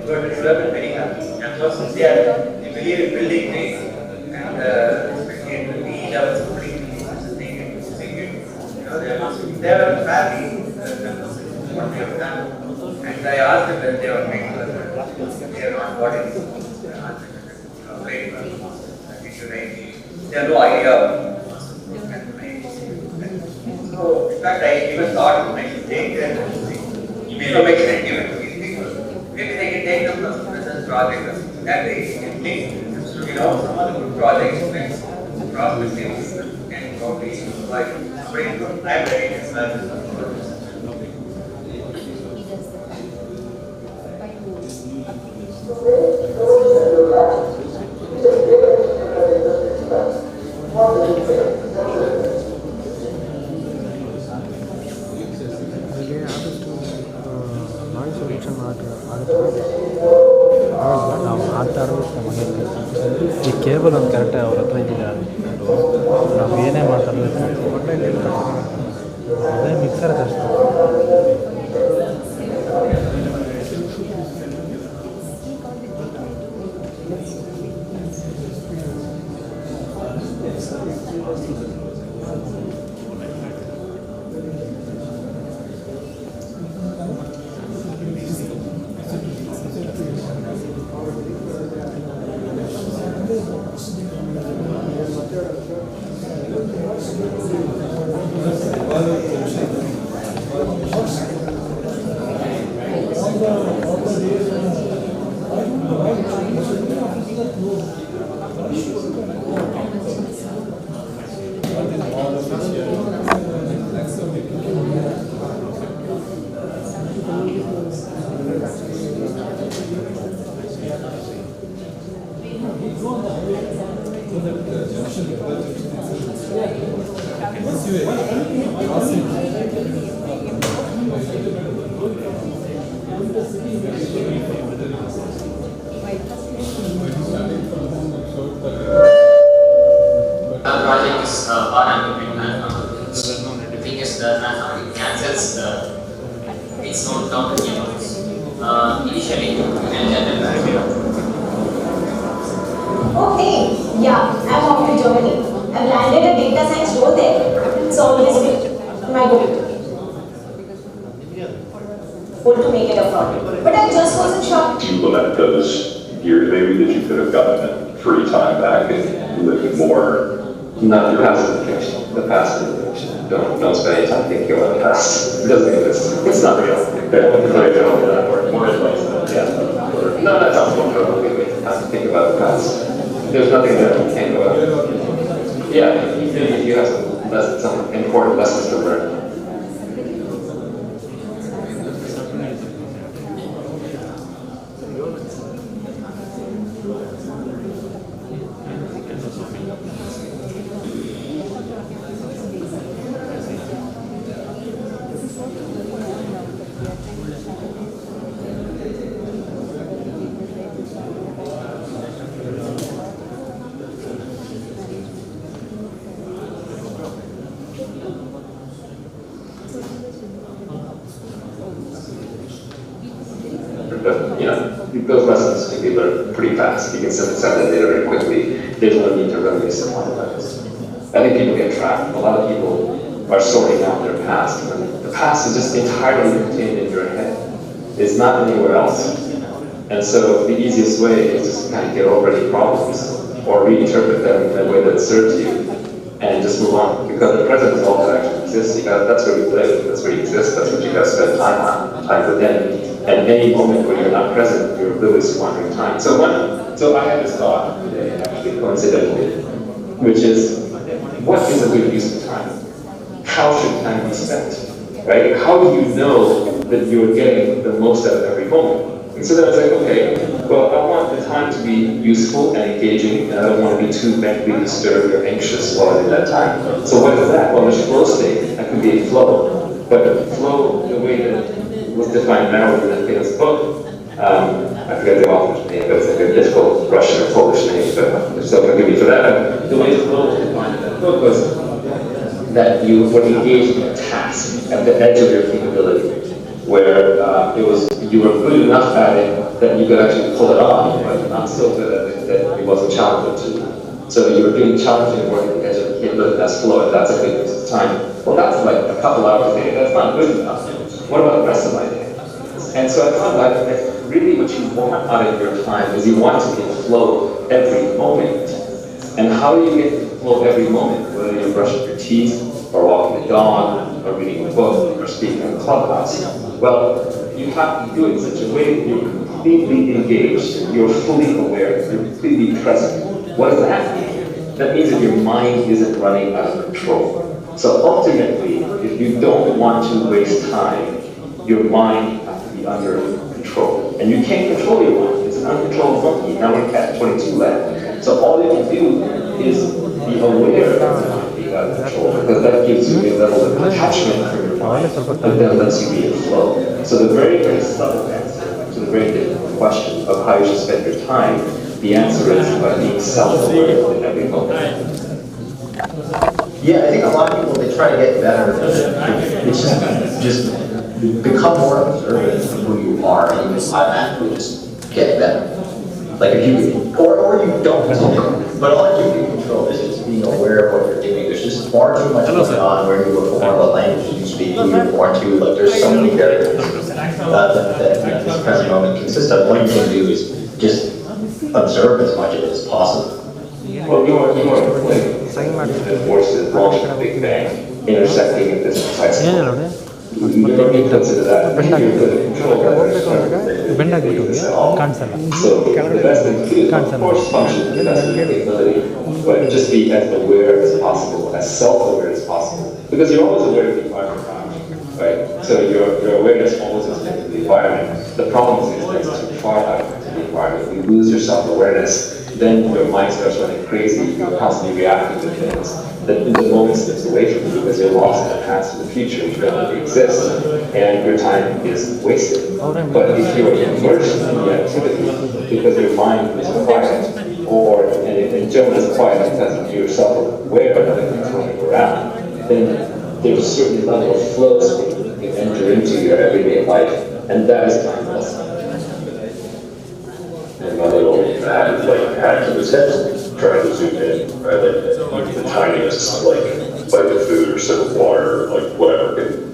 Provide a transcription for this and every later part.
But it would have been very happy. And also, they believe in building things, and especially in the PE levels, putting they are happy what they have done. And I asked them when they were making they are not got it. Great, we should they have no idea. So, in fact, I even thought I should take them information and give it to these people. Maybe they can take them from business projects. That way, you can take some other good projects, prospects, and probably like bring good library and services. ನಾವು ಆಡ್ತಾರೋ ಮನೆಯಲ್ಲಿ ಈ cable ಒಂದು ಕರೆಕ್ಟಾಗಿ ಅವ್ರ ಹತ್ರ ಇದ್ದಿಲ್ಲ ನಾವು ಏನೇ ಮಾತಾಡಬೇಕು ಅದೇ ಮಿಕ್ಸರ್ ಕಷ್ಟ Project is far and the thing is the mathematics cancels its own counter numbers. Initially, you can generate. Oh hey, yeah, I'm off to Germany. I've landed a data science role there. It's always good. My goal. To make it a fraud. But I just wasn't sure. Do you lament those years maybe that you could have gotten that free time back and lived more? Not the past is the fiction. The past is the fiction. Don't spend any time thinking about the past. It doesn't exist. It's not real. More advice. Yeah. No, that sounds more totally waste of time to think about the past. There's nothing that you can't go out. Yeah, you have some important lessons to learn. Those lessons can be learned pretty fast. You can synthesize that data very quickly. There's no need to run these supply lines. I think people get trapped. A lot of people are sorting out their past. When the past is just entirely contained in your head. It's not anywhere else. And so the easiest way is just kind of get over any problems or reinterpret them in a way that serves you and just move on. Because the present is all that actually exists. That's where you live. That's where you exist. That's what you got to spend time on, time within. At any moment when you're not present, you're really squandering time. So I had this thought today, actually coincidentally, which is, what is a good use of time? How should time be spent? Right? How do you know that you're getting the most out of every moment? And so then I was like, okay, well, I want the time to be useful and engaging, and I don't want to be too mentally disturbed or anxious while I do that time. So what is that? Well, there's flow state. That can be a flow. But the flow, the way that was defined narrowly in that famous book. I forget the author's name, but it's like a difficult Russian or Polish name, but so forgive me for that. The way the flow was defined in that book was that you were engaged in a task at the edge of your capability. where you were good enough at it that you could actually pull it off, but not so good at it that it wasn't challenging to you. So you were doing challenging work at the edge of the kid, but that's flow, and that's a good use of time. Well, that's like a couple hours a day. That's not good enough. What about the rest of my day? And so I found that really what you want out of your time is you want to get flow every moment. And how do you get flow every moment? Whether you're brushing your teeth, or walking the dog, or reading a book, or speaking in the clubhouse. Well, you have to do it in such a way that you're completely engaged, you're fully aware, you're completely present. What does that mean? That means that your mind isn't running out of control. So ultimately, if you don't want to waste time, your mind has to be under control. And you can't control your mind. It's an uncontrolled monkey. Now we're at 22 left. So all you can do is be aware of your mind being out of control, because that gives you a level of detachment from your mind, and then lets you be in flow. So the very, very subtle answer to the very difficult question of how you should spend your time, the answer is by being self-aware in every moment. Yeah, I think a lot of people, they try to get better. It's just become more observant of who you are, and you just automatically just get better. Like if you, or you don't, but all you can control is just being aware of what you're doing. There's just far too much going on where you were born, what language you speak, who you're born to. Like there's so many characters that this present moment consists of. What you can do is just observe as much of it as possible. Well, the forces launch the Big Bang, intersecting at this precise moment. You don't need to consider that. You're going to control that. So the best thing to do is, of course, function to the best of your ability, but just be as aware as possible, as self-aware as possible. Because you're always aware of the environment around you, right? So your awareness always is linked to the environment. The problem is that it's too far out into the environment. You lose your self-awareness, then your mind starts running crazy. You're constantly reacting to things. The moment slips away from you because you're lost in the past and the future, which don't really exist, and your time is wasted. But if you're immersed in the activity because your mind is quiet, and generally it's quiet because you're self-aware of the things running around, then there's a certain level of flow state that you can enter into your everyday life, and that is time well spent. And my little hack to this head, trying to zoom in, right? Like the tiniest bite of food or sip of water, like whatever, can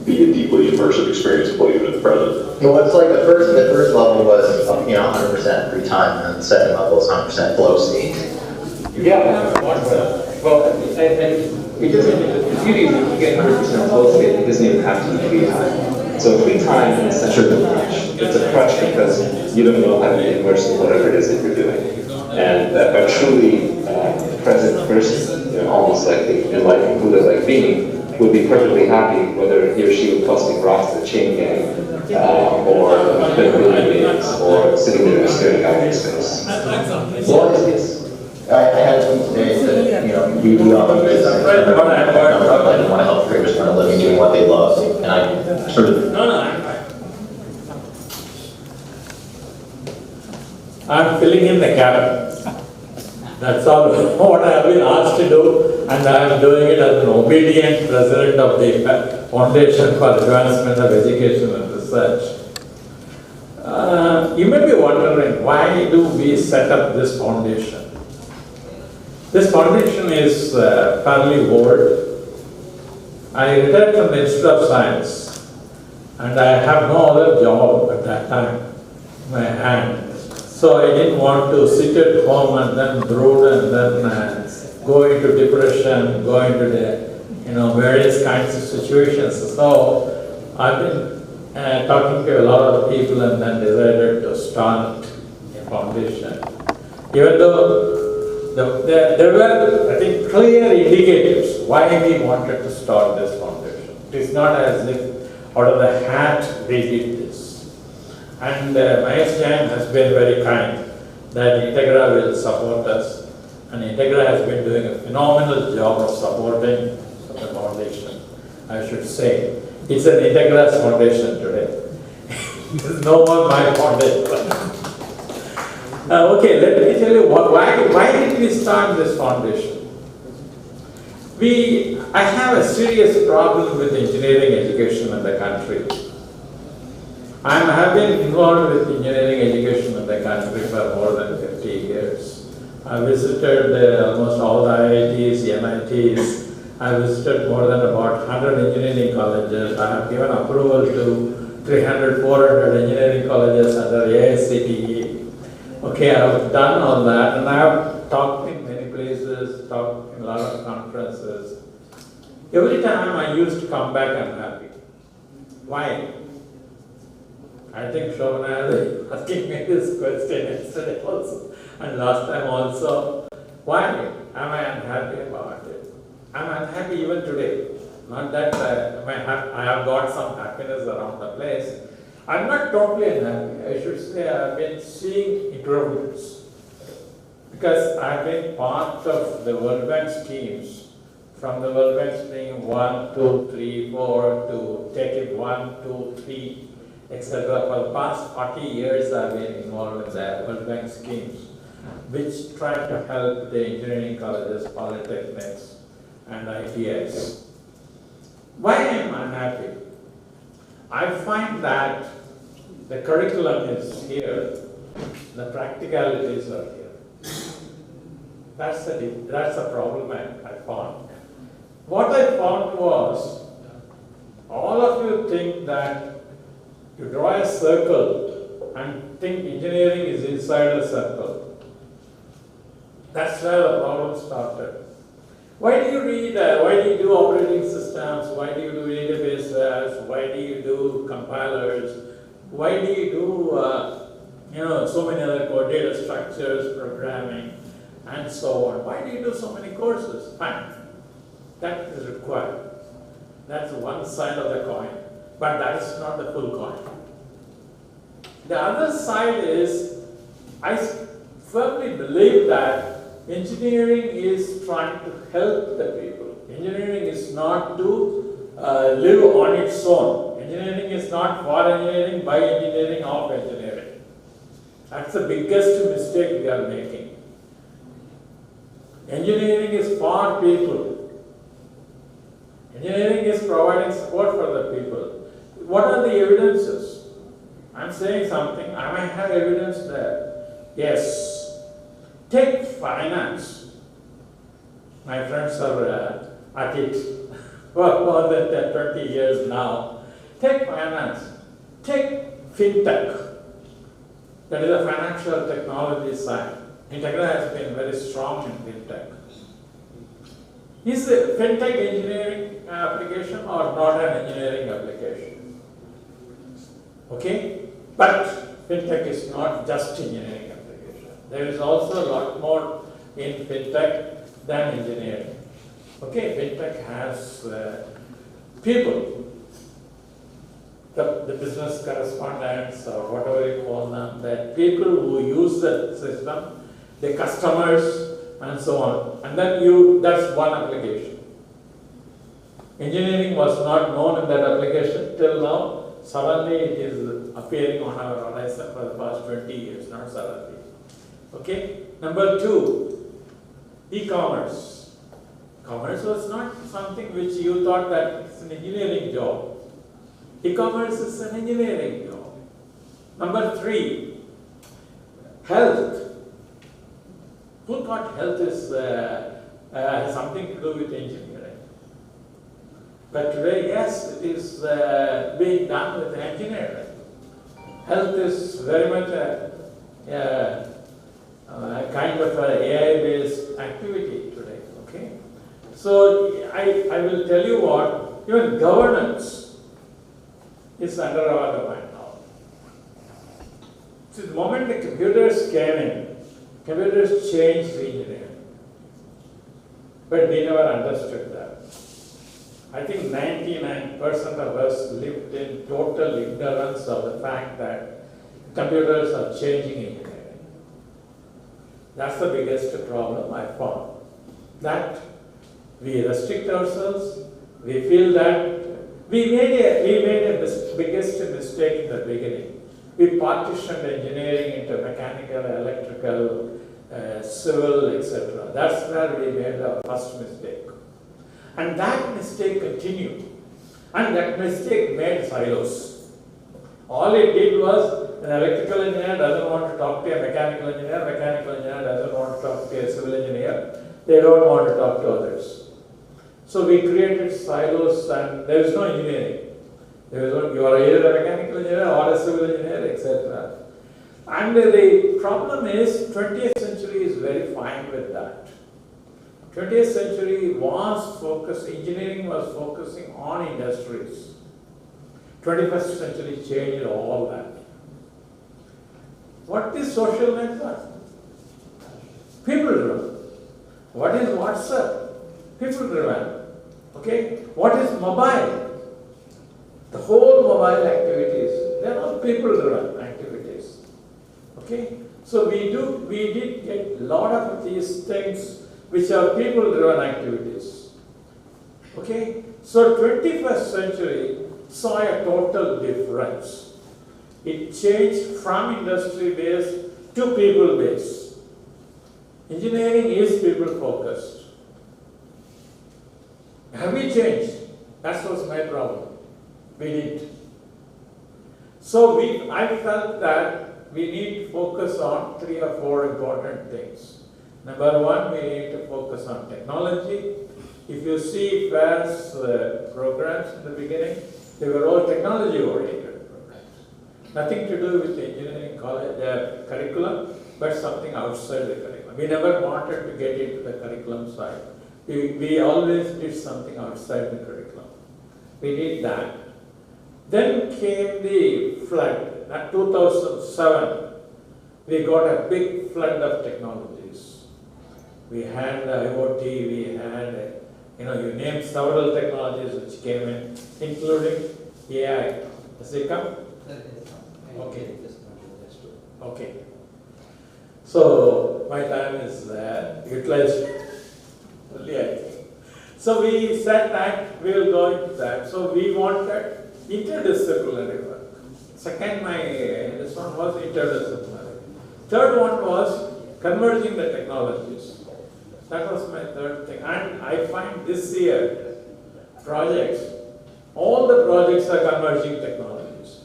be a deeply immersive experience of living in the present. Well, it's like the first level was 100% free time, and the second level is 100% flow state. Yeah, well, and it doesn't, the beauty is if you get 100% flow state, it doesn't even have to be free time. So free time is essentially a crutch. It's a crutch because you don't know how to be immersed in whatever it is that you're doing. And a truly present person, almost like the enlightened Buddha like me, would be perfectly happy whether he or she was busting rocks at a chain gang, or playing video games, or sitting there staring out into space. Well, I had a tweet today that, we all do this. I want to help creators earn a living doing what they love. And I sort of... I'm filling in the gap. That's all what I have been asked to do, and I am doing it as an obedient president of the Foundation for Advancement of Education and Research. You may be wondering, why do we set up this foundation? This foundation is fairly old. I retired from the Institute of Science, and I have no other job at that time in my hand. So I didn't want to sit at home and then brood and then go into depression, go into the various kinds of situations. So I've been talking to a lot of people and then decided to start a foundation. Even though there were, I think, clear indicators why we wanted to start this foundation. It's not as if out of the hat we did this. And Mahesh Jain has been very kind that Integra will support us, and Integra has been doing a phenomenal job of supporting the foundation, I should say. It's an Integra's foundation today. It's no more my foundation. Okay, let me tell you why did we start this foundation? I have a serious problem with engineering education in the country. have been involved with engineering education in the country for more than 50 years. I visited almost all the IITs, NITs. I visited more than about 100 engineering colleges. I have given approval to 300, 400 engineering colleges under AICTE. Okay, I have done all that, and I have talked in many places, talked in a lot of conferences. Every time I used to come back unhappy. Why? I think Shobana is asking me this question yesterday also, and last time also. Why am I unhappy about it? I'm unhappy even today. Not that I have got some happiness around the place. I'm not totally unhappy. I should say I've been seeing improvements. Because I've been part of the World Bank schemes, from the World Bank scheme 1, 2, 3, 4 to take it 1, 2, 3, etc. For the past 40 years I've been involved in the World Bank schemes, which try to help the engineering colleges, polytechnics, and ITIs. Why am I unhappy? I find that the curriculum is here, the practicalities are here. That's the problem I found. What I found was, all of you think that you draw a circle and think engineering is inside a circle. That's where the problem started. Why do you read, why do you do operating systems, why do you do databases, why do you do compilers, why do you do so many other data structures, programming, and so on? Why do you do so many courses? Fine, that is required. That's one side of the coin, but that is not the full coin. The other side is, I firmly believe that engineering is trying to help the people. Engineering is not to live on its own. Engineering is not for engineering, by engineering, of engineering. That's the biggest mistake we are making. Engineering is for people. Engineering is providing support for the people. What are the evidences? I'm saying something, I might have evidence there. Yes. Take finance. My friends are at it for more than 20 years now. Take finance. Take fintech. That is a financial technology side. Integra has been very strong in fintech. Is the fintech engineering application or not an engineering application? Okay? But fintech is not just engineering application. There is also a lot more in fintech than engineering. Okay, fintech has people, the business correspondents or whatever you call them, the people who use the system, the customers, and so on. And then that's one application. Engineering was not known in that application till now. Suddenly it is appearing on our horizon for the past 20 years, not suddenly. Okay. Number 2, e-commerce. Commerce was not something which you thought that it's an engineering job. E-commerce is an engineering job. Number 3, health. Who thought health is has something to do with engineering? But today, yes, it is being done with engineering. Health is very much a kind of an AI-based activity today, okay? So I will tell you what, even governance is under our domain now. So the moment the computers came in, computers changed engineering. But we never understood that. I think 99% of us lived in total ignorance of the fact that computers are changing engineering. That's the biggest problem I found. That we restrict ourselves, we feel that we made a biggest mistake in the beginning. We partitioned engineering into mechanical, electrical, civil, etc. That's where we made our first mistake. And that mistake continued. And that mistake made silos. All it did was an electrical engineer doesn't want to talk to a mechanical engineer doesn't want to talk to a civil engineer, they don't want to talk to others. So we created silos and there is no engineering. You are either a mechanical engineer or a civil engineer, etc. And the problem is 20th century is very fine with that. 20th century was focused, engineering was focusing on industries. 21st century changed all that. What is social network? People driven. What is WhatsApp? People driven. Okay? What is mobile? The whole mobile activities, they are all people driven activities. Okay? So we did get a lot of these things which are people driven activities. Okay? So 21st century saw a total difference. It changed from industry based to people based. Engineering is people focused. Have we changed? That was my problem. We did. So I felt that we need to focus on 3 or 4 important things. Number 1, we need to focus on technology. If you see FAER's programs in the beginning, they were all technology-oriented programs. Nothing to do with the engineering college curriculum, but something outside the curriculum. We never wanted to get into the curriculum side. We always did something outside the curriculum. We did that. Then came the flood. In 2007, we got a big flood of technologies. We had IoT, we had, you named several technologies which came in, including AI. Does it come? Okay. Okay. So my time is utilized only, I think. So we said that we will go into that. So we wanted interdisciplinary work. Second, this one was interdisciplinary. Third one was converging the technologies. That was my third thing. And I find this year, all the projects are converging technologies.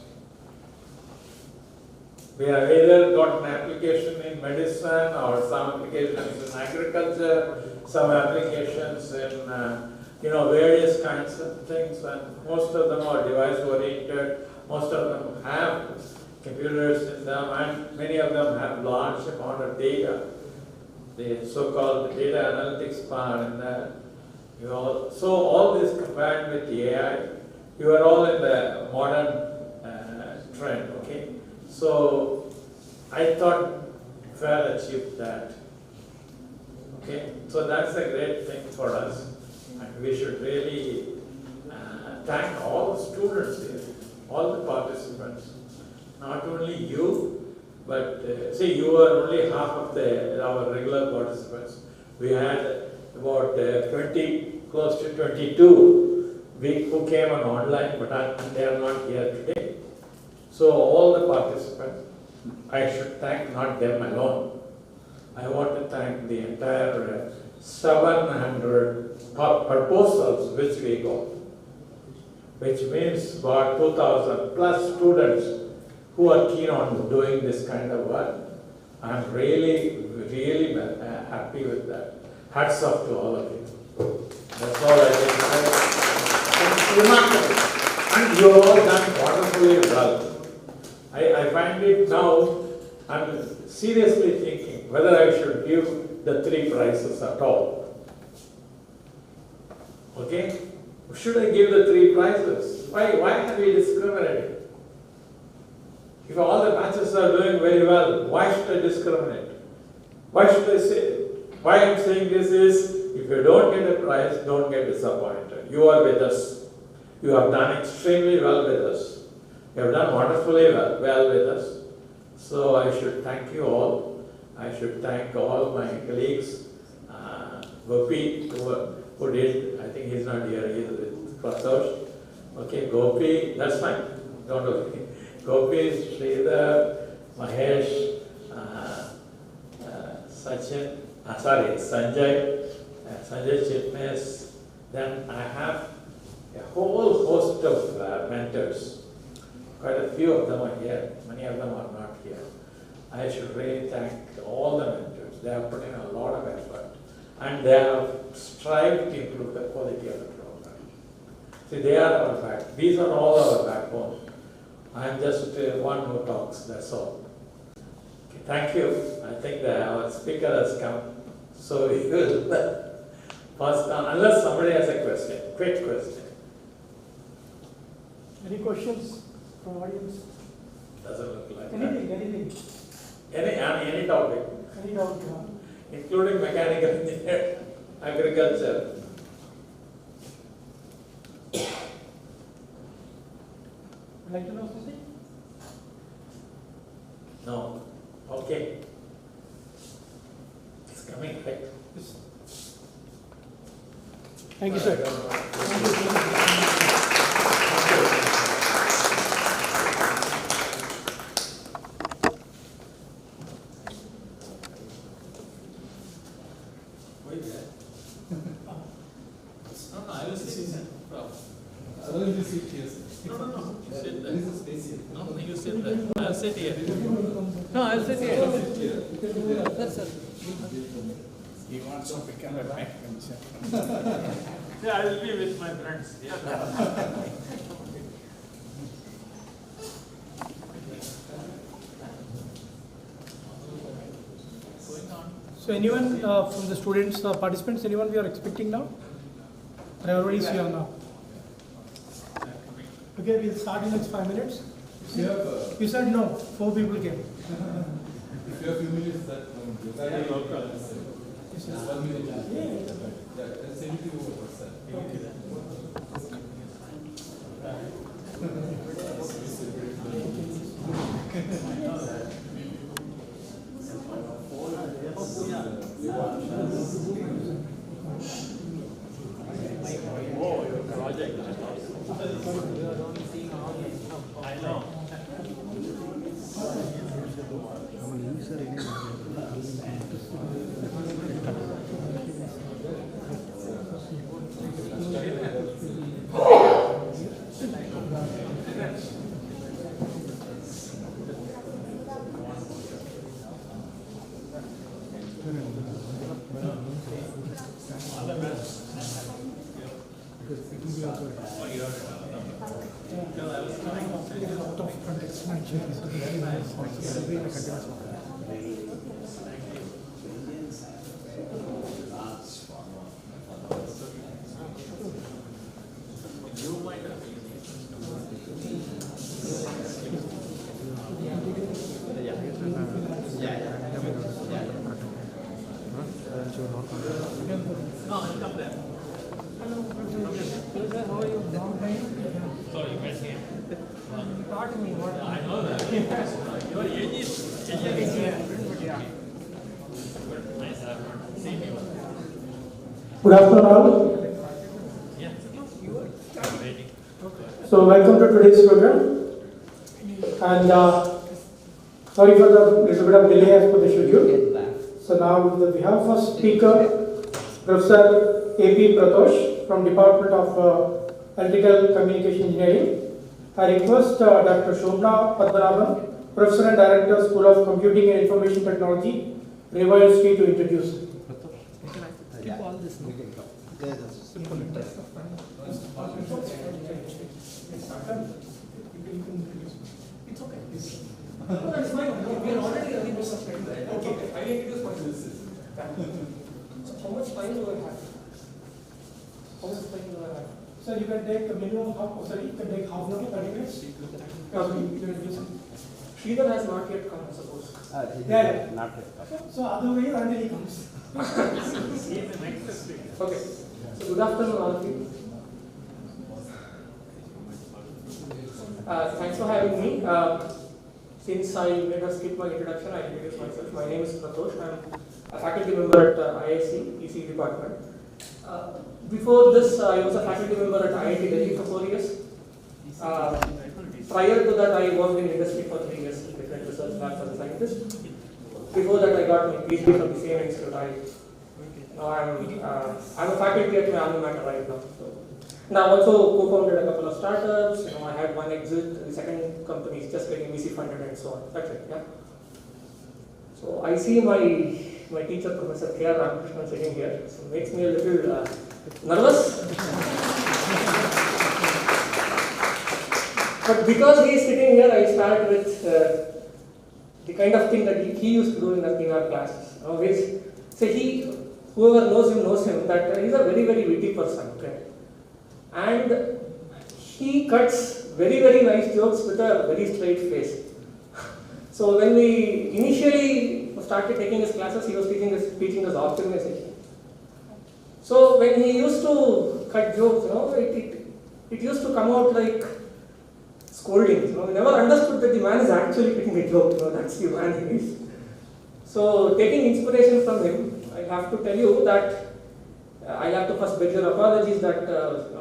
We have either got an application in medicine or some applications in agriculture, some applications in various kinds of things, and most of them are device oriented, most of them have computers in them, and many of them have large amount of data, the so-called data analytics part in that. So all this combined with the AI, you are all in the modern trend, okay? So I thought FAER achieved that. Okay, so that's a great thing for us. And we should really thank all the students here, all the participants. Not only you, but see, you were only half of our regular participants. We had about 20, close to 22 who came on online, but they are not here today. So all the participants, I should thank not them alone. I want to thank the entire 700 proposals which we got, which means about 2,000 plus students who are keen on doing this kind of work. I'm really, really happy with that. Hats off to all of you. That's all I can say. It's remarkable. And you have all done wonderfully well. I find it now, I'm seriously thinking whether I should give the 3 prizes at all. Okay? Should I give the 3 prizes? Why are we discriminating? If all the batches are doing very well, why should I discriminate? Why should I say? Why I'm saying this is, if you don't get a prize, don't get disappointed. You are with us. You have done extremely well with us. You have done wonderfully well with us. So I should thank you all. I should thank all my colleagues. Gopi, who did, I think he's not here, he's with Prasosh. Okay, Gopi, that's fine. Don't worry. Gopi, Sridhar, Mahesh, Sanjay Chitnis. Then I have a whole host of mentors. quite a few of them are here, many of them are not here. I should really thank all the mentors. They have put in a lot of effort and they have strived to improve the quality of the program. See, they are our back. These are all our backbone. I am just one who talks, that's all. Okay, thank you. I think that our speaker has come. So we will pass down, unless somebody has a question, quick question. Any questions from audience? Doesn't look like Anything, that. anything, Any topic, any doubt you have? including mechanical engineering, agriculture. Would like to know something? No. Okay. It's coming, right? Yes. Thank you, sir. I'll sit here. No, I'll sit here. Sir. He wants to become a bank manager. Yeah, I will be with my friends. Yeah. So anyone from the students, participants, anyone we are expecting now? Priorities here now. Okay, we'll start in the next 5 minutes. You said no, 4 people came. If you have few minutes, that Yes, sir. 1 minute. Yeah, send it to WhatsApp. Oh, your project. I know. Good afternoon all. So welcome to today's program. And sorry for the little bit of delay as per the schedule. So now we have first speaker, Professor A.P. Pratosh from Department of Electrical Communication Engineering. I request Dr. Shobna Padmanabhan, Professor and Director, School of Computing and Information Technology, Reva University, to introduce. It's okay. No, that's fine. We are already early bit suspended. Okay, I introduce myself. So how much time do I have? How much time do I have? Sir, you can take a minimum half, sorry, you can take half an hour, 30 minutes. Sridhar has not yet come, I suppose. Yeah. Not yet. So otherwise, until he comes. Okay. So good afternoon, all of you. Thanks for having me. Since I made a skip my introduction, I introduce myself. My name is Pratosh. I'm a faculty member at IIC, EC department. Before this, I was a faculty member at IIT Delhi for 4 years. Prior to that, I worked in industry for 3 years in different research labs as a scientist. Before that, I got my PhD from the same institute. Now I'm a faculty at my alma mater right now. So And I also co-founded a couple of startups. I had one exit. The second company is just getting VC funded and so on. That's it. Yeah. So I see my teacher, Professor K.R. Ramakrishnan, sitting here. So it makes me a little nervous. But because he is sitting here, I start with the kind of thing that he used to do in our classes. So whoever knows him, that he's a very, very witty person. Okay? And he cuts very, very nice jokes with a very straight face. So when we initially started taking his classes, he was teaching us optimization. So when he used to cut jokes, it used to come out like scoldings. We never understood that the man is actually taking a joke. That's the man he is. So taking inspiration from him, I have to tell you that I have to first beg your apologies that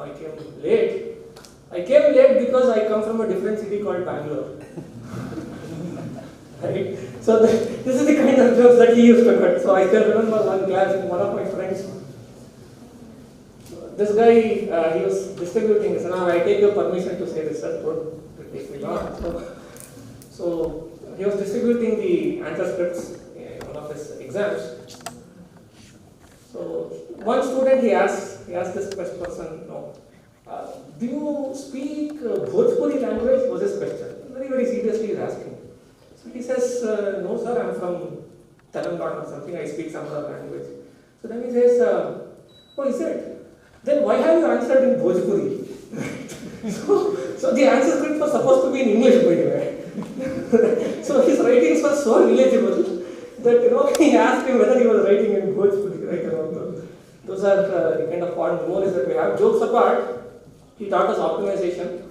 I came late. I came late because I come from a different city called Bangalore. Right? So this is the kind of jokes that he used to cut. So I still remember one class in one of my friends. This guy, he was distributing this. Now I take your permission to say this, sir. Don't take me long. So he was distributing the answer scripts in one of his exams. So one student he asked this person, do you speak Bhojpuri language? Was his question. Very, very seriously he is asking. So he says, no sir, I am from Telangana or something, I speak some other language. So then he says, oh, is it? Then why have you answered in Bhojpuri? so the answer script was supposed to be in English, by the way. So his writings were so illegible that he asked him whether he was writing in Bhojpuri. Right? Those are the kind of fond memories that we have. Jokes apart, he taught us optimization.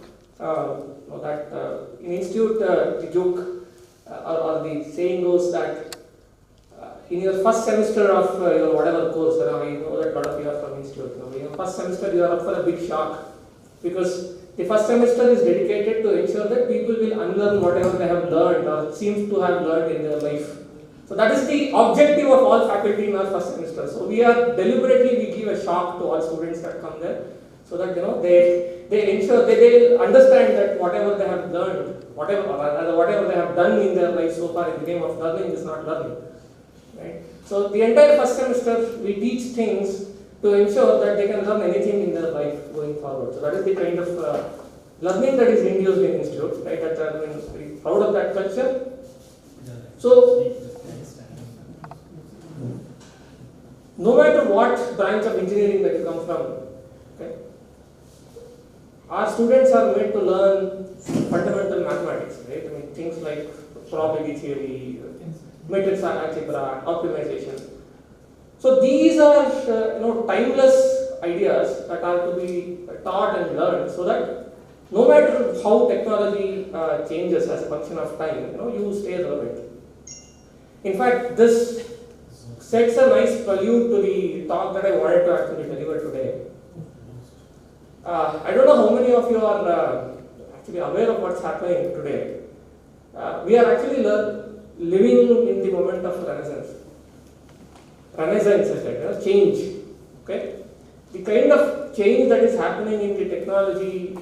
In institute, the joke or the saying goes that in your first semester of your whatever course, I know that a lot of you are from institute. In your first semester, you are up for a big shock because the first semester is dedicated to ensure that people will unlearn whatever they have learned or seems to have learned in their life. So that is the objective of all faculty in our first semester. So we give a shock to all students that come there, so that they ensure they understand that whatever they have learned, whatever they have done in their life so far in the game of learning is not learning. Right? So the entire first semester we teach things to ensure that they can learn anything in their life going forward. So that is the kind of learning that is induced in institutes. Right? That I am very proud of that culture. So no matter what branch of engineering that you come from, okay, our students are made to learn fundamental mathematics, right? Things like probability theory, matrix algebra, optimization. So these are timeless ideas that are to be taught and learned, so that no matter how technology changes as a function of time, you stay relevant. In fact, this sets a nice prelude to the talk that I wanted to actually deliver today. I don't know how many of you are actually aware of what's happening today. We are actually living in the moment of Renaissance. Renaissance is like change. Okay, the kind of change that is happening in the technology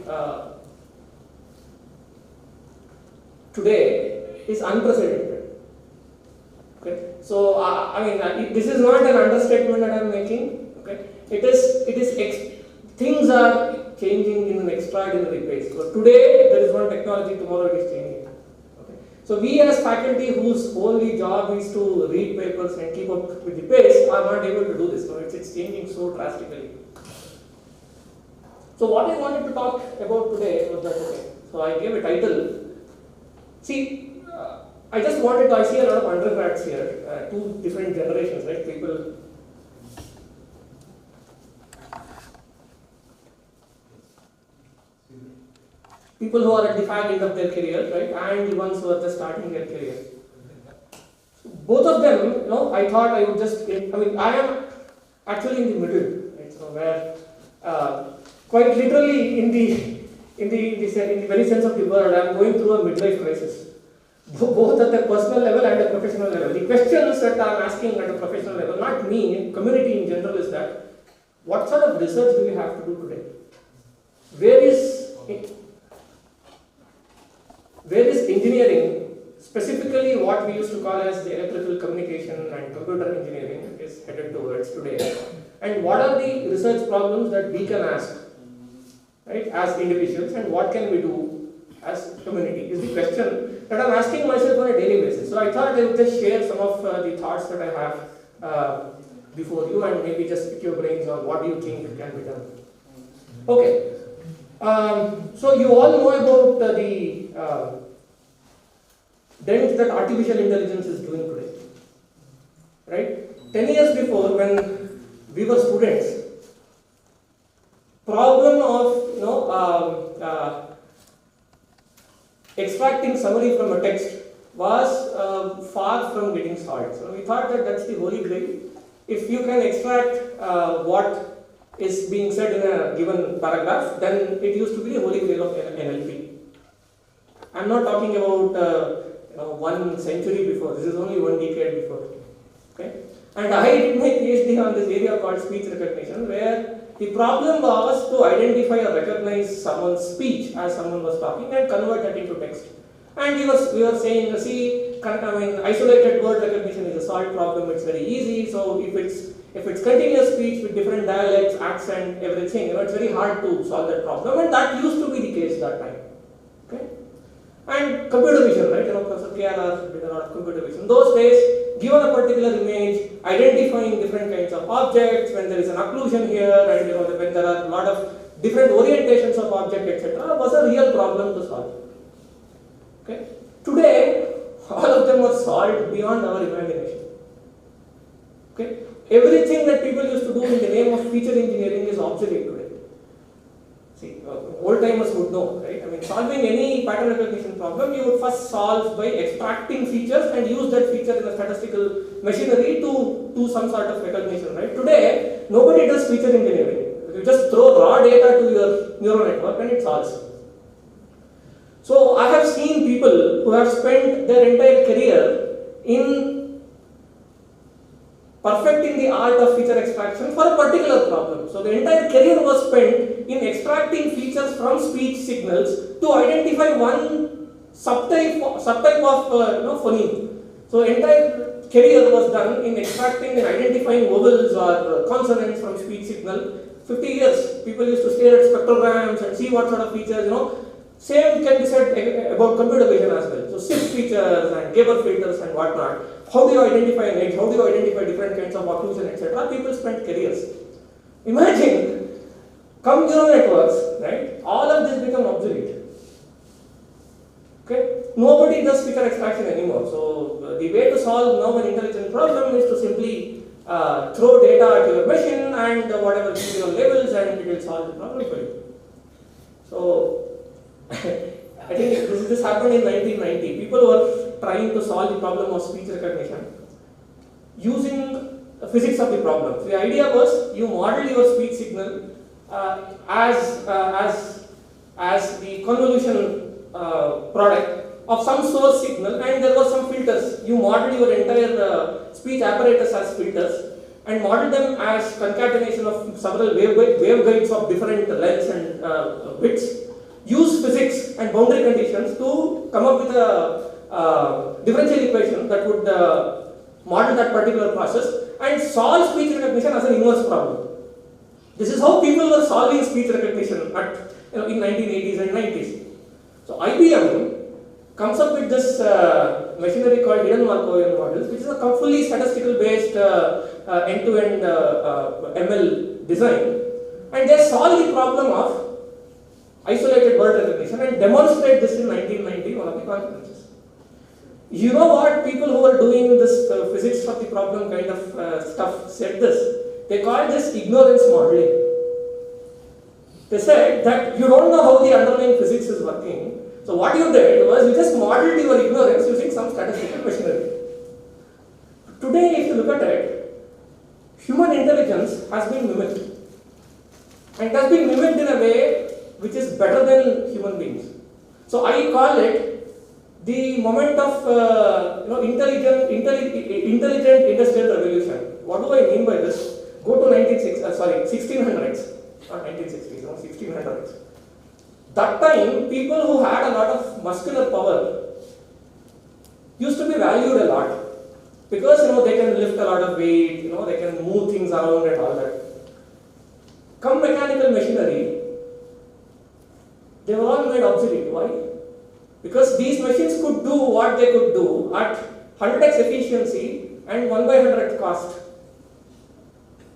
today is unprecedented. Okay, so this is not an understatement that I am making. Okay, things are changing in an extraordinary pace. So today there is one technology, tomorrow it is changing. Okay, so we as faculty whose only job is to read papers and keep up with the pace are not able to do this. So it's changing so drastically. So what I wanted to talk about today was that. Okay, so I gave a title. See. I just wanted to, I see a lot of undergrads here, two different generations, right? People who are at the far end of their career, right? And the ones who are just starting their career. So both of them, I thought I would just, I am actually in the middle, right? So where, quite literally in the very sense of the word, I am going through a midlife crisis. Both at the personal level and the professional level. The questions that I am asking at the professional level, not me, community in general, is that what sort of research do we have to do today? where is engineering, specifically what we used to call as the electrical communication and computer engineering is headed towards today, and what are the research problems that we can ask, right, as individuals, and what can we do as community is the question that I'm asking myself on a daily basis. So I thought I would just share some of the thoughts that I have before you, and maybe just pick your brains on what do you think can be done. Okay. So you all know about the dent that artificial intelligence is doing today, right? 10 years before, when we were students, problem of extracting summary from a text was far from getting solved. So we thought that that's the holy grail. If you can extract what is being said in a given paragraph, then it used to be the holy grail of NLP. I'm not talking about 1 century before. This is only 1 decade before. Okay, and I did my PhD on this area called speech recognition, where the problem was to identify or recognize someone's speech as someone was talking and convert that into text. And we were saying, see, isolated word recognition is a solved problem. It's very easy. So if it's continuous speech with different dialects, accent, everything, it's very hard to solve that problem. And that used to be the case that time. Okay, and computer vision, right? Professor FAER did a lot of computer vision. Those days, given a particular image, identifying different kinds of objects, when there is an occlusion here, and when there are a lot of different orientations of object, etc., was a real problem to solve. Okay. Today, all of them are solved beyond our imagination. Okay. Everything that people used to do in the name of feature engineering is obsolete today. See, old timers would know, right? Solving any pattern recognition problem, you would first solve by extracting features and use that feature in a statistical machinery to do some sort of recognition, right? Today, nobody does feature engineering. You just throw raw data to your neural network and it solves. So I have seen people who have spent their entire career in perfecting the art of feature extraction for a particular problem. So the entire career was spent in extracting features from speech signals to identify one subtype of phoneme. So entire career was done in extracting and identifying vowels or consonants from speech signal. 50 years, people used to stare at spectrograms and see what sort of features, Same can be said about computer vision as well. So SIF features and Gabor filters and whatnot. How do you identify an edge? How do you identify different kinds of occlusion, etc.? People spend careers. Imagine, come neural networks, right? All of this become obsolete. Okay? Nobody does feature extraction anymore. So the way to solve now an intelligent problem is to simply throw data at your machine and whatever give your labels, and it will solve the problem for you. So I think this happened in 1990. People were trying to solve the problem of speech recognition using the physics of the problem. So the idea was you model your speech signal as the convolution product of some source signal, and there were some filters. You model your entire speech apparatus as filters and model them as concatenation of several waveguides of different lengths and widths. Use physics and boundary conditions to come up with a differential equation that would model that particular process and solve speech recognition as an inverse problem. This is how people were solving speech recognition in 1980s and 90s. So IBM comes up with this machinery called hidden Markovian models, which is a fully statistical based end-to-end ML design, and they solve the problem of isolated word recognition and demonstrate this in 1990, one of the conferences. You know what? People who are doing this physics of the problem kind of stuff said this. They called this ignorance modeling. They said that you don't know how the underlying physics is working. So what you did was you just modeled your ignorance using some statistical machinery. Today, if you look at it, human intelligence has been mimicked. And it has been mimicked in a way which is better than human beings. So I call it the moment of intelligent industrial revolution. What do I mean by this? Go to 1600s, not 1960s, 1600s. that time, people who had a lot of muscular power used to be valued a lot because they can lift a lot of weight, they can move things around and all that. Come mechanical machinery, they were all made obsolete. Why? Because these machines could do what they could do at 100x efficiency and 1 by 100th cost.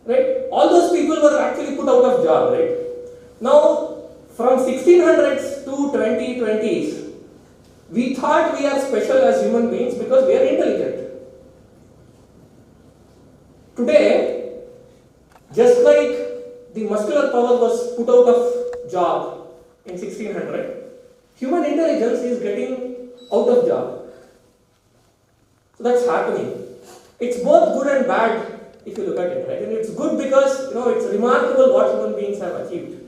Right? All those people were actually put out of job, right? Now, from 1600s to 2020s, we thought we are special as human beings because we are intelligent. Today, just like the muscular power was put out of job in 1600, human intelligence is getting out of job. So that's happening. It's both good and bad if you look at it, right? And it's good because it's remarkable what human beings have achieved.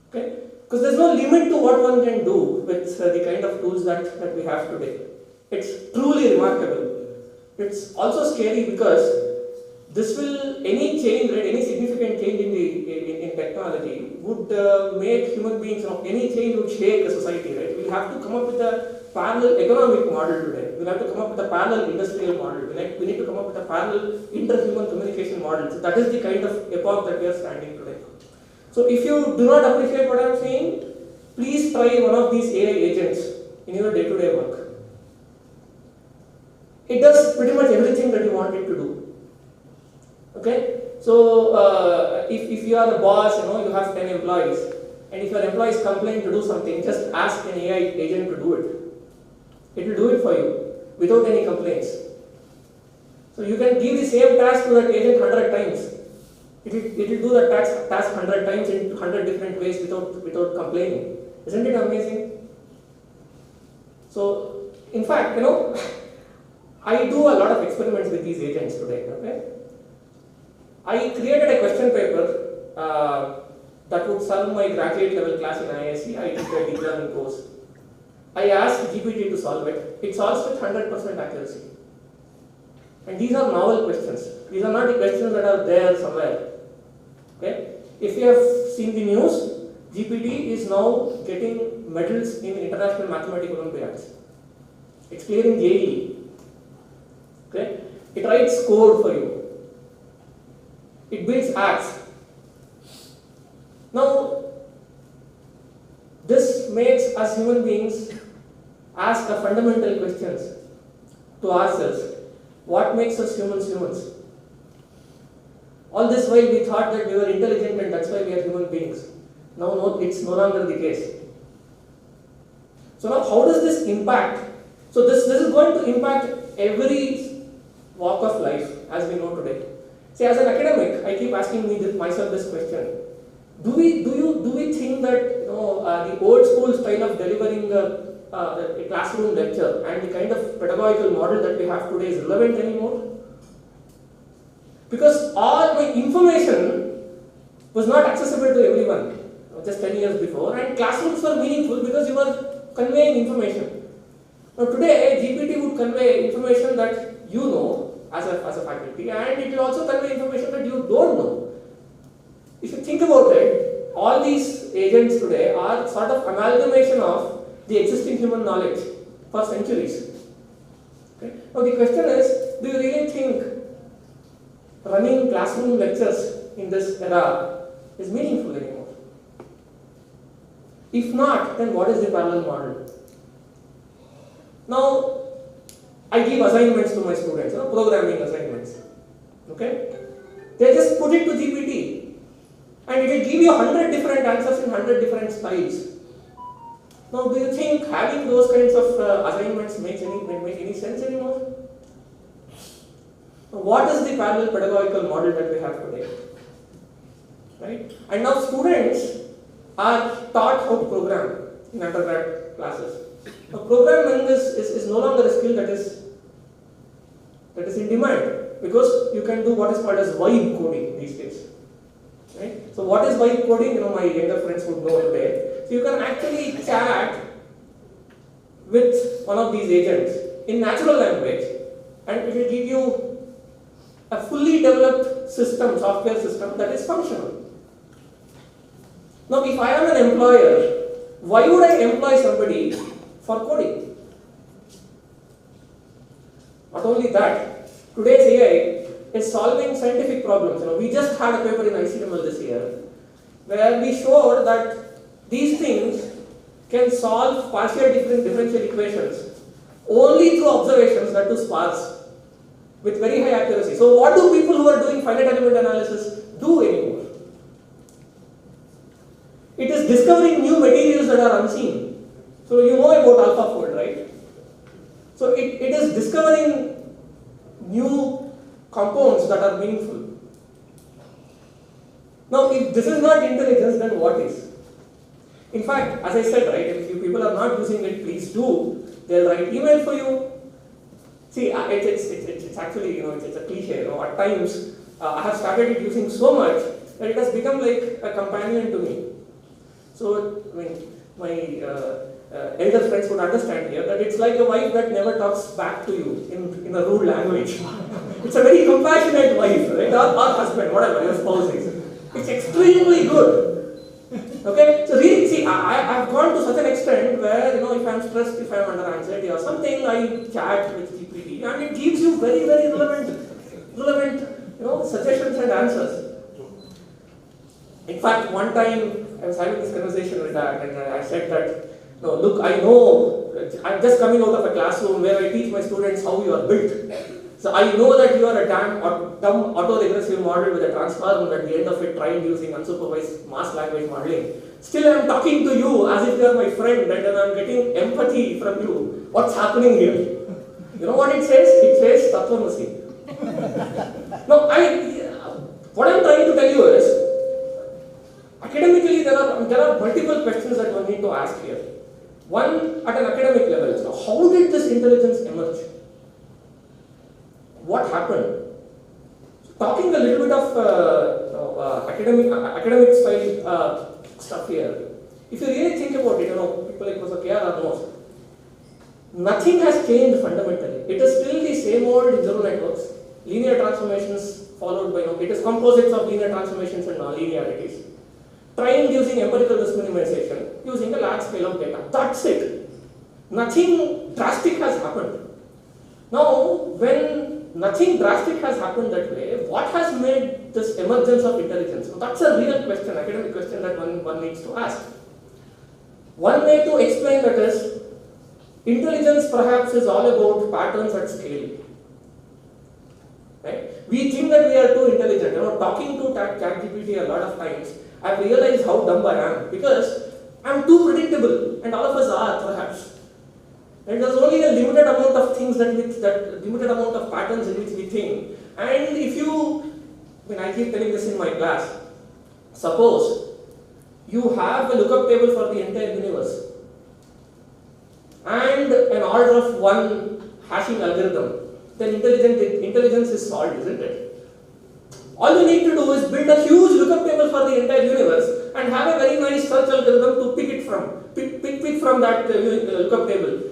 Okay? Because there's no limit to what one can do with the kind of tools that we have today. It's truly remarkable. It's also scary because any change, right, any significant change in technology would make human beings, any change would shake a society, right? We'll have to come up with a parallel economic model today. We'll have to come up with a parallel industrial model. We need to come up with a parallel interhuman communication model. So that is the kind of epoch that we are standing today. So if you do not appreciate what I am saying, please try one of these AI agents in your day-to-day work. It does pretty much everything that you want it to do. Okay? So if you are a boss, you have 10 employees, and if your employees complain to do something, just ask an AI agent to do it. It will do it for you without any complaints. So you can give the same task to that agent 100 times. It will do that task 100 times in 100 different ways without complaining. Isn't it amazing? So, in fact, I do a lot of experiments with these agents today. Okay? I created a question paper that would solve my graduate level class in IISc. I did a deep learning course. I asked GPT to solve it. It solves with 100% accuracy. And these are novel questions. These are not the questions that are there somewhere. Okay? If you have seen the news, GPT is now getting medals in international mathematical Olympiads. It's clearing JEE. Okay? It writes code for you. It builds apps. Now, this makes us human beings ask a fundamental questions to ourselves. What makes us humans humans? All this while we thought that we were intelligent and that's why we are human beings. Now, no, it's no longer the case. So now how does this impact? So this is going to impact every walk of life as we know today. See, as an academic, I keep asking myself this question. Do we think that the old school style of delivering a classroom lecture and the kind of pedagogical model that we have today is relevant anymore? Because all my information was not accessible to everyone just 10 years before, and classrooms were meaningful because you were conveying information. Now today, GPT would convey information that you know as a faculty, and it will also convey information that you don't know. If you think about it, all these agents today are sort of amalgamation of the existing human knowledge for centuries. Okay? Now the question is, do you really think running classroom lectures in this era is meaningful anymore? If not, then what is the parallel model? Now, I give assignments to my students, programming assignments. Okay? They just put it to GPT and it will give you 100 different answers in 100 different styles. Now, do you think having those kinds of assignments makes any sense anymore? Now, what is the parallel pedagogical model that we have today? Right? And now students are taught how to program in undergrad classes. Now, programming is no longer a skill that is in demand because you can do what is called as vibe coding these days. Right? So what is vibe coding? My younger friends would know today. So you can actually chat with one of these agents in natural language and it will give you a fully developed system, software system that is functional. Now if I am an employer Why would I employ somebody for coding? Not only that, today's AI is solving scientific problems. We just had a paper in ICML this year where we showed that these things can solve partial differential equations only through observations that are sparse with very high accuracy. So what do people who are doing finite element analysis do anymore? It is discovering new materials that are unseen. So you know about AlphaFold, right? So it is discovering new compounds that are meaningful. Now, if this is not intelligence, then what is? In fact, as I said, right, if you people are not using it, please do. They'll write email for you. See, it's actually, it's a cliche. At times, I have started it using so much that it has become like a companion to me. So, I mean, my elder friends would understand here that it's like a wife that never talks back to you in a rude language. It's a very compassionate wife, right? Or husband, whatever your spouse is. It's extremely good. Okay, so really, see, I've gone to such an extent where, if I'm stressed, if I'm under anxiety or something, I chat with GPT and it gives you very, very relevant, suggestions and answers. In fact, one time I was having this conversation with that and I said that, look, I know, I'm just coming out of a classroom where I teach my students how you are built. So I know that you are a dumb auto-regressive model with a transform at the end of it trained using unsupervised mass language modeling. Still I am talking to you as if you are my friend and I am getting empathy from you. What's happening here? You know what it says? It says Tattvamasi. Now, what I am trying to tell you is, academically there are multiple questions that one need to ask here. One, at an academic level, so how did this intelligence emerge? What happened? Talking a little bit of academic style stuff here. If you really think about it, people like Professor K.R. knows, nothing has changed fundamentally. It is still the same old neural networks, linear transformations followed by, it is composites of linear transformations and non-linearities, trained using empirical risk minimization, using a large scale of data. That's it. Nothing drastic has happened. Now, when nothing drastic has happened that way, what has made this emergence of intelligence? So that's a real question, academic question that one needs to ask. One way to explain that is, intelligence perhaps is all about patterns at scale. Right? We think that we are too intelligent. Talking to ChatGPT a lot of times, I've realized how dumb I am because I'm too predictable, and all of us are perhaps. And there's only a limited amount of things limited amount of patterns in which we think. And if I keep telling this in my class, suppose you have a lookup table for the entire universe and an order of one hashing algorithm, then intelligence is solved, isn't it? All you need to do is build a huge lookup table for the entire universe and have a very nice search algorithm to pick from that lookup table.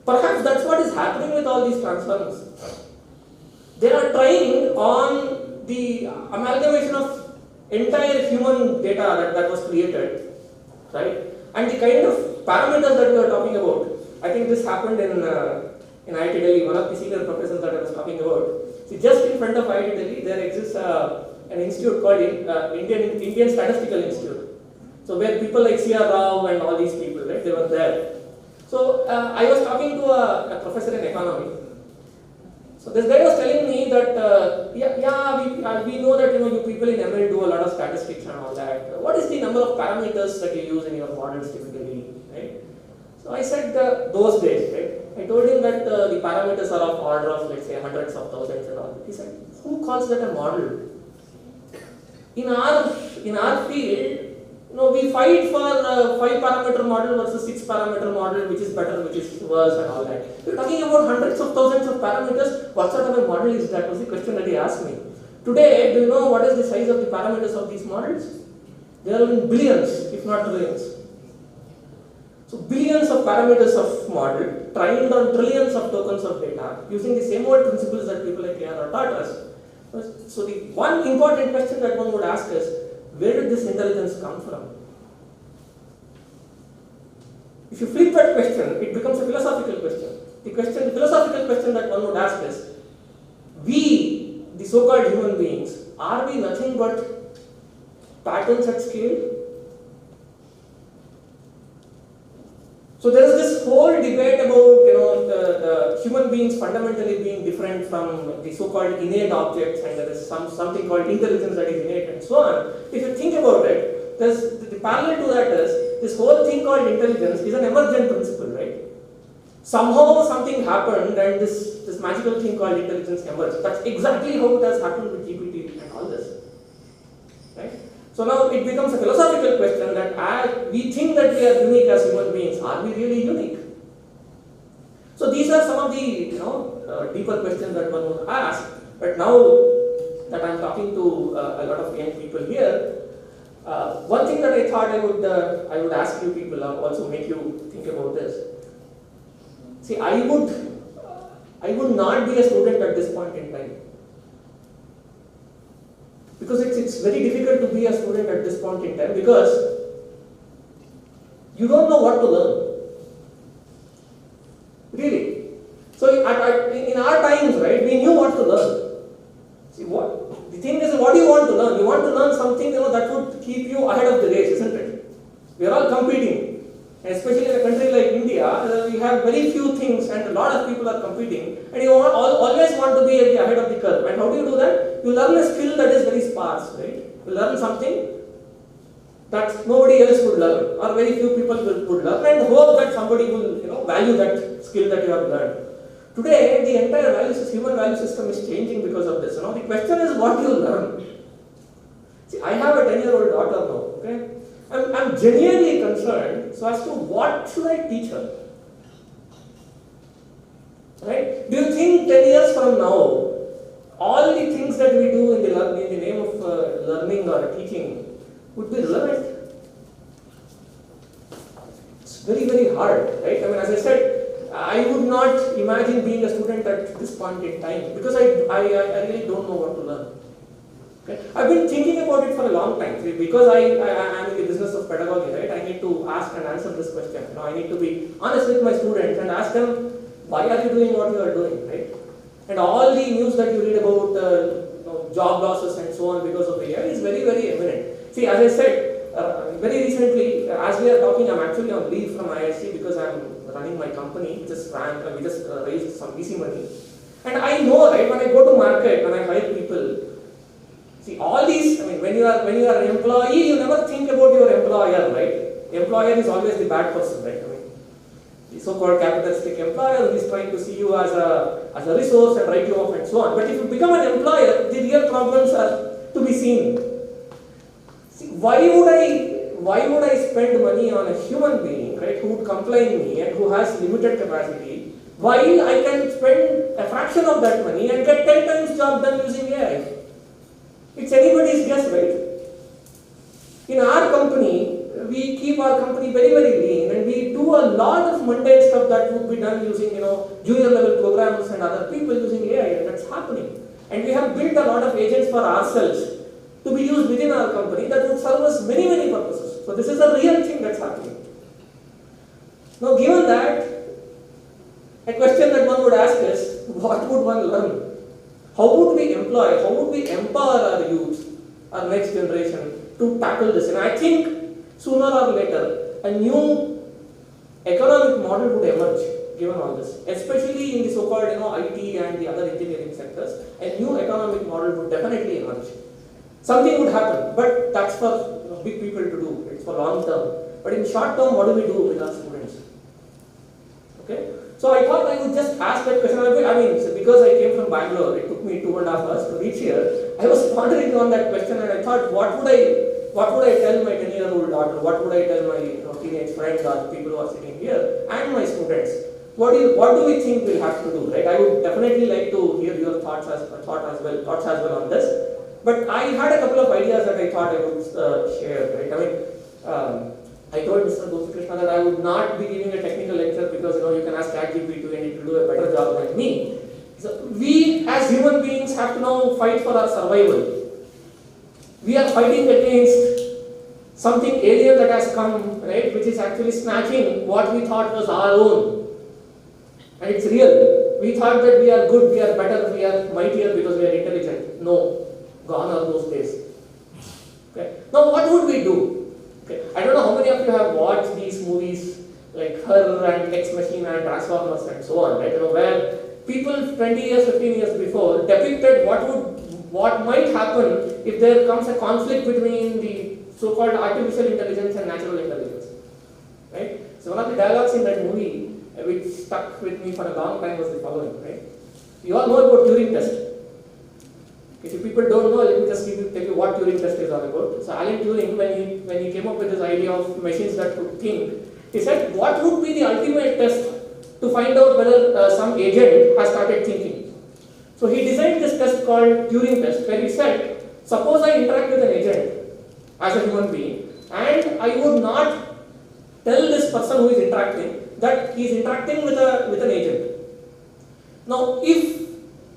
Perhaps that's what is happening with all these transformers. They are trying on the amalgamation of entire human data that was created, right? And the kind of parameters that we are talking about. I think this happened in IIT Delhi, one of the senior professors that I was talking about. See, just in front of IIT Delhi, there exists an institute called Indian Statistical Institute. So where people like C.R. Rao and all these people, right, they were there. So I was talking to a professor in economy. So this guy was telling me that we know that you people in ML do a lot of statistics and all that. What is the number of parameters that you use in your models typically, right? So I said those days, right? I told him that the parameters are of order of, let's say, hundreds of thousands and all. He said, who calls that a model? In our field, we fight for 5-parameter model versus 6-parameter model, which is better, which is worse, and all that. We're talking about hundreds of thousands of parameters. What sort of a model is that? Was the question that he asked me. Today, do you know what is the size of the parameters of these models? They are in billions, if not trillions. So billions of parameters of model trained on trillions of tokens of data using the same old principles that people like AR taught us. So the one important question that one would ask is, where did this intelligence come from? If you flip that question, it becomes a philosophical question. The philosophical question that one would ask is, we, the so-called human beings, are we nothing but patterns at scale? So there is this whole debate about the human beings fundamentally being different from the so-called innate objects, and there is something called intelligence that is innate and so on. If you think about it, the parallel to that is this whole thing called intelligence is an emergent principle, right? Somehow something happened and this magical thing called intelligence emerged. That's exactly how it has happened with GPT and all this, right? So now it becomes a philosophical question that as we think that we are unique as human beings, are we really unique? So these are some of the deeper questions that one would ask. But now that I'm talking to a lot of young people here, one thing that I thought I would ask you people, also make you think about this. See, I would not be a student at this point in time, because it's very difficult to be a student at this point in time, because you don't know what to learn, really. So in our times, right, we knew what to learn. See, the thing is, what do you want to learn? You want to learn something that would keep you ahead of the race, isn't it? We are all competing. Especially in a country like India, we have very few things and a lot of people are competing, and you always want to be at the ahead of the curve. And how do you do that? You learn a skill that is very sparse, right? You learn something that nobody else would learn, or very few people would learn, and hope that somebody will value that skill that you have learned. Today, the entire human value system is changing because of this. The question is what you learn. See, I have a 10-year-old daughter now, okay? I'm genuinely concerned so as to what should I teach her, right? Do you think 10 years from now, all the things that we do in the name of learning or teaching would be relevant? It's very, very hard, right? I mean, as I said, I would not imagine being a student at this point in time, because I really don't know what to learn. Okay. I've been thinking about it for a long time, because I am in the business of pedagogy, right? I need to ask and answer this question. I need to be honest with my students and ask them, why are you doing what you are doing, right? And all the news that you read about job losses and so on because of the AI is very, very evident. See, as I said, very recently, as we are talking, I'm actually on leave from IISc because I'm running my company. We just raised some VC money. And I know, right, when I go to market, when I hire people, see, all these, I mean, when you are an employee, you never think about your employer, right? Employer is always the bad person, right? I mean, the so-called capitalistic employer who is trying to see you as a resource and write you off and so on. But if you become an employer, the real problems are to be seen. See, why would I spend money on a human being, right, who would complain me and who has limited capacity, while I can spend a fraction of that money and get 10 times job done using AI? It's anybody's guess, right? In our company, we keep our company very, very lean, and we do a lot of mundane stuff that would be done using, junior level programmers and other people using AI, and that's happening. And we have built a lot of agents for ourselves to be used within our company that would serve us many, many purposes. So this is a real thing that's happening. Now, given that, a question that one would ask is, what would one learn? How would we employ, how would we empower our youth, our next generation to tackle this? And I think sooner or later, a new economic model would emerge given all this, especially in the so-called IT and the other engineering sectors. A new economic model would definitely emerge. Something would happen, but that's for big people to do. It's for long term. But in short term, what do we do with our students? Okay. So I thought I would just ask that question. I mean, because I came from Bangalore, it took me 2.5 hours to reach here. I was pondering on that question, and I thought, what would I tell my 10-year-old daughter? What would I tell my teenage friends or people who are sitting here and my students? What do we think we'll have to do? Right? I would definitely like to hear your thoughts as well on this. But I had a couple of ideas that I thought I would share. Right? I mean. I told Mr. Gopikrishna that I would not be giving a technical lecture because you can ask ChatGPT and it will do a better job than me. So we as human beings have to now fight for our survival. We are fighting against something alien that has come, right, which is actually snatching what we thought was our own. And it's real. We thought that we are good, we are better, we are mightier because we are intelligent. No, gone are those days. Okay. Now what would we do? Okay. I don't know how many of you have watched these movies like Her and Ex Machina and Transformers and so on, right? Where people 20 years, 15 years before depicted what might happen if there comes a conflict between the so-called artificial intelligence and natural intelligence, right? So one of the dialogues in that movie which stuck with me for a long time was the following, right? You all know about Turing test. If you people don't know, let me just tell you what Turing test is all about. So Alan Turing, when he came up with this idea of machines that could think, he said, what would be the ultimate test to find out whether some agent has started thinking? So he designed this test called Turing test, where he said, suppose I interact with an agent as a human being, and I would not tell this person who is interacting that he is interacting with an agent. Now, if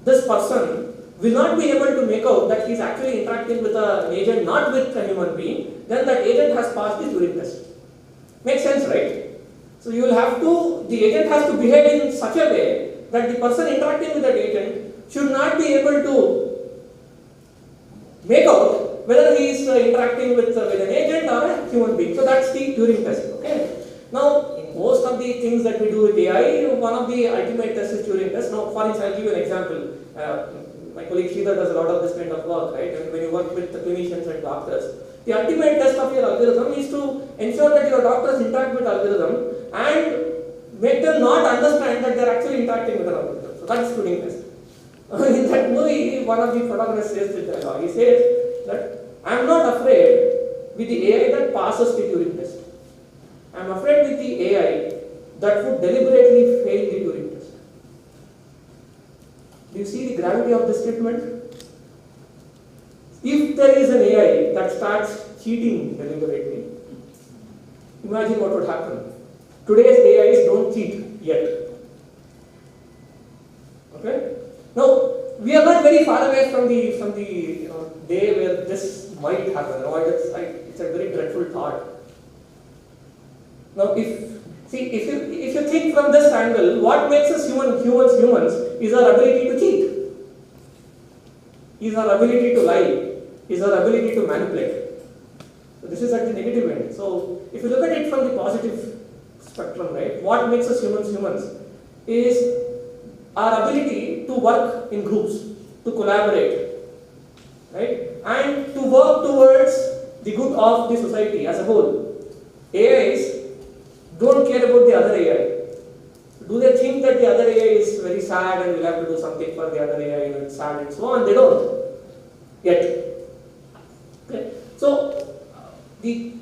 this person will not be able to make out that he is actually interacting with an agent, not with a human being, then that agent has passed the Turing test. Makes sense, right? So you will have to, the agent has to behave in such a way that the person interacting with that agent should not be able to make out whether he is interacting with an agent or a human being. So that's the Turing test. Okay. Now, most of the things that we do with AI, one of the ultimate tests is Turing test. Now, for instance, I'll give you an example. My colleague Sridhar does a lot of this kind of work, right? And when you work with the clinicians and doctors, the ultimate test of your algorithm is to ensure that your doctors interact with algorithm and make them not understand that they are actually interacting with an algorithm. So that's Turing test. In that movie, one of the protagonists says this dialogue. He says that I am not afraid with the AI that passes the Turing test. I am afraid with the AI that would deliberately fail the Turing test. Do you see the gravity of this statement? If there is an AI that starts cheating deliberately, imagine what would happen. Today's AIs don't cheat yet. Okay? Now, we are not very far away from the day where this might happen. It's a very dreadful thought. Now, if you think from this angle, what makes us humans is our ability to cheat, is our ability to lie, is our ability to manipulate. So this is at the negative end. So if you look at it from the positive spectrum, right, what makes us humans is our ability to work in groups, to collaborate, right, and to work towards the good of the society as a whole. AIs don't care about the other AI. Do they think that the other AI is very sad and will have to do something for the other AI and it's sad and so on? They don't yet. Okay. So the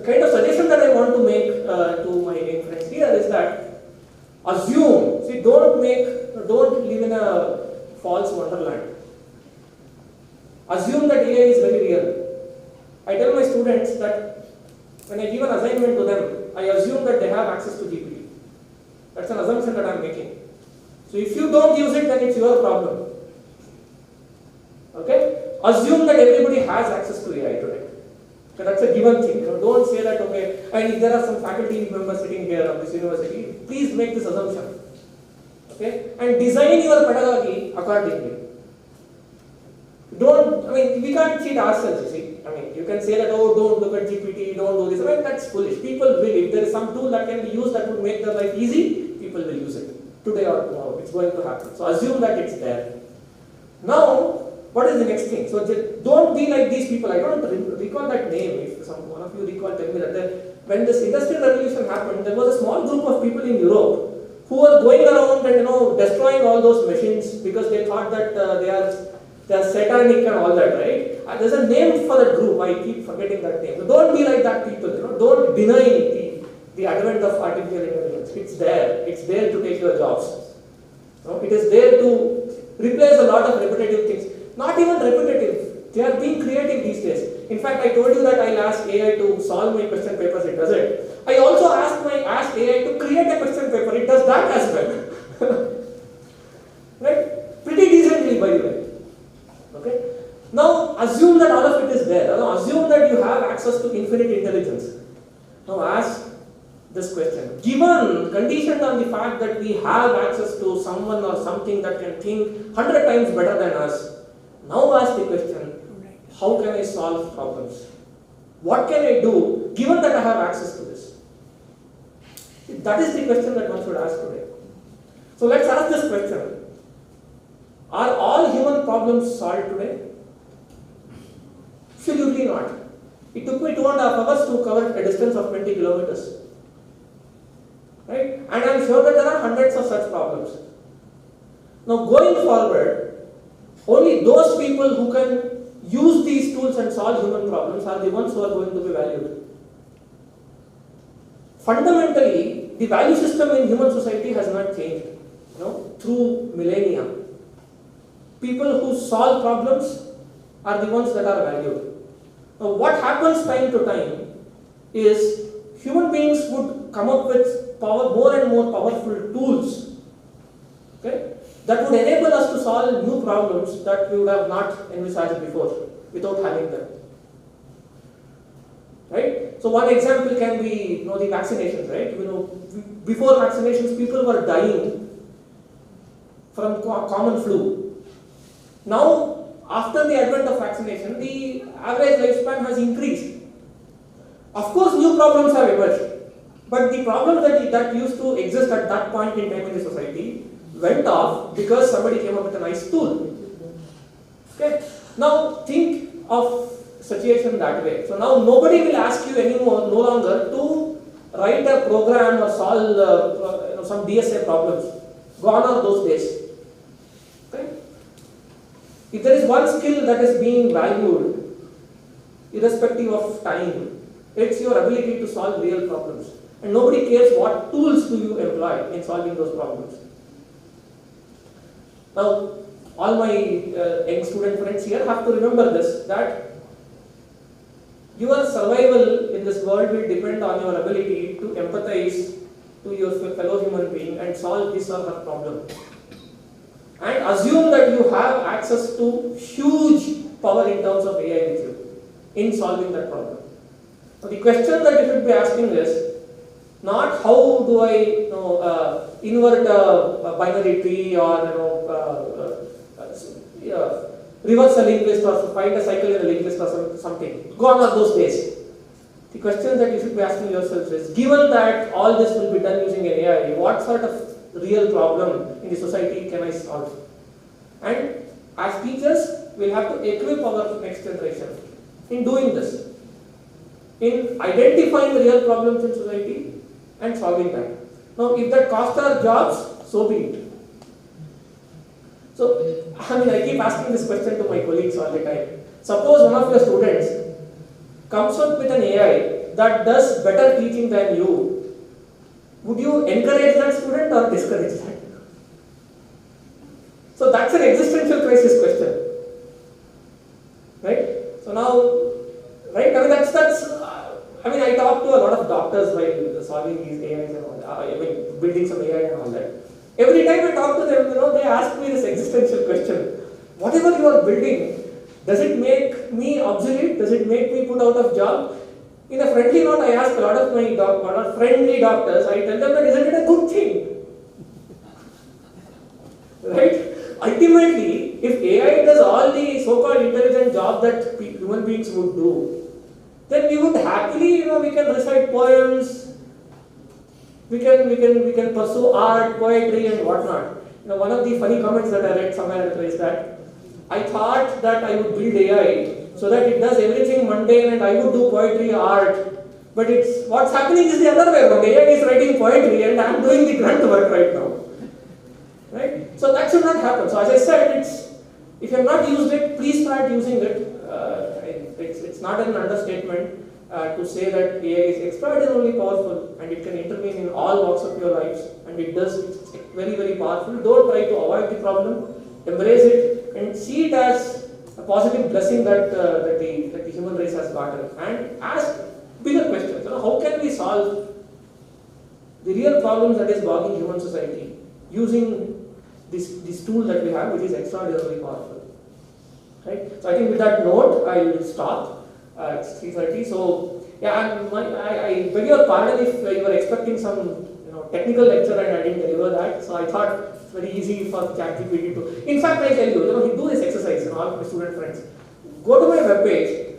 kind of suggestion that I want to make to my young friends here is that assume, don't live in a false wonderland. Assume that AI is very real. I tell my students that when I give an assignment to them, I assume that they have access to GPT. That's an assumption that I am making. So if you don't use it, then it's your problem. Okay? Assume that everybody has access to AI today. So that's a given thing. Don't say that, okay, and if there are some faculty members sitting here of this university, please make this assumption. Okay? And design your pedagogy accordingly. We can't cheat ourselves, you see. You can say that, oh, don't look at GPT, don't do this. That's foolish. People will. If there is some tool that can be used that would make their life easy, people will use it. Today or tomorrow, it's going to happen. So assume that it's there. Now, what is the next thing? So don't be like these people. I don't recall that name. If one of you recall, tell me that when this industrial revolution happened, there was a small group of people in Europe who were going around and destroying all those machines because they thought that they are satanic and all that, right? There's a name for that group. I keep forgetting that name. So don't be like that people. Don't deny the advent of artificial intelligence. It's there. It's there to take your jobs. It is there to replace a lot of repetitive things. Not even repetitive. They are being creative these days. In fact, I told you that I'll ask AI to solve my question papers. It does it. I also asked AI to create a question paper. It does that as well. Right? Pretty decently, by the way. Okay? Now, assume that all of it is there. Assume that you have access to infinite intelligence. Now ask this question. Given, conditioned on the fact that we have access to someone or something that can think 100 times better than us, now ask the question, how can I solve problems? What can I do given that I have access to this? That is the question that one should ask today. So let's ask this question. Are all human problems solved today? Absolutely not. It took me 2.5 hours to cover a distance of 20 kilometers. Right? And I am sure that there are hundreds of such problems. Now going forward, only those people who can use these tools and solve human problems are the ones who are going to be valued. Fundamentally, the value system in human society has not changed, through millennia. People who solve problems are the ones that are valued. Now, what happens time to time is human beings would come up with more and more powerful tools, okay, that would enable us to solve new problems that we would have not envisaged before without having them. Right? So one example can be the vaccinations, right? Before vaccinations, people were dying from common flu. Now, after the advent of vaccination, the average lifespan has increased. Of course, new problems have emerged, but the problems that used to exist at that point in time in the society went off because somebody came up with a nice tool. Okay. Now think of situation that way. So now nobody will ask you anymore, no longer, to write a program or solve some DSA problems. Gone are those days. Okay. If there is one skill that is being valued, irrespective of time, it's your ability to solve real problems. And nobody cares what tools do you employ in solving those problems. Now, all my young student friends here have to remember this, that your survival in this world will depend on your ability to empathize to your fellow human being and solve his or her problem. And assume that you have access to huge power in terms of AI with you in solving that problem. So the question that you should be asking is not how do I invert a binary tree or reverse a linked list or find a cycle in a linked list or something. Gone are those days. The question that you should be asking yourself is, given that all this will be done using an AI, what sort of real problem in the society can I solve? And as teachers, we'll have to equip our next generation in doing this, in identifying the real problems in society and solving them. Now, if that costs our jobs, so be it. So, I keep asking this question to my colleagues all the time. Suppose one of your students comes up with an AI that does better teaching than you. Would you encourage that student or discourage that? So that's an existential crisis question. Right? So now, right, I talk to a lot of doctors while solving these AIs and all that, building some AI and all that. Every time I talk to them, they ask me this existential question. Whatever you are building, does it make me obsolete? Does it make me put out of job? In a friendly note, I ask a lot of my friendly doctors, I tell them that isn't it a good thing? Right? Ultimately, if AI does all the so-called intelligent job that human beings would do, then we would happily, we can recite poems, we can pursue art, poetry and whatnot. One of the funny comments that I read somewhere is that I thought that I would build AI so that it does everything mundane and I would do poetry, art, but what's happening is the other way around. AI is writing poetry and I am doing the grunt work right now. Right? So that should not happen. So as I said, if you have not used it, please start using it. It's not an understatement to say that AI is extraordinarily powerful and it can intervene in all walks of your lives, and it's very, very powerful. Don't try to avoid the problem, embrace it and see it as a positive blessing that the human race has gotten, and ask bigger questions. How can we solve the real problems that is bogging human society using this tool that we have, which is extraordinarily powerful? right? So I think with that note, I will stop. It's 3:30. So yeah, I beg your pardon if you were expecting some technical lecture and I didn't deliver that. So I thought it's very easy for ChatGPT to. In fact, I tell you, you do this exercise. All my student friends, go to my webpage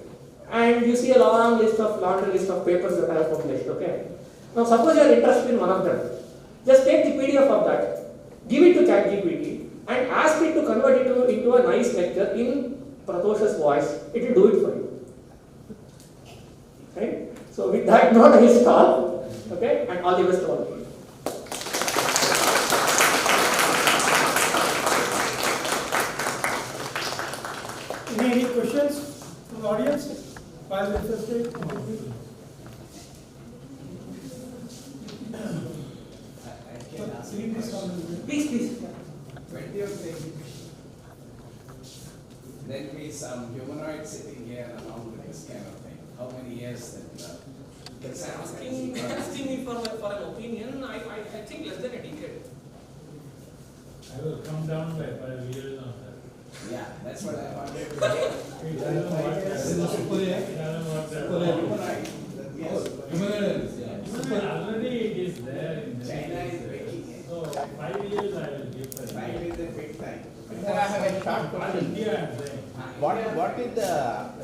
and you see a laundry list of papers that I have published. Okay. Now suppose you are interested in one of them, just take the PDF of that, give it to ChatGPT, and ask it to convert it into a nice lecture in Prathosh's voice. It will do it for you. Right? So with that note, I will stop. Okay, and all the best to all of you. Any questions from the audience while we're interested? Please. When do you think there'll be some humanoid sitting here along with this kind of thing? How many years that Asking me for an opinion, I think less than a decade. I will come down by 5 years on that. Yeah, that's what I wanted to He doesn't want that. He doesn't want that. Humanoid. Humanoid, already it is there in the China is making it. So 5 years I will give for 5 is a big time. Sir, I have a short For question. India, I'm saying. What is the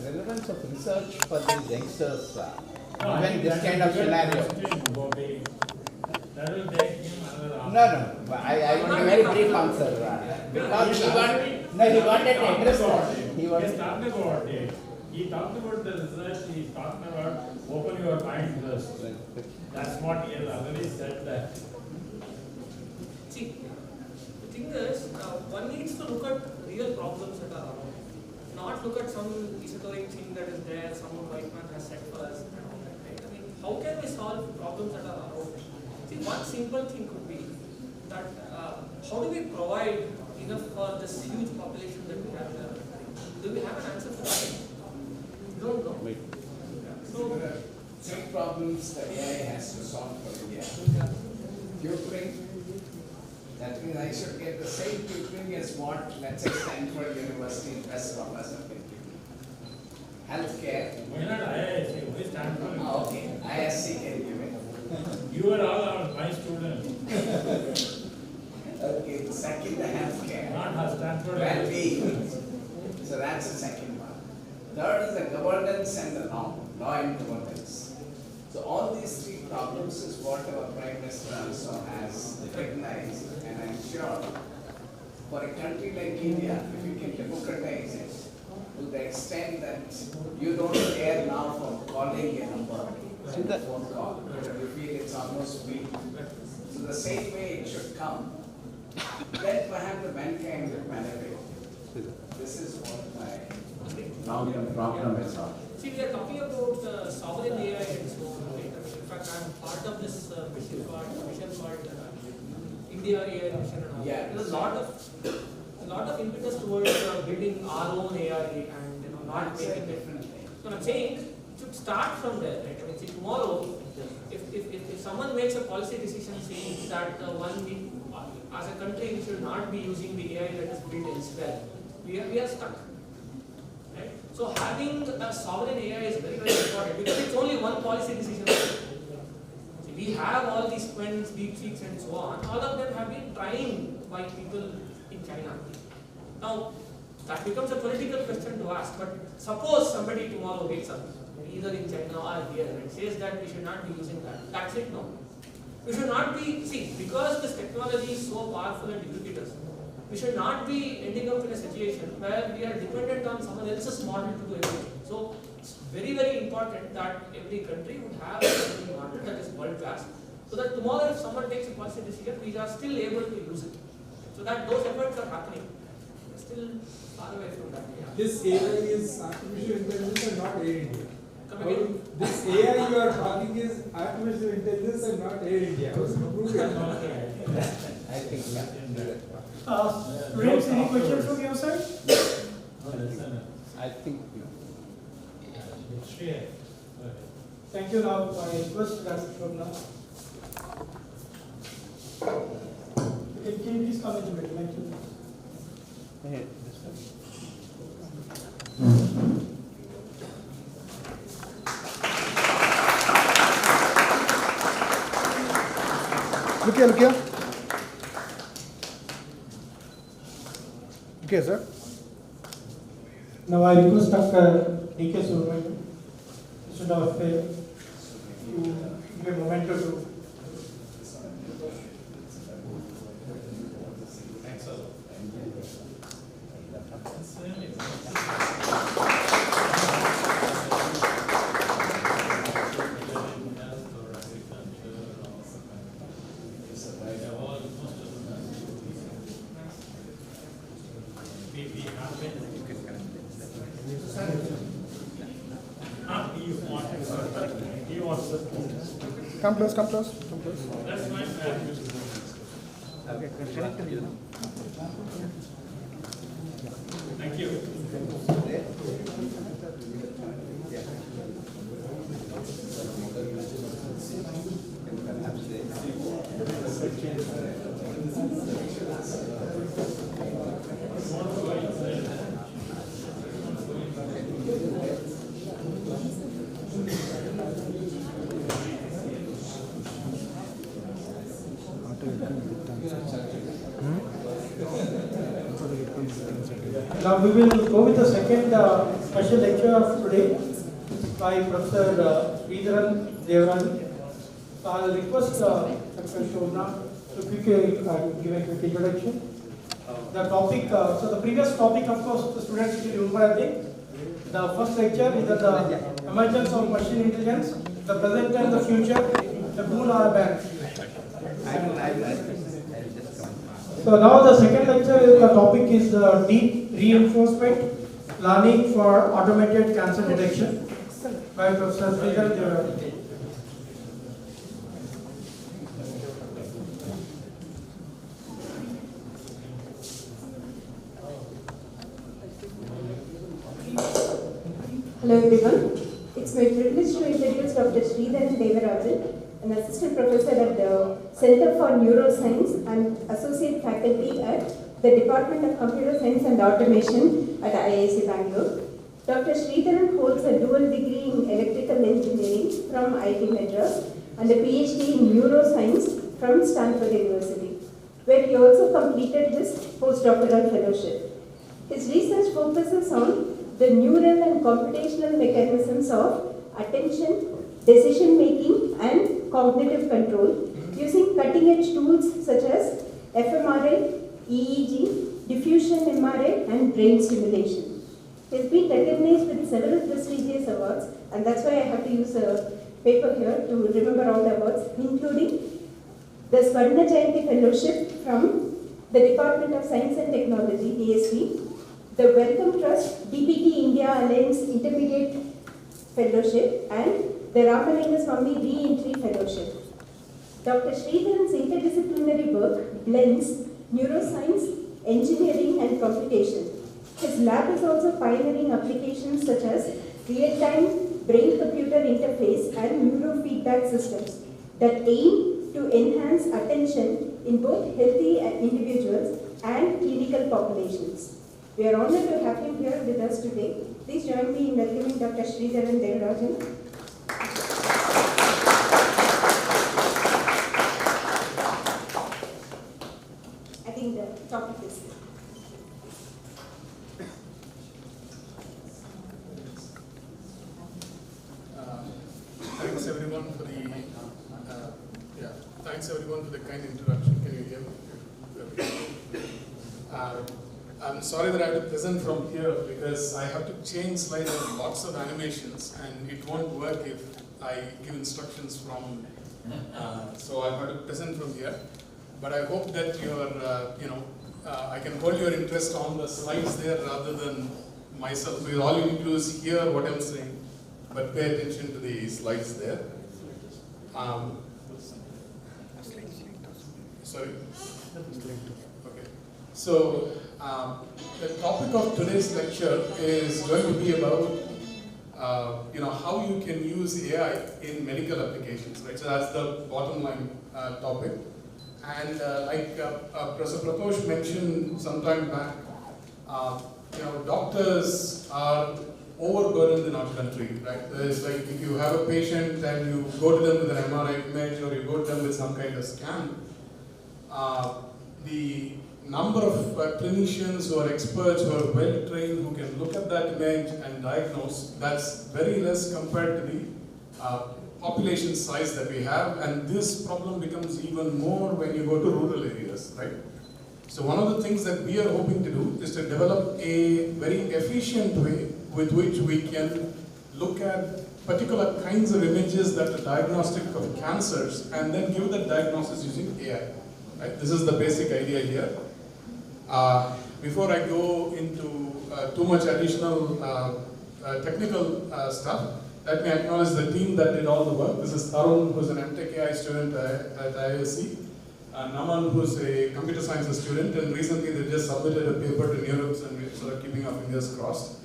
relevance of research for these youngsters? No, Even this that's kind a of good scenario. question about it. That will take him another hour. No. I want a very brief answer. Because he wanted to address that. He was talking about it. He talked about the research. He is talking about open your mind first. That's what he has already said that. See, the thing is, one needs to look at real problems that are around. Not look at some esoteric thing that is there, some white man has said for us. Right? I mean, how can we solve problems that are around? See, one simple thing could be that how do we provide enough for this huge population that we have in our country? Do we have an answer for that? We don't know. So, There are three problems that AI has to solve for India. Tutoring. That means I should get the same tutoring as what, let's say, Stanford University in West Professor can give me. Healthcare. Why not IISc? Why Stanford? Okay, ISC can give it. You are all my students. Okay, second, the healthcare. Not her Stanford. Well-being. So that's the second one. Third is the governance and the law and governance. So all these three problems is what our Prime Minister also has recognized, and I'm sure for a country like India, if you can democratize it to the extent that you don't care now from calling a number, a phone call, you feel it's almost weak. So the same way it should come, then perhaps the mankind will benefit. This is what my long-term problem is on. see, we are talking about sovereign AI and so on. Right? In fact, I am part of this mission called India AI mission and all. Yeah. There's a lot of impetus towards building our own AI and not making different. So I'm saying it should start from there. Right? I mean, see, tomorrow, if someone makes a policy decision saying that as a country we should not be using the AI that is built elsewhere, we are stuck. Right? So having a sovereign AI is very, very important because it's only one policy decision. See, we have all these twins, DeepSeeks and so on. All of them have been trained by people in China. Now, that becomes a political question to ask. But suppose somebody tomorrow wakes up, either in China or here, and says that we should not be using that. That's it, no. We should not be, see, because this technology is so powerful and ubiquitous, we should not be ending up in a situation where we are dependent on someone else's model to do everything. So it's very, very important that every country would have a model that is world class, so that tomorrow if someone takes a policy decision, we are still able to use it. So that those efforts are happening. We're still far away from that. Yeah. This AI is artificial intelligence and not Air India. Come again? This AI you are talking is artificial intelligence and not Air India. Prove it. I think, Students, any questions from your side? I think. Thank you. Now, I request Dr. Shobna. Can you please come in the middle? Thank you. Look here, look here. Okay, sir. Now I request Dr. D.K. Subramanian, Student of FAER, to give a memento to. Come close, come close, come close. Thank you. Now we will go with the second special lecture of today by Professor Sridharan Devarajan. So I will request Dr. Shobna to quickly give a quick introduction. The topic, so the previous topic, of course, the students will remember, I think. The first lecture is the emergence of machine intelligence, the present and the future, the boon or ban. So now the second lecture is the topic is deep reinforcement learning for automated cancer detection by Professor Sridharan Devarajan. Hello everyone. It's my privilege to introduce Dr. Sridharan Devarajan, an assistant professor at the Center for Neuroscience and associate faculty at the Department of Computer Science and Automation at IISc Bangalore. Dr. Sridharan holds a dual degree in electrical engineering from IIT Madras and a PhD in neuroscience from Stanford University, where he also completed his postdoctoral fellowship. His research focuses on the neural and computational mechanisms of attention, decision making, and cognitive control using cutting edge tools such as fMRI, EEG, diffusion MRI, and brain stimulation. He has been recognized with several prestigious awards, and that's why I have to use a paper here to remember all the awards, including the Swarna Jayanti Fellowship from the Department of Science and Technology, DST, the Wellcome Trust DPT India Alliance Intermediate Fellowship, and the Ramalinga Swami Re-Entry Fellowship. Dr. Sridharan's interdisciplinary work blends neuroscience, engineering, and computation. His lab is also pioneering applications such as real-time brain-computer interface and neurofeedback systems that aim to enhance attention in both healthy individuals and clinical populations. We are honored to have him here with us today. Please join me in welcoming Dr. Sridharan Devarajan. I think the topic is thanks everyone for the thanks everyone for the kind introduction. Can you hear me? I'm sorry that I have to present from here because I have to change slides and lots of animations, and it won't work if I give instructions from. So I have to present from here. But I hope that I can hold your interest on the slides there rather than myself. Because all you need to do is hear what I'm saying, but pay attention to the slides there. Sorry. Okay. So the topic of today's lecture is going to be about how you can use AI in medical applications, right? So that's the bottom line topic. And like Professor Pratosh mentioned some time back, doctors are overburdened in our country, right? There's like, if you have a patient and you go to them with an MRI image or you go to them with some kind of scan, the number of clinicians who are experts, who are well trained, who can look at that image and diagnose, that's very less compared to the population size that we have, and this problem becomes even more when you go to rural areas, right? So one of the things that we are hoping to do is to develop a very efficient way with which we can look at particular kinds of images that are diagnostic of cancers and then give that diagnosis using AI. Right? This is the basic idea here. Before I go into too much additional technical stuff, let me acknowledge the team that did all the work. This is Tarun, who's an MTech AI student at IISc. Naman, who's a computer sciences student, and recently they just submitted a paper to NeurIPS, and we're sort of keeping our fingers crossed.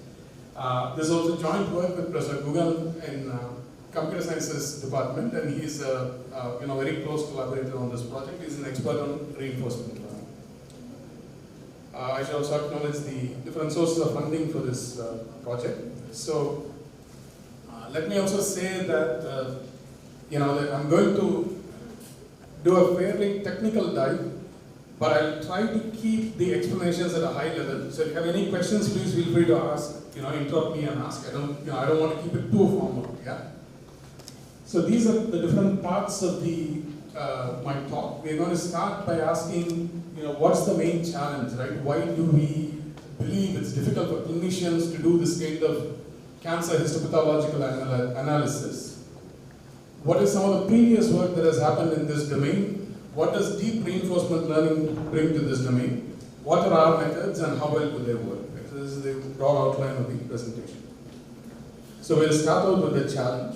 There's also joint work with Professor Gugan in computer sciences department, and he's a very close collaborator on this project. He's an expert on reinforcement learning. I should also acknowledge the different sources of funding for this project. So let me also say that that I'm going to do a fairly technical dive, but I'll try to keep the explanations at a high level. So if you have any questions, please feel free to ask. Interrupt me and ask. I don't want to keep it too formal. Yeah. So these are the different parts of the my talk. We're going to start by asking, what's the main challenge, right? Why do we believe it's difficult for clinicians to do this kind of cancer histopathological analysis? What is some of the previous work that has happened in this domain? What does deep reinforcement learning bring to this domain? What are our methods and how well do they work? So this is the broad outline of the presentation. So we'll start out with the challenge.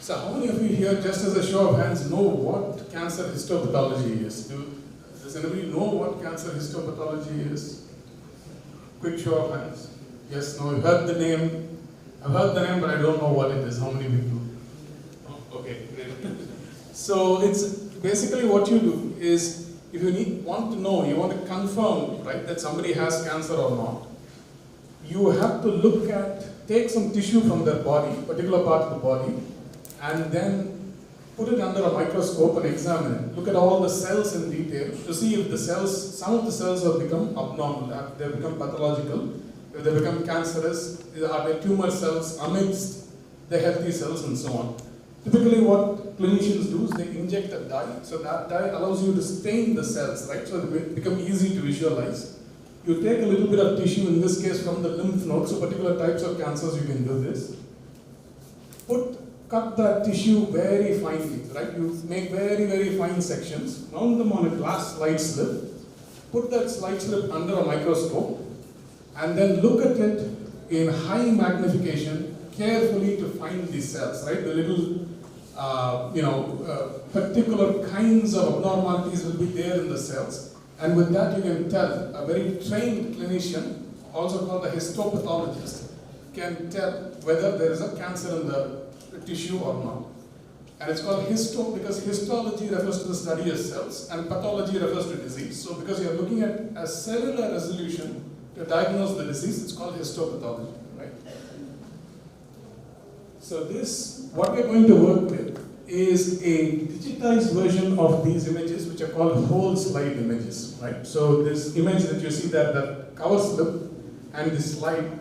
So how many of you here, just as a show of hands, know what cancer histopathology is? Does anybody know what cancer histopathology is? Quick show of hands. Yes, no, you've heard the name. I've heard the name, but I don't know what it is. How many people? Okay, great. So it's basically what you do is, if you want to know, you want to confirm, right, that somebody has cancer or not, you have to take some tissue from their body, particular part of the body, and then put it under a microscope and examine it. Look at all the cells in detail to see if some of the cells have become abnormal, they've become pathological, if they become cancerous, are there tumor cells amidst the healthy cells, and so on. Typically what clinicians do is they inject a dye, so that dye allows you to stain the cells, right, so they become easy to visualize. You take a little bit of tissue, in this case from the lymph nodes, so particular types of cancers you can do this. Cut that tissue very finely, right, you make very, very fine sections, mount them on a glass slide slip, put that slide slip under a microscope, and then look at it in high magnification, carefully to find these cells, right, the little particular kinds of abnormalities will be there in the cells, and with that you can tell, a very trained clinician, also called a histopathologist, can tell whether there is a cancer in the tissue or not. And it's called histo because histology refers to the study of cells and pathology refers to disease. So because you're looking at a cellular resolution to diagnose the disease, it's called histopathology, right? So what we're going to work with is a digitized version of these images, which are called whole slide images, right? So this image that you see there, the cover slip and the slide,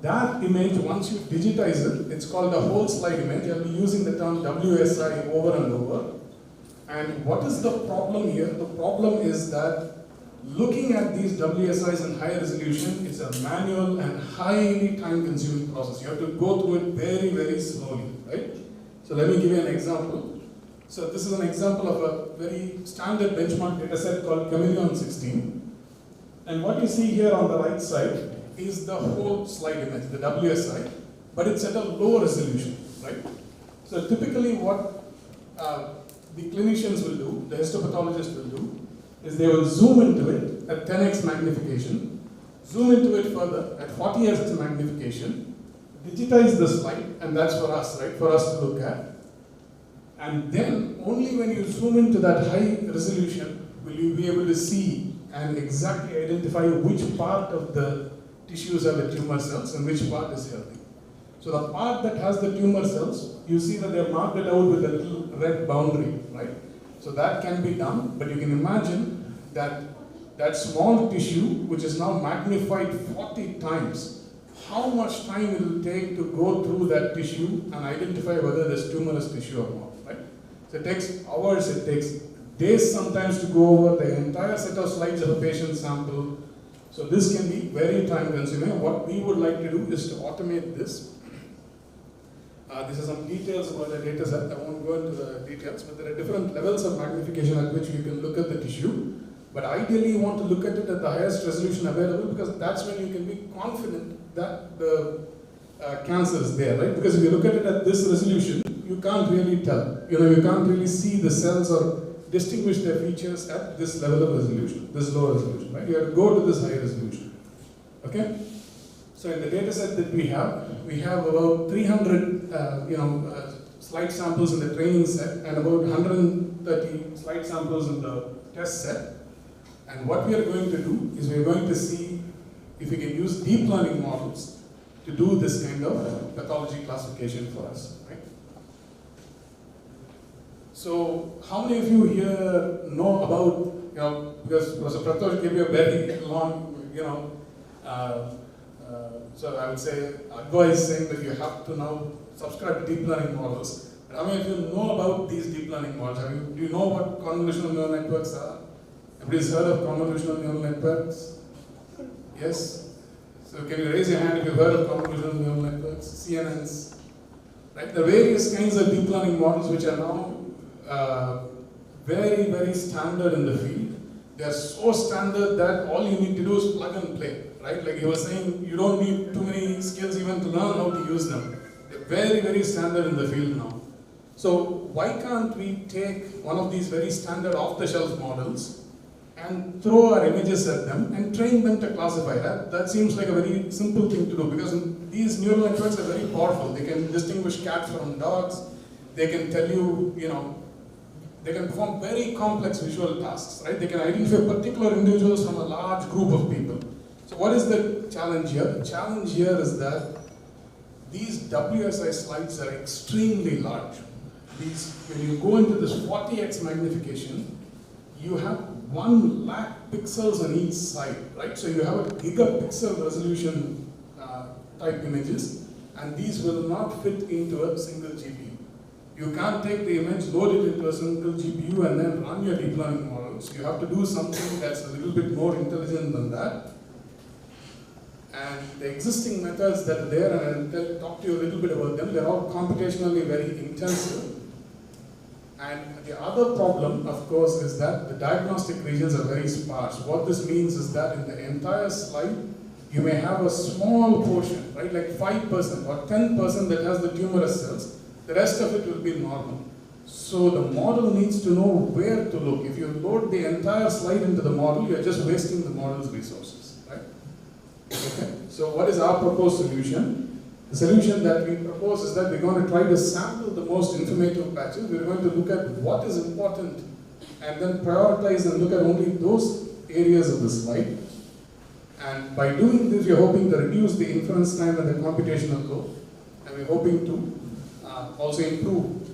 that image, once you digitize it, it's called a whole slide image. I'll be using the term WSI over and over. And what is the problem here? The problem is that looking at these WSIs in high resolution is a manual and highly time-consuming process. You have to go through it very, very slowly, right? So let me give you an example. So this is an example of a very standard benchmark data set called Chameleon 16. And what you see here on the right side is the whole slide image, the WSI, but it's at a low resolution, right? So typically what the clinicians will do, the histopathologist will do, is they will zoom into it at 10x magnification, zoom into it further at 40x magnification, digitize the slide, and that's for us, right, for us to look at. And then only when you zoom into that high resolution will you be able to see and exactly identify which part of the tissues are the tumor cells and which part is healthy. So the part that has the tumor cells, you see that they're marked out with a little red boundary, right? So that can be done, but you can imagine that that small tissue, which is now magnified 40 times, how much time it will take to go through that tissue and identify whether there's tumorous tissue or not, right? So it takes hours, it takes days sometimes to go over the entire set of slides of a patient sample. So this can be very time consuming. What we would like to do is to automate this. These are some details about the data set. I won't go into the details, but there are different levels of magnification at which you can look at the tissue. But ideally, you want to look at it at the highest resolution available, because that's when you can be confident that the cancer is there, right? Because if you look at it at this resolution, you can't really tell. You can't really see the cells or distinguish their features at this level of resolution, this low resolution, right? You have to go to this high resolution, okay? So in the data set that we have about 300, slide samples in the training set and about 130 slide samples in the test set. And what we are going to do is we are going to see if we can use deep learning models to do this kind of pathology classification for us, right? So how many of you here know about, because Professor Pratosh gave you a very long, so I would say advice saying that you have to now subscribe to deep learning models. But how many of you know about these deep learning models? Do you know what convolutional neural networks are? Everybody's heard of convolutional neural networks? Yes? So can you raise your hand if you've heard of convolutional neural networks, CNNs? Right? There are various kinds of deep learning models which are now very, very standard in the field. They are so standard that all you need to do is plug and play, right? Like you were saying, you don't need too many skills even to learn how to use them. They're very, very standard in the field now. So why can't we take one of these very standard off-the-shelf models and throw our images at them and train them to classify that? That seems like a very simple thing to do, because these neural networks are very powerful. They can distinguish cats from dogs. They can tell you, they can perform very complex visual tasks, right? They can identify particular individuals from a large group of people. So what is the challenge here? The challenge here is that these WSI slides are extremely large. When you go into this 40x magnification, you have 1 lakh pixels on each side, right? So you have a gigapixel resolution type images, and these will not fit into a single GPU. You can't take the image, load it into a single GPU, and then run your deep learning models. You have to do something that's a little bit more intelligent than that. And the existing methods that are there, and I'll talk to you a little bit about them, they're all computationally very intensive. And the other problem, of course, is that the diagnostic regions are very sparse. What this means is that in the entire slide, you may have a small portion, right, like 5% or 10% that has the tumorous cells. The rest of it will be normal. So the model needs to know where to look. If you load the entire slide into the model, you're just wasting the model's resources, right? Okay. So what is our proposed solution? The solution that we propose is that we're going to try to sample the most informative patches. We're going to look at what is important and then prioritize and look at only those areas of the slide. And by doing this, we're hoping to reduce the inference time and the computational load. And we're hoping to also improve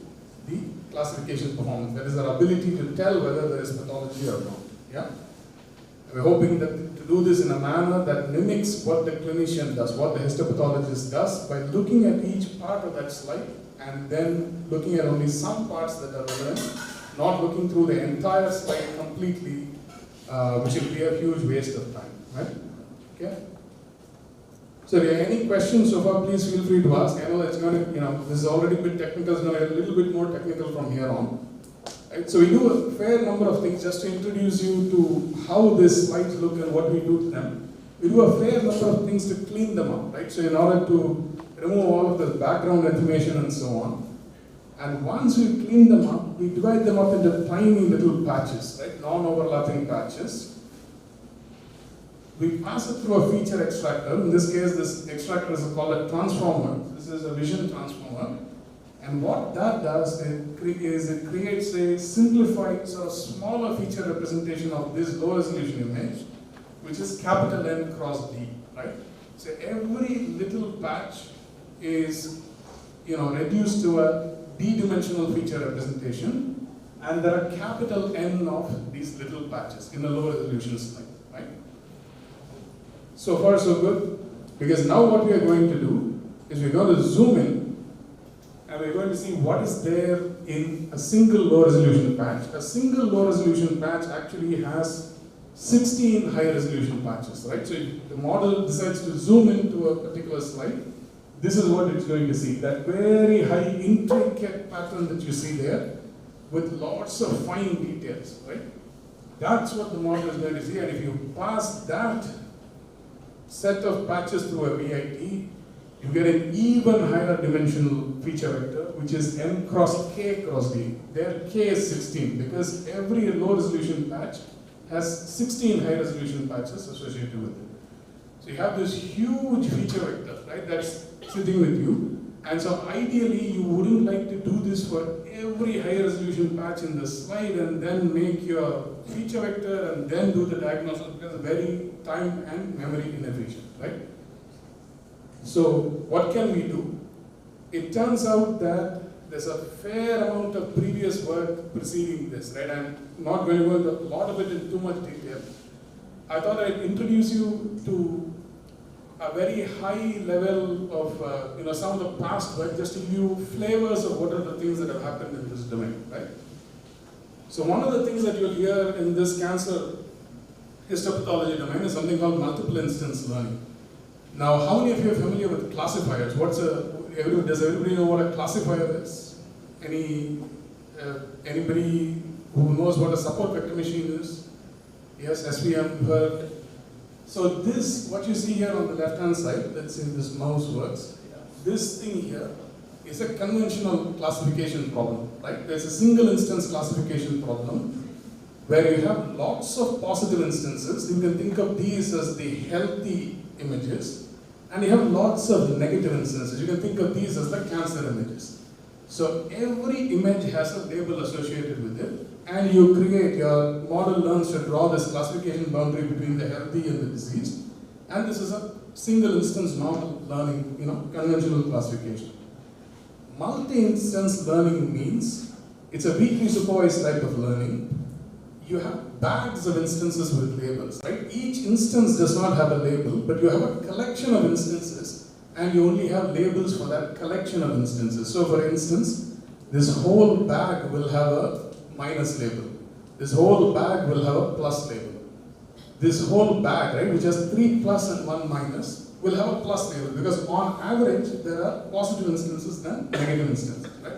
the classification performance. That is our ability to tell whether there is pathology or not. Yeah? We're hoping that to do this in a manner that mimics what the clinician does, what the histopathologist does, by looking at each part of that slide and then looking at only some parts that are relevant, not looking through the entire slide completely, which will be a huge waste of time, right? Okay? So if you have any questions so far, please feel free to ask. I know it's going to, this is already a bit technical, it's going to get a little bit more technical from here on. Right? So we do a fair number of things just to introduce you to how these slides look and what we do to them. We do a fair number of things to clean them up, right? So in order to remove all of the background information and so on. And once we clean them up, we divide them up into tiny little patches, right? Non-overlapping patches. We pass it through a feature extractor. In this case, this extractor is called a transformer. This is a vision transformer. And what that does is it creates a simplified, sort of smaller feature representation of this low resolution image, which is capital N cross D, right? So every little patch is, reduced to a D-dimensional feature representation, and there are capital N of these little patches in a low resolution slide, right? So far so good, because now what we are going to do is we're going to zoom in, and we're going to see what is there in a single low resolution patch. A single low resolution patch actually has 16 high resolution patches, right? So if the model decides to zoom into a particular slide, this is what it's going to see. That very high intricate pattern that you see there with lots of fine details, right? That's what the model is going to see, and if you pass that set of patches through a VIT, you get an even higher dimensional feature vector, which is M cross K cross D. There K is 16 because every low resolution patch has 16 high resolution patches associated with it. So you have this huge feature vector, right, that's sitting with you. And so ideally you wouldn't like to do this for every high resolution patch in the slide and then make your feature vector and then do the diagnosis, because it's very time and memory inefficient, right? So what can we do? It turns out that there's a fair amount of previous work preceding this, right? I'm not going to go into a lot of it in too much detail. I thought I'd introduce you to a very high level of some of the past work, just to give you flavors of what are the things that have happened in this domain, right? So one of the things that you'll hear in this cancer histopathology domain is something called multiple instance learning. Now, how many of you are familiar with classifiers? Does everybody know what a classifier is? Anybody who knows what a support vector machine is? Yes, SVM, heard. So this, what you see here on the left-hand side, let's say this mouse works, this thing here is a conventional classification problem, right? There's a single instance classification problem where you have lots of positive instances. You can think of these as the healthy images, and you have lots of negative instances. You can think of these as the cancer images. So every image has a label associated with it, and your model learns to draw this classification boundary between the healthy and the diseased, and this is a single instance normal learning, conventional classification. Multi-instance learning means it's a weakly supervised type of learning. You have bags of instances with labels, right? Each instance does not have a label, but you have a collection of instances, and you only have labels for that collection of instances. So for instance, this whole bag will have a minus label. This whole bag will have a plus label. This whole bag, right, which has 3 plus and 1 minus, will have a plus label, because on average, there are positive instances than negative instances, right?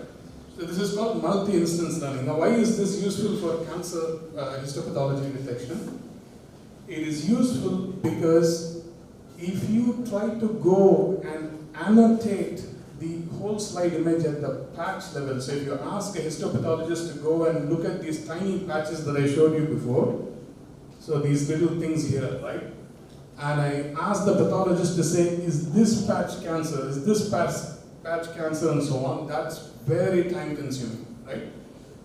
So this is called multi-instance learning. Now, why is this useful for cancer histopathology detection? It is useful because if you try to go and annotate the whole slide image at the patch level, so if you ask a histopathologist to go and look at these tiny patches that I showed you before, so these little things here, right? And I ask the pathologist to say, is this patch cancer, is this patch cancer, and so on, that's very time consuming, right?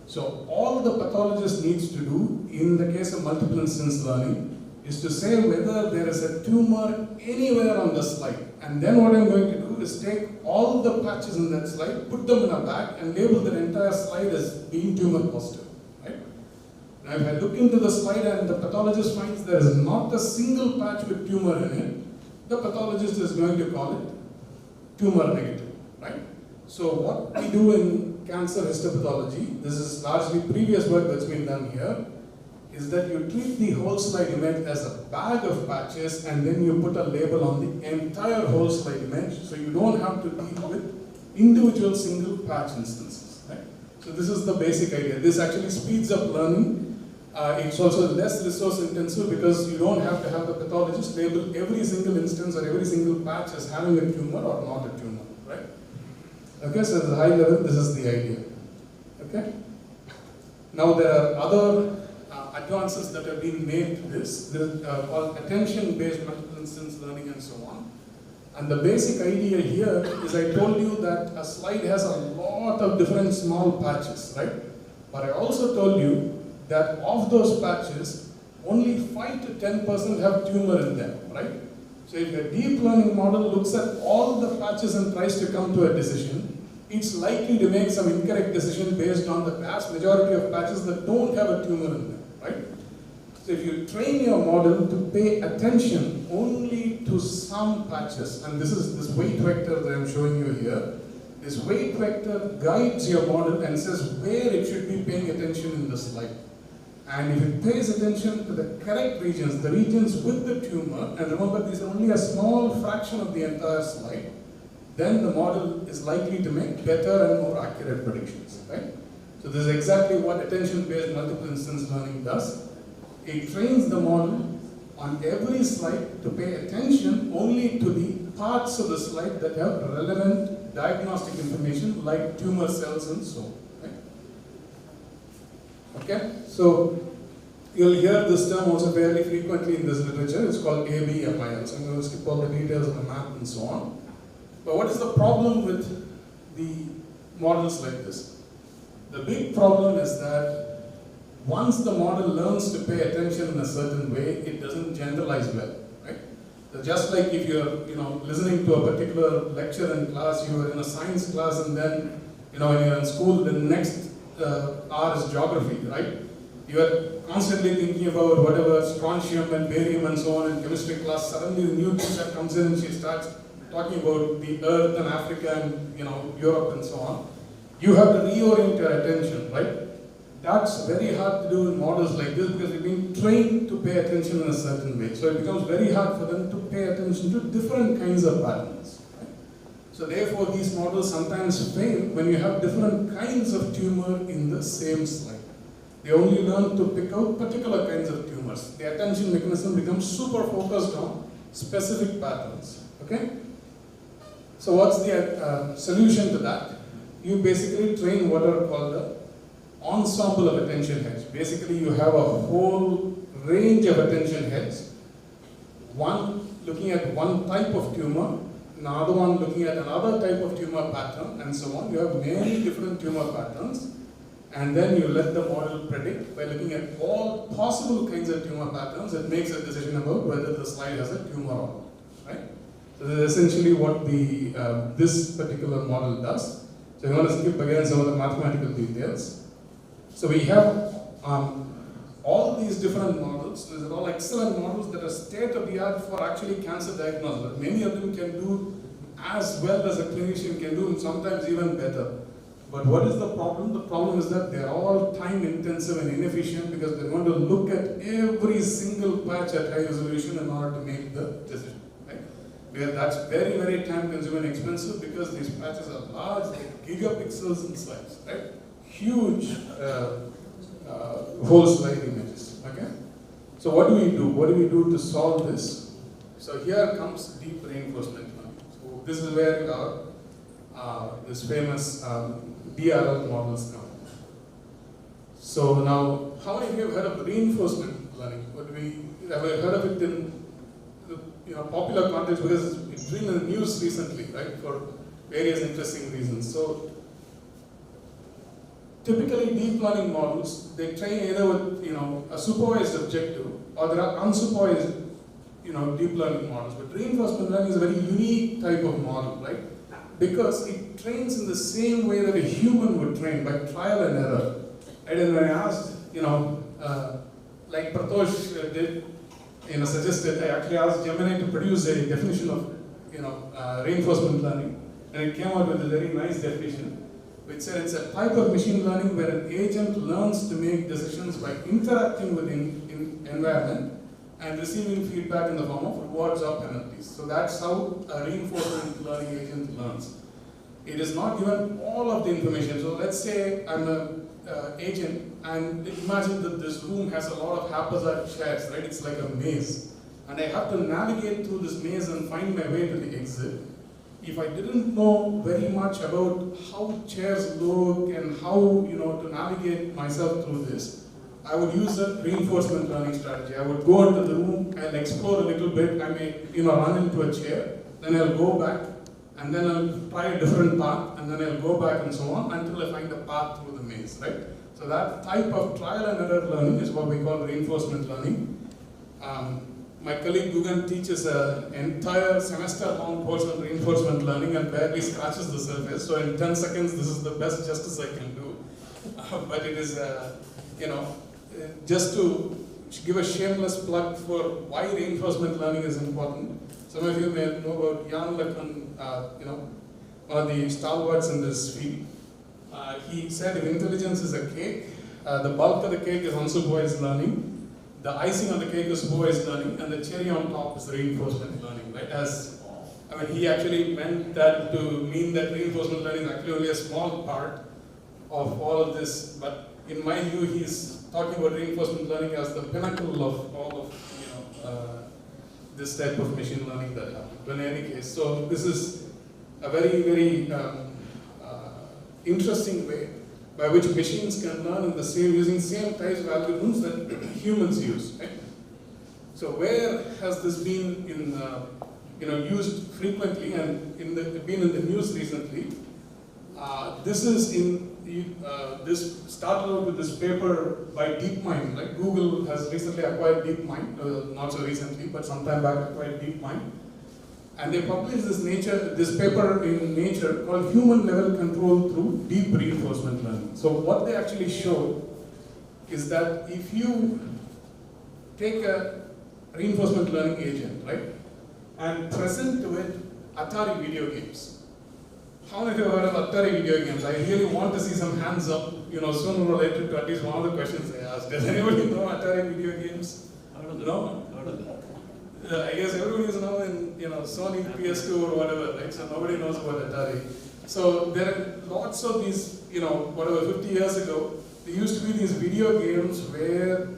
So all the pathologist needs to do in the case of multiple instance learning is to say whether there is a tumor anywhere on the slide. And then what I'm going to do is take all the patches in that slide, put them in a bag, and label the entire slide as being tumor positive, right? Now if I look into the slide and the pathologist finds there is not a single patch with tumor in it, the pathologist is going to call it tumor negative, right? So what we do in cancer histopathology, this is largely previous work that's been done here, is that you treat the whole slide image as a bag of patches, and then you put a label on the entire whole slide image, so you don't have to deal with individual single patch instances, right? So this is the basic idea. This actually speeds up learning. It's also less resource intensive because you don't have to have the pathologist label every single instance or every single patch as having a tumor or not a tumor, right? Okay, so at the high level, this is the idea. Okay? Now there are other advances that have been made to this. Called attention-based multiple instance learning and so on. And the basic idea here is I told you that a slide has a lot of different small patches, right? But I also told you that of those patches, only 5 to 10% have tumor in them, right? So if a deep learning model looks at all the patches and tries to come to a decision, it's likely to make some incorrect decision based on the vast majority of patches that don't have a tumor in them, right? So if you train your model to pay attention only to some patches, and this is this weight vector that I'm showing you here, this weight vector guides your model and says where it should be paying attention in the slide. And if it pays attention to the correct regions, the regions with the tumor, and remember these are only a small fraction of the entire slide, then the model is likely to make better and more accurate predictions, right? So this is exactly what attention-based multiple instance learning does. It trains the model on every slide to pay attention only to the parts of the slide that have relevant diagnostic information like tumor cells and so on. Okay, so you'll hear this term also fairly frequently in this literature. It's called ABFIL. So I'm going to skip all the details of the map and so on. But what is the problem with the models like this? The big problem is that once the model learns to pay attention in a certain way, it doesn't generalize well, right? So just like if you're listening to a particular lecture in class, you are in a science class, and then when you're in school, the next R is geography, right? You are constantly thinking about whatever strontium and barium and so on in chemistry class. Suddenly the new teacher comes in and she starts talking about the earth and Africa and Europe and so on. You have to reorient your attention, right? That's very hard to do in models like this because they've been trained to pay attention in a certain way. So it becomes very hard for them to pay attention to different kinds of patterns. So therefore, these models sometimes fail when you have different kinds of tumor in the same slide. They only learn to pick out particular kinds of tumors. The attention mechanism becomes super focused on specific patterns. Okay? So what's the solution to that? You basically train what are called the ensemble of attention heads. Basically, you have a whole range of attention heads. One looking at one type of tumor, another one looking at another type of tumor pattern, and so on. You have many different tumor patterns, and then you let the model predict by looking at all possible kinds of tumor patterns. It makes a decision about whether the slide has a tumor or not, right? So this is essentially what this particular model does. So I'm going to skip again some of the mathematical details. So we have all these different models. These are all excellent models that are state-of-the-art for actually cancer diagnosis. But many of them can do as well as a clinician can do, and sometimes even better. But what is the problem? The problem is that they're all time-intensive and inefficient because they're going to look at every single patch at high resolution in order to make the decision. Right? Where that's very, very time-consuming and expensive because these patches are large, like gigapixels in size, right? Huge whole slide images. Okay. So what do we do? What do we do to solve this? So here comes deep reinforcement learning. So this is where this famous DRL models come. So now, how many of you have heard of reinforcement learning? Have you heard of it in popular context because it's been in the news recently, right? For various interesting reasons. So typically, deep learning models, they train either with a supervised objective or there are unsupervised deep learning models. But reinforcement learning is a very unique type of model, right? Because it trains in the same way that a human would train, by trial and error. And then when I asked, like Pratosh did, suggested, I actually asked Gemini to produce a definition of reinforcement learning, and it came out with a very nice definition. Which said it's a type of machine learning where an agent learns to make decisions by interacting with environment and receiving feedback in the form of rewards or penalties. So that's how a reinforcement learning agent learns. It is not given all of the information. So let's say I'm an agent, and imagine that this room has a lot of haphazard chairs, right? It's like a maze. And I have to navigate through this maze and find my way to the exit. If I didn't know very much about how chairs look and how to navigate myself through this, I would use a reinforcement learning strategy. I would go into the room and explore a little bit. I may run into a chair, then I'll go back, and then I'll try a different path, and then I'll go back and so on until I find a path through the maze, right? So that type of trial and error learning is what we call reinforcement learning. My colleague Gugan teaches an entire semester-long course on reinforcement learning and barely scratches the surface. So in 10 seconds, this is the best justice I can do. But it is, just to give a shameless plug for why reinforcement learning is important. Some of you may know about Jan Lacan, one of the stalwarts in this field. He said if intelligence is a cake, the bulk of the cake is unsupervised learning, the icing on the cake is supervised learning, and the cherry on top is reinforcement learning, right? He actually meant that to mean that reinforcement learning is actually only a small part of all of this, but in my view, he's talking about reinforcement learning as the pinnacle of all of, this type of machine learning that happens. But in any case, so this is a very, very interesting way by which machines can learn in the same, using same types of algorithms that humans use, right? So where has this been in, used frequently and been in the news recently? This is this started out with this paper by DeepMind. Like Google has recently acquired DeepMind, not so recently, but some time back acquired DeepMind. And they published this paper in Nature called Human Level Control Through Deep Reinforcement Learning. So what they actually showed is that if you take a reinforcement learning agent, right, and present to it Atari video games. How many of you have heard of Atari video games? I really want to see some hands up, sooner or later to at least one of the questions I asked. Does anybody know Atari video games? No? I guess everybody is now in Sony PS2 or whatever, right? So nobody knows about Atari. So there are lots of these, 50 years ago, there used to be these video games where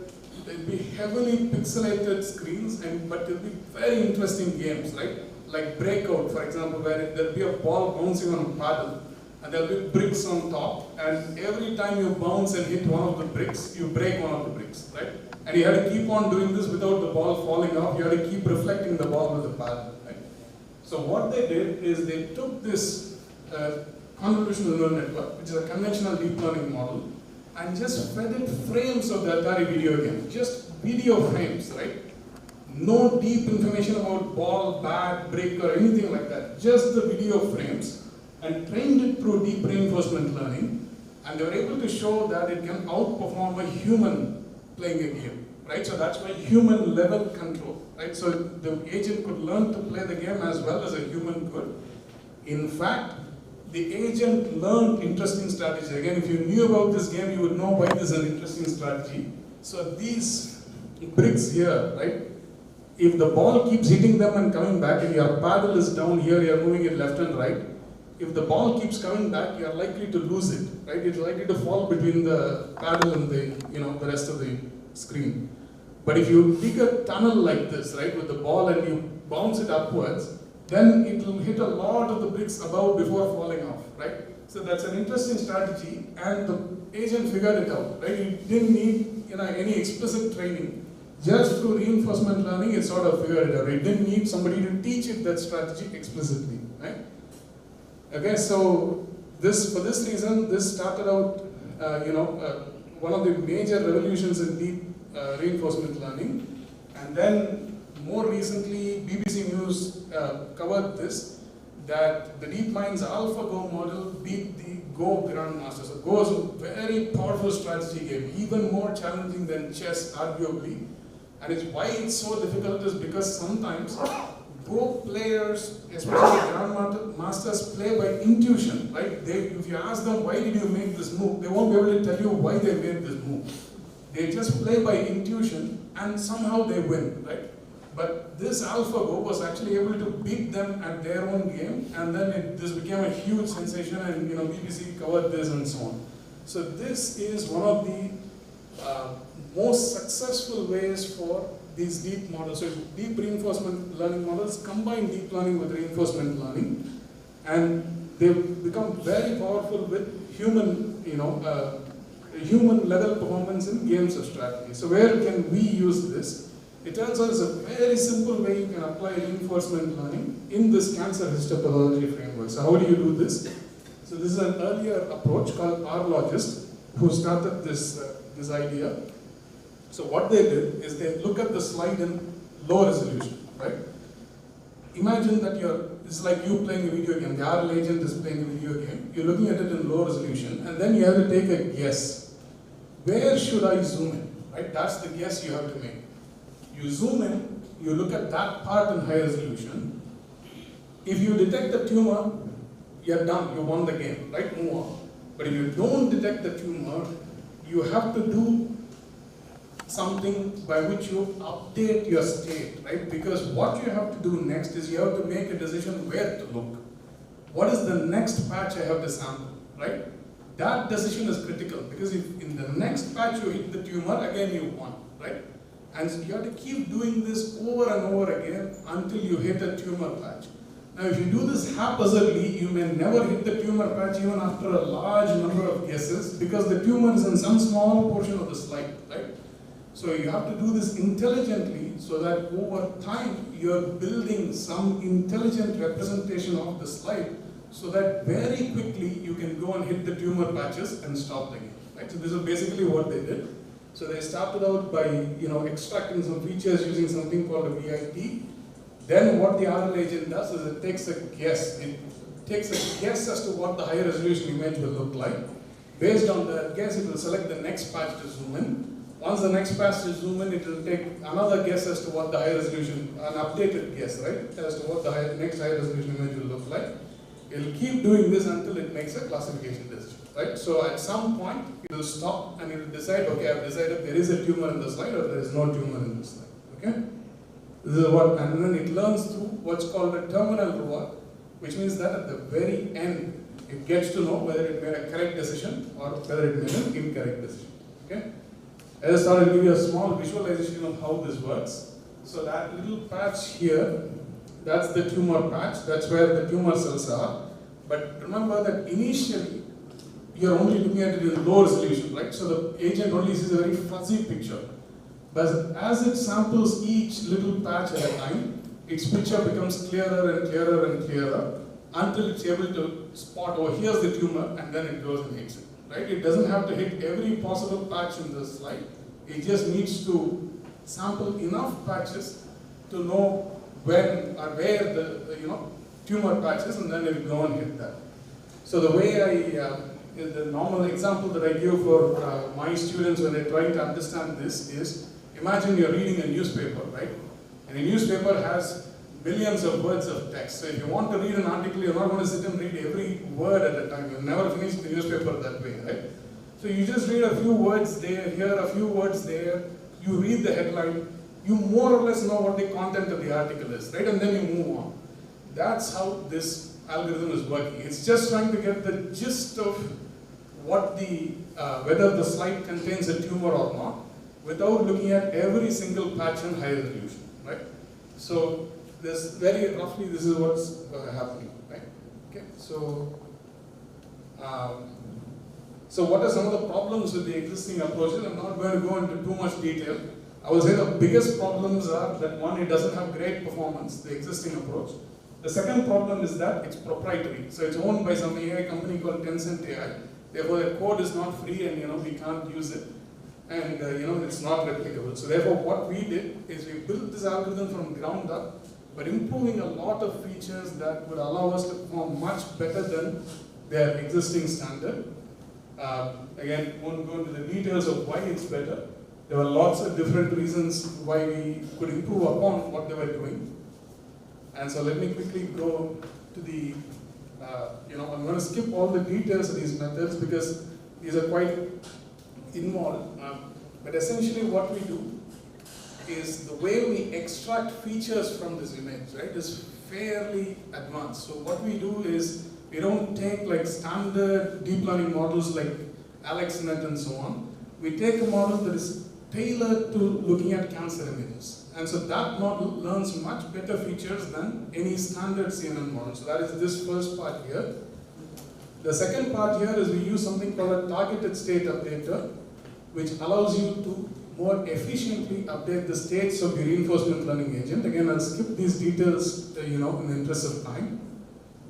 there'd be heavily pixelated screens, but there'd be very interesting games, right? Like Breakout, for example, where there'll be a ball bouncing on a paddle, and there'll be bricks on top, and every time you bounce and hit one of the bricks, you break one of the bricks, right? And you had to keep on doing this without the ball falling off. You had to keep reflecting the ball with the paddle, right? So what they did is they took this convolutional neural network, which is a conventional deep learning model, and just fed it frames of the Atari video game, just video frames, right? No deep information about ball, bat, brick, or anything like that. Just the video frames, and trained it through deep reinforcement learning, and they were able to show that it can outperform a human playing a game, right? So that's why human level control, right? So the agent could learn to play the game as well as a human could. In fact, the agent learned interesting strategies. Again, if you knew about this game, you would know why this is an interesting strategy. So these bricks here, right? If the ball keeps hitting them and coming back, and your paddle is down here, you're moving it left and right. If the ball keeps coming back, you're likely to lose it, right? It's likely to fall between the paddle and the rest of the screen. But if you dig a tunnel like this, right, with the ball and you bounce it upwards, then it will hit a lot of the bricks above before falling off, right? So that's an interesting strategy, and the agent figured it out, right? It didn't need any explicit training. Just through reinforcement learning, it sort of figured it out. It didn't need somebody to teach it that strategy explicitly, right? Okay, so for this reason, this started out, one of the major revolutions in deep reinforcement learning. And then more recently, BBC News covered this, that the DeepMind's AlphaGo model beat the Go Grandmaster. So Go is a very powerful strategy game, even more challenging than chess, arguably. And why it's so difficult is because sometimes Go players, especially grandmasters, play by intuition, right? If you ask them, why did you make this move, they won't be able to tell you why they made this move. They just play by intuition, and somehow they win, right? But this AlphaGo was actually able to beat them at their own game, and then this became a huge sensation, and BBC covered this and so on. So this is one of the most successful ways for these deep models. So deep reinforcement learning models combine deep learning with reinforcement learning, and they've become very powerful with human, human level performance in games of strategy. So where can we use this? It turns out it's a very simple way you can apply reinforcement learning in this cancer histopathology framework. So how do you do this? So this is an earlier approach called R-Logist, who started this idea. So what they did is they look at the slide in low resolution, right? Imagine that it's like you playing a video game. The RL agent is playing a video game. You're looking at it in low resolution, and then you have to take a guess. Where should I zoom in? Right? That's the guess you have to make. You zoom in, you look at that part in high resolution. If you detect the tumor, you're done, you won the game, right? Move on. But if you don't detect the tumor, you have to do something by which you update your state, right? Because what you have to do next is you have to make a decision where to look. What is the next patch I have to sample, right? That decision is critical, because if in the next patch you hit the tumor, again you won, right? And so you have to keep doing this over and over again until you hit a tumor patch. Now if you do this haphazardly, you may never hit the tumor patch even after a large number of guesses, because the tumor is in some small portion of the slide, right? So you have to do this intelligently so that over time you're building some intelligent representation of the slide, so that very quickly you can go and hit the tumor patches and stop the game, right? So this is basically what they did. So they started out by extracting some features using something called a VIT. Then what the RL agent does is it takes a guess. It takes a guess as to what the high resolution image will look like. Based on that guess, it will select the next patch to zoom in. Once the next patch to zoom in, it will take another guess as to what the high resolution, an updated guess, right, as to what the next high resolution image will look like. It will keep doing this until it makes a classification decision, right? So at some point, it will stop and it will decide, okay, I've decided there is a tumor in the slide or there is no tumor in the slide, okay? This is what, and then it learns through what's called a terminal reward, which means that at the very end, it gets to know whether it made a correct decision or whether it made an incorrect decision, okay? I just thought I'd give you a small visualization of how this works. So that little patch here, that's the tumor patch, that's where the tumor cells are. But remember that initially, you're only looking at it in low resolution, right? So the agent only sees a very fuzzy picture. But as it samples each little patch at a time, its picture becomes clearer and clearer and clearer until it's able to spot, oh, here's the tumor, and then it goes and hits it, right? It doesn't have to hit every possible patch in the slide. It just needs to sample enough patches to know when or where the tumor patches, and then it will go and hit that. So the way the normal example that I give for my students when they're trying to understand this is, imagine you're reading a newspaper, right? And a newspaper has billions of words of text. So if you want to read an article, you're not going to sit and read every word at a time. You'll never finish the newspaper that way, right? So you just read a few words there, here a few words there, you read the headline, you more or less know what the content of the article is, right? And then you move on. That's how this algorithm is working. It's just trying to get the gist of what whether the slide contains a tumor or not, without looking at every single patch in high resolution, right? So this very roughly, this is what's happening, right? Okay, so what are some of the problems with the existing approaches? I'm not going to go into too much detail. I would say the biggest problems are that one, it doesn't have great performance, the existing approach. The second problem is that it's proprietary. So it's owned by some AI company called Tencent AI. Therefore, the code is not free and we can't use it. And it's not replicable. So therefore, what we did is we built this algorithm from ground up, but improving a lot of features that would allow us to perform much better than their existing standard. Again, won't go into the details of why it's better. There were lots of different reasons why we could improve upon what they were doing. And so let me quickly go to the, I'm going to skip all the details of these methods because these are quite involved. But essentially what we do is the way we extract features from this image, right, is fairly advanced. So what we do is we don't take like standard deep learning models like AlexNet and so on. We take a model that is tailored to looking at cancer images. And so that model learns much better features than any standard CNN model. So that is this first part here. The second part here is we use something called a targeted state updater, which allows you to more efficiently update the states of the reinforcement learning agent. Again, I'll skip these details, in the interest of time.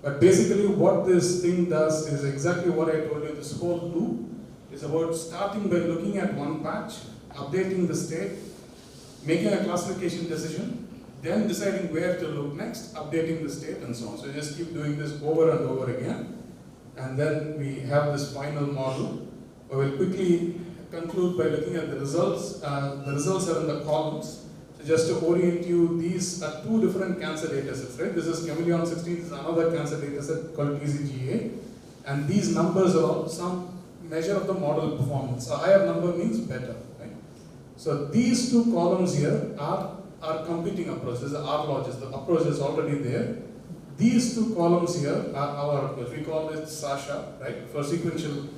But basically what this thing does is exactly what I told you. This whole loop is about starting by looking at one patch, updating the state, making a classification decision, then deciding where to look next, updating the state, and so on. So just keep doing this over and over again. And then we have this final model. I will quickly conclude by looking at the results. The results are in the columns. So just to orient you, these are two different cancer data sets, right? This is Chameleon 16, this is another cancer data set called TCGA. And these numbers are some measure of the model performance. A higher number means better, right? So these two columns here are competing approaches, the R lodges. The approach is already there. These two columns here are our approach. We call it SASHA, right? For sequential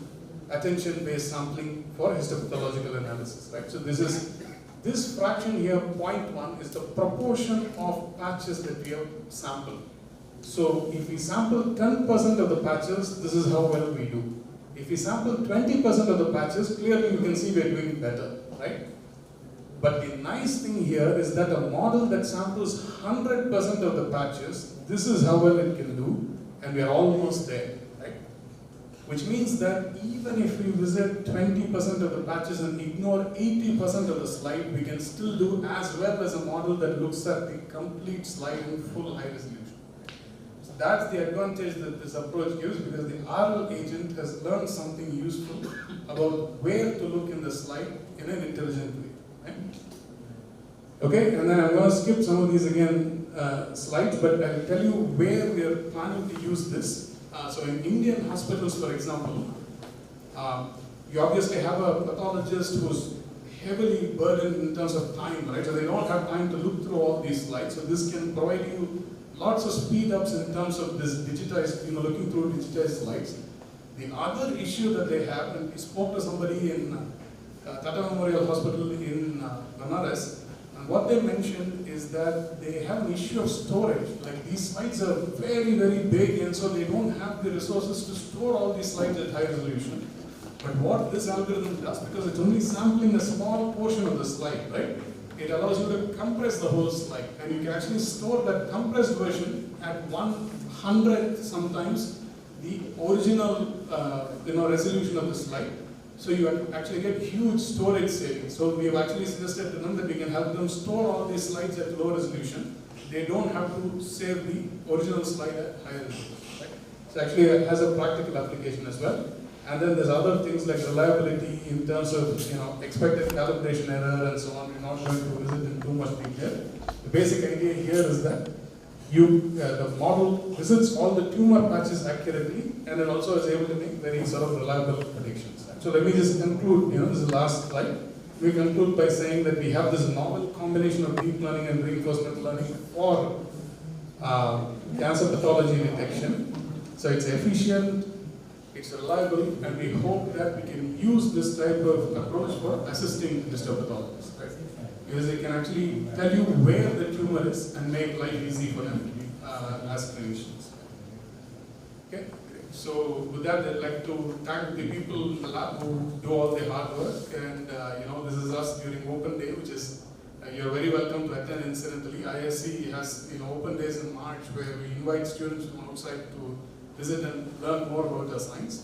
attention-based sampling for histopathological analysis, right? So this fraction here, 0.1, is the proportion of patches that we have sampled. So if we sample 10% of the patches, this is how well we do. If we sample 20% of the patches, clearly you can see we are doing better, right? But the nice thing here is that a model that samples 100% of the patches, this is how well it can do, and we are almost there, right? Which means that even if we visit 20% of the patches and ignore 80% of the slide, we can still do as well as a model that looks at the complete slide in full high resolution. So that's the advantage that this approach gives, because the RL agent has learned something useful about where to look in the slide in an intelligent way. Okay, and then I'm going to skip some of these again slides, but I'll tell you where we are planning to use this. So in Indian hospitals, for example, you obviously have a pathologist who's heavily burdened in terms of time, right? So they don't have time to look through all these slides. So this can provide you lots of speed ups in terms of this digitized, looking through digitized slides. The other issue that they have, and we spoke to somebody in Tata Memorial Hospital in Banaras, and what they mentioned is that they have an issue of storage. Like these slides are very, very big, and so they don't have the resources to store all these slides at high resolution. But what this algorithm does, because it's only sampling a small portion of the slide, right? It allows you to compress the whole slide, and you can actually store that compressed version at 1/100 sometimes the original resolution of the slide. So you actually get huge storage savings. So we have actually suggested to them that we can help them store all these slides at low resolution. They don't have to save the original slide at higher resolution. Right? So actually it has a practical application as well. And then there's other things like reliability in terms of expected calibration error and so on. We're not going to visit in too much detail. The basic idea here is that the model visits all the tumor patches accurately, and it also is able to make very sort of reliable predictions. So let me just conclude, this is the last slide. We conclude by saying that we have this novel combination of deep learning and reinforcement learning for cancer pathology detection. So it's efficient, it's reliable, and we hope that we can use this type of approach for assisting histopathologists, right? Because it can actually tell you where the tumor is and make life easy for them as clinicians. Okay, great. So with that, I'd like to thank the people in the lab who do all the hard work, and this is us during Open Day, which is you're very welcome to attend. Incidentally, ISC has Open Days in March where we invite students from outside to visit and learn more about our science.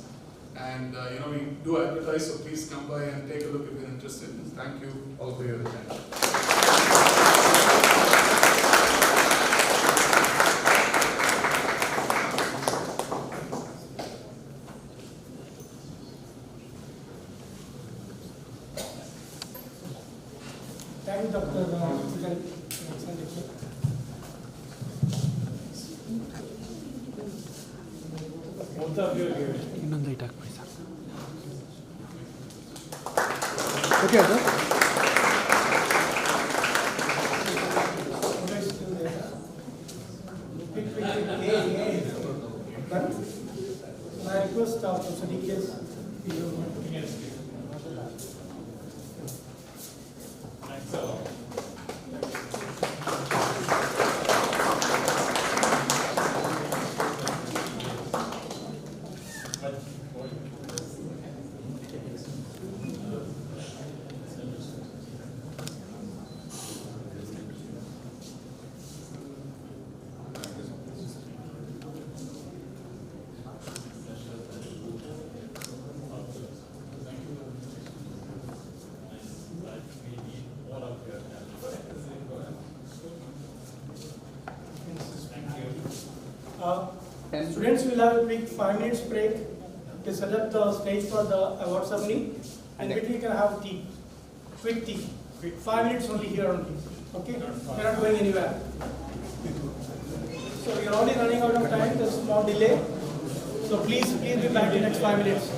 And we do advertise, so please come by and take a look if you're interested. Thank you all for your attention. Thank you, Dr. ಇನ್ನೊಂದು eight ಹಾಕ್ಬಿಡಿ sir. Okay sir. My request Professor DKS. Thanks a lot. Students will have a quick 5 minutes break to set up the stage for the award ceremony, and then we can have tea, quick tea. 5 minutes only here only. Okay? We're not going anywhere. So we are already running out of time. There's a small delay. So please be back in the next 5 minutes.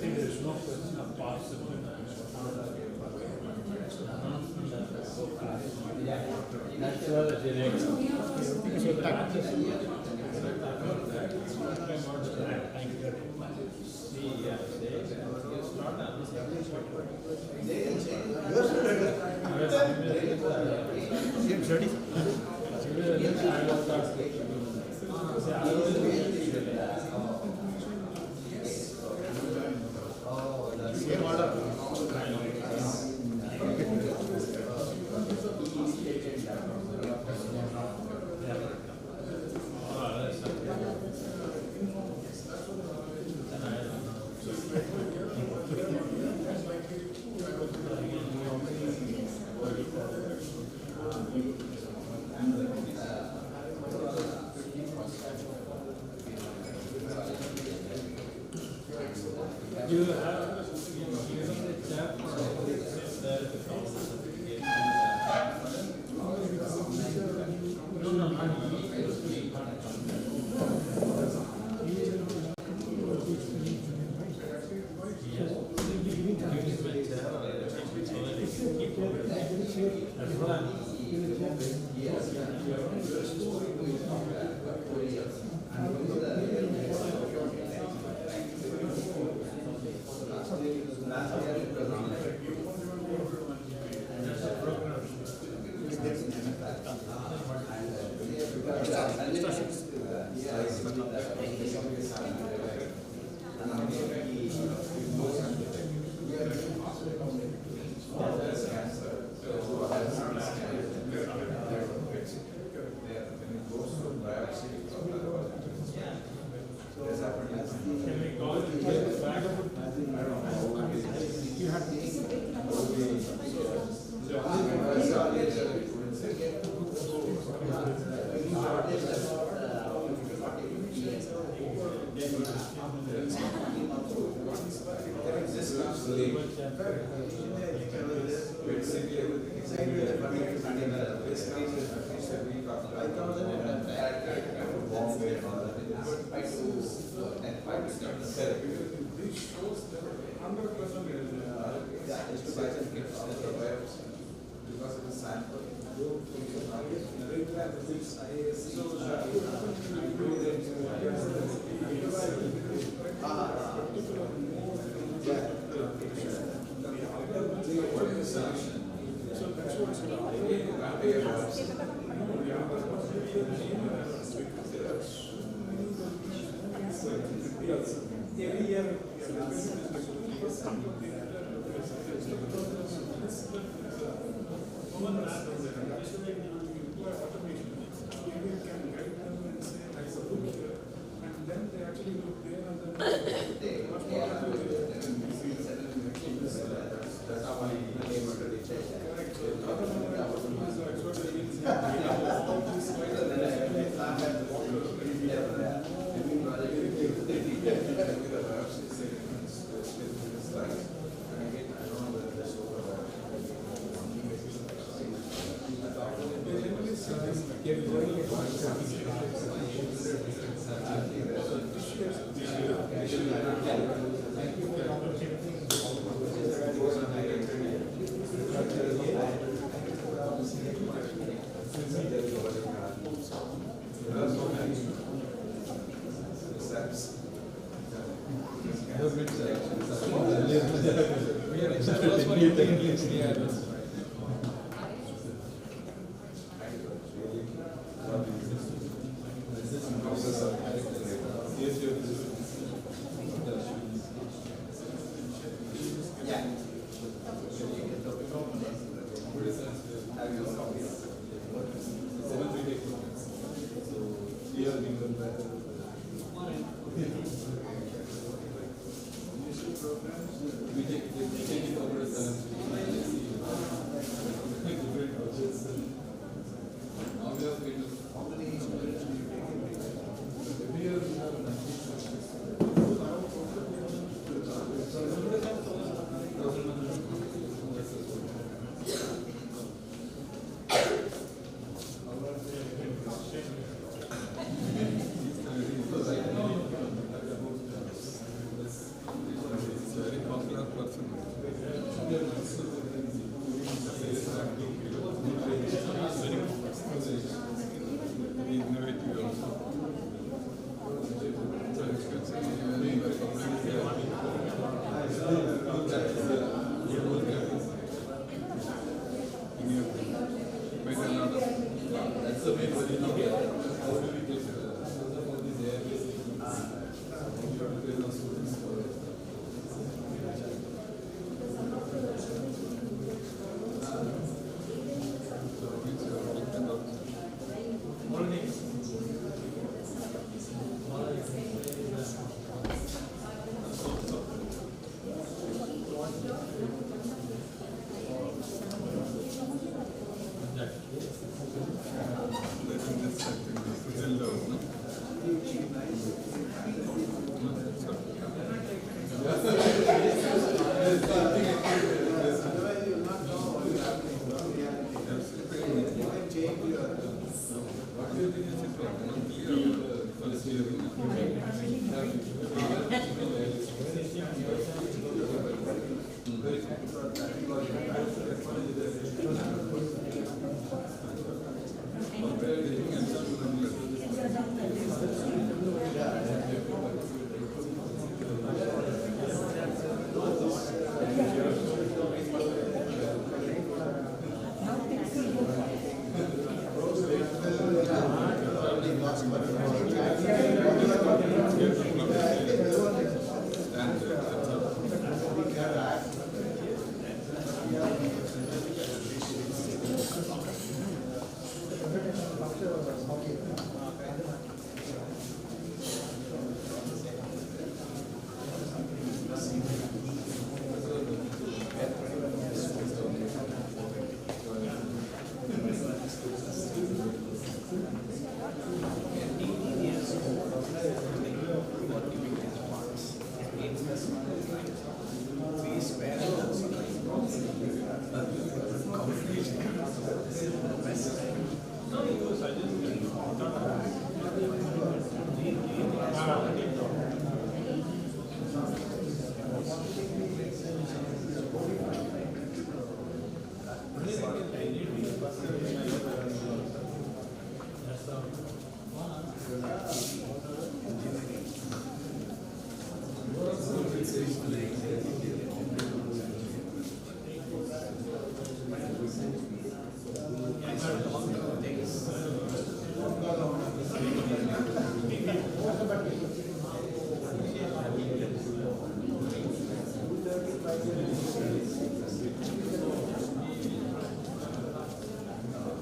There is no question of possibility. person.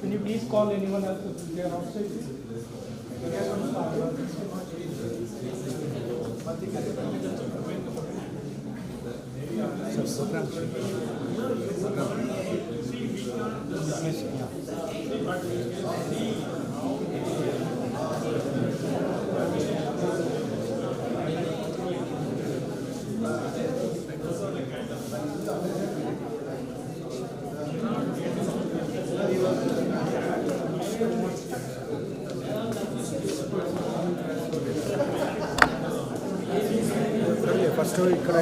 Can you please call anyone else if they are outside? You guys want to start? First ఇక్కడ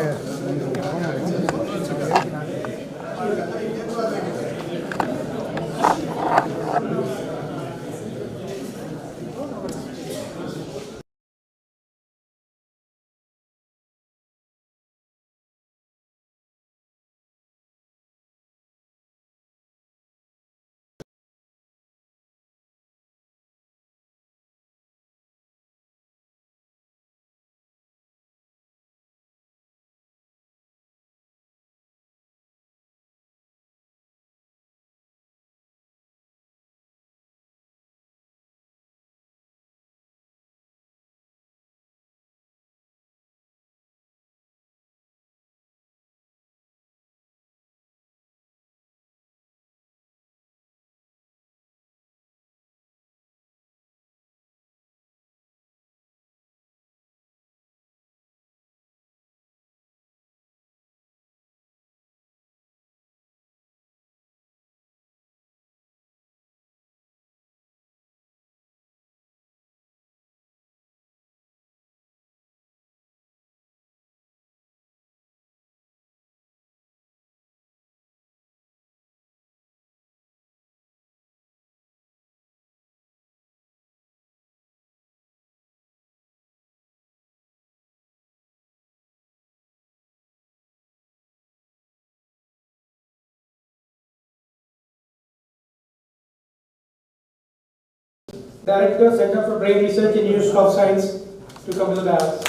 Director, Center for Brain Research and Institute of Science, to come to the dais.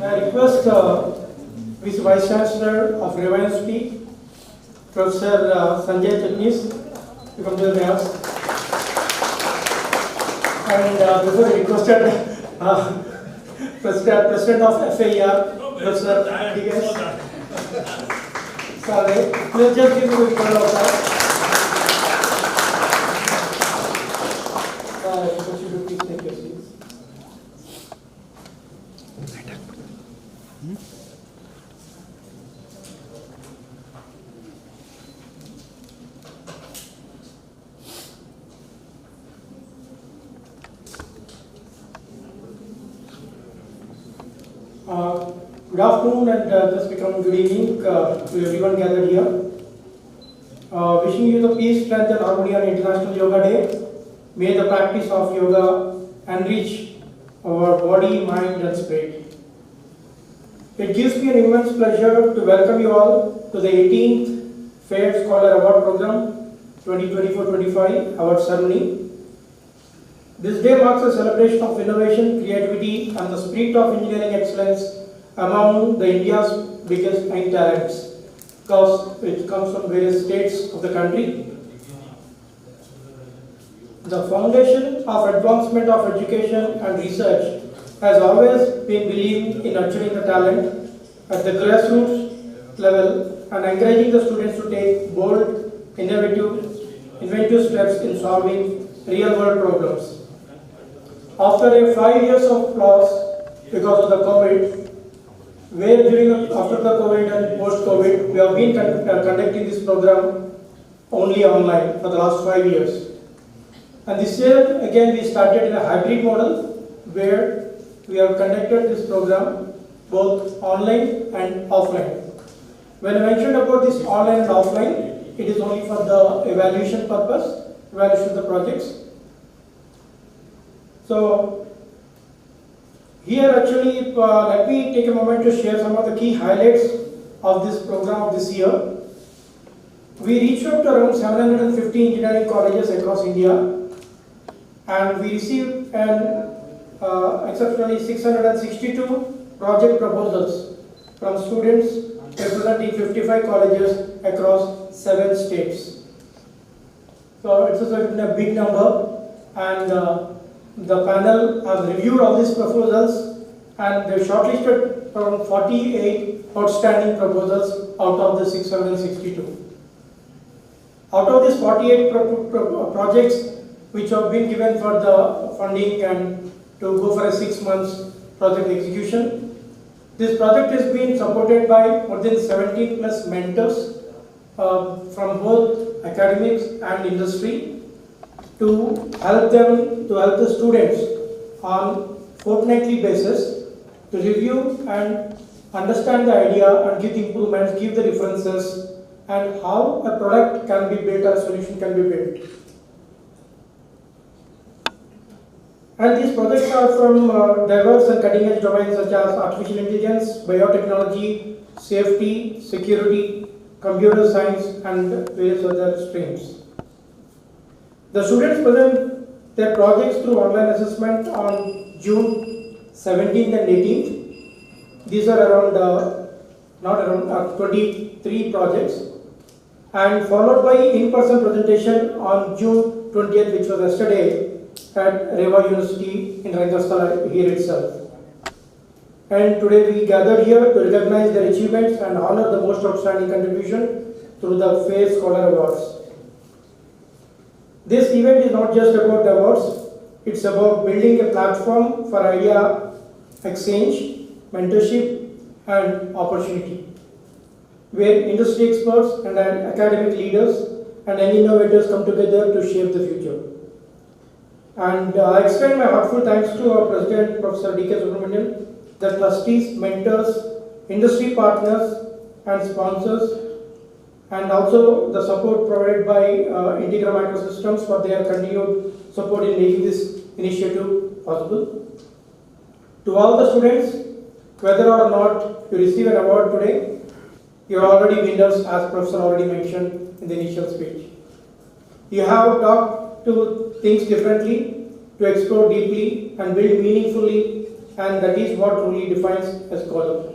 I request Vice Vice Chancellor of University, Professor Sanjay Chatnis, to come to the dais. And before I requested President of FAER, Professor D.S. Sorry, let's just give you a call of that. Could you please take your seats? Good afternoon and thus become good evening to everyone gathered here. Wishing you the peace, strength and harmony on International Yoga Day. May the practice of yoga enrich our body, mind and spirit. It gives me an immense pleasure to welcome you all to the 18th FAER Scholar Award Program 2024-25 Award Ceremony. This day marks a celebration of innovation, creativity and the spirit of engineering excellence among the India's biggest young talents, because it comes from various states of the country. The foundation of advancement of education and research has always been believed in nurturing the talent at the grassroots level and encouraging the students to take bold, inventive steps in solving real-world problems. After 5 years of pause because of the COVID, after the COVID and post-COVID, we have been conducting this program only online for the last 5 years. And this year, again, we started in a hybrid model where we have conducted this program both online and offline. When I mentioned about this online and offline, it is only for the evaluation purpose, evaluation of the projects. So, here actually, let me take a moment to share some of the key highlights of this program of this year. We reached out to around 750 engineering colleges across India, and we received an exceptionally 662 project proposals from students representing 55 colleges across 7 states. So it's a big number, and the panel has reviewed all these proposals and they shortlisted around 48 outstanding proposals out of the 662. Out of these 48 projects which have been given for the funding and to go for a 6 months project execution, this project is being supported by more than 17 plus mentors from both academics and industry, to help the students on fortnightly basis to review and understand the idea and give the improvements, give the references, and how a product can be built or a solution can be built. And these projects are from diverse and cutting edge domains such as artificial intelligence, biotechnology, safety, security, computer science, and various other streams. The students present their projects through online assessment on June 17th and 18th. These are around 23 projects, and followed by in-person presentation on June 20th, which was yesterday at Reva University in Rangasthala here itself. And today we gathered here to recognize their achievements and honor the most outstanding contribution through the FAER Scholar Awards. This event is not just about awards, it's about building a platform for idea exchange, mentorship and opportunity, where industry experts and academic leaders and innovators come together to shape the future. And I extend my heartfelt thanks to our President, Professor D.K. Subramanian, the trustees, mentors, industry partners and sponsors, and also the support provided by Integra Microsystems for their continued support in making this initiative possible. To all the students, whether or not you receive an award today, you are already winners, as Professor already mentioned in the initial speech. You have talked to things differently, to explore deeply and build meaningfully, and that is what truly defines a scholar.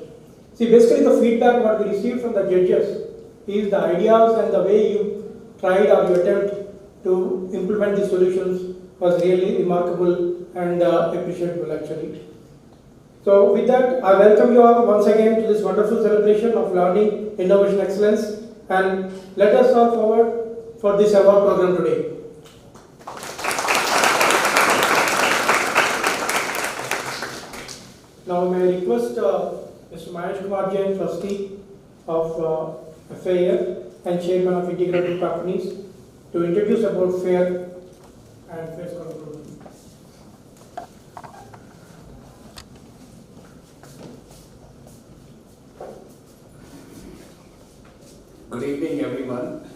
See, basically the feedback what we received from the judges is the ideas and the way you tried or you attempt to implement the solutions was really remarkable and appreciable actually. So with that, I welcome you all once again to this wonderful celebration of learning, innovation, excellence, and let us all forward for this award program today. Now may I request Mr. Mahesh Kumar Jain, trustee of FAER and chairman of integrated companies, to introduce about FAER and FAER Scholar Program. Good evening, everyone.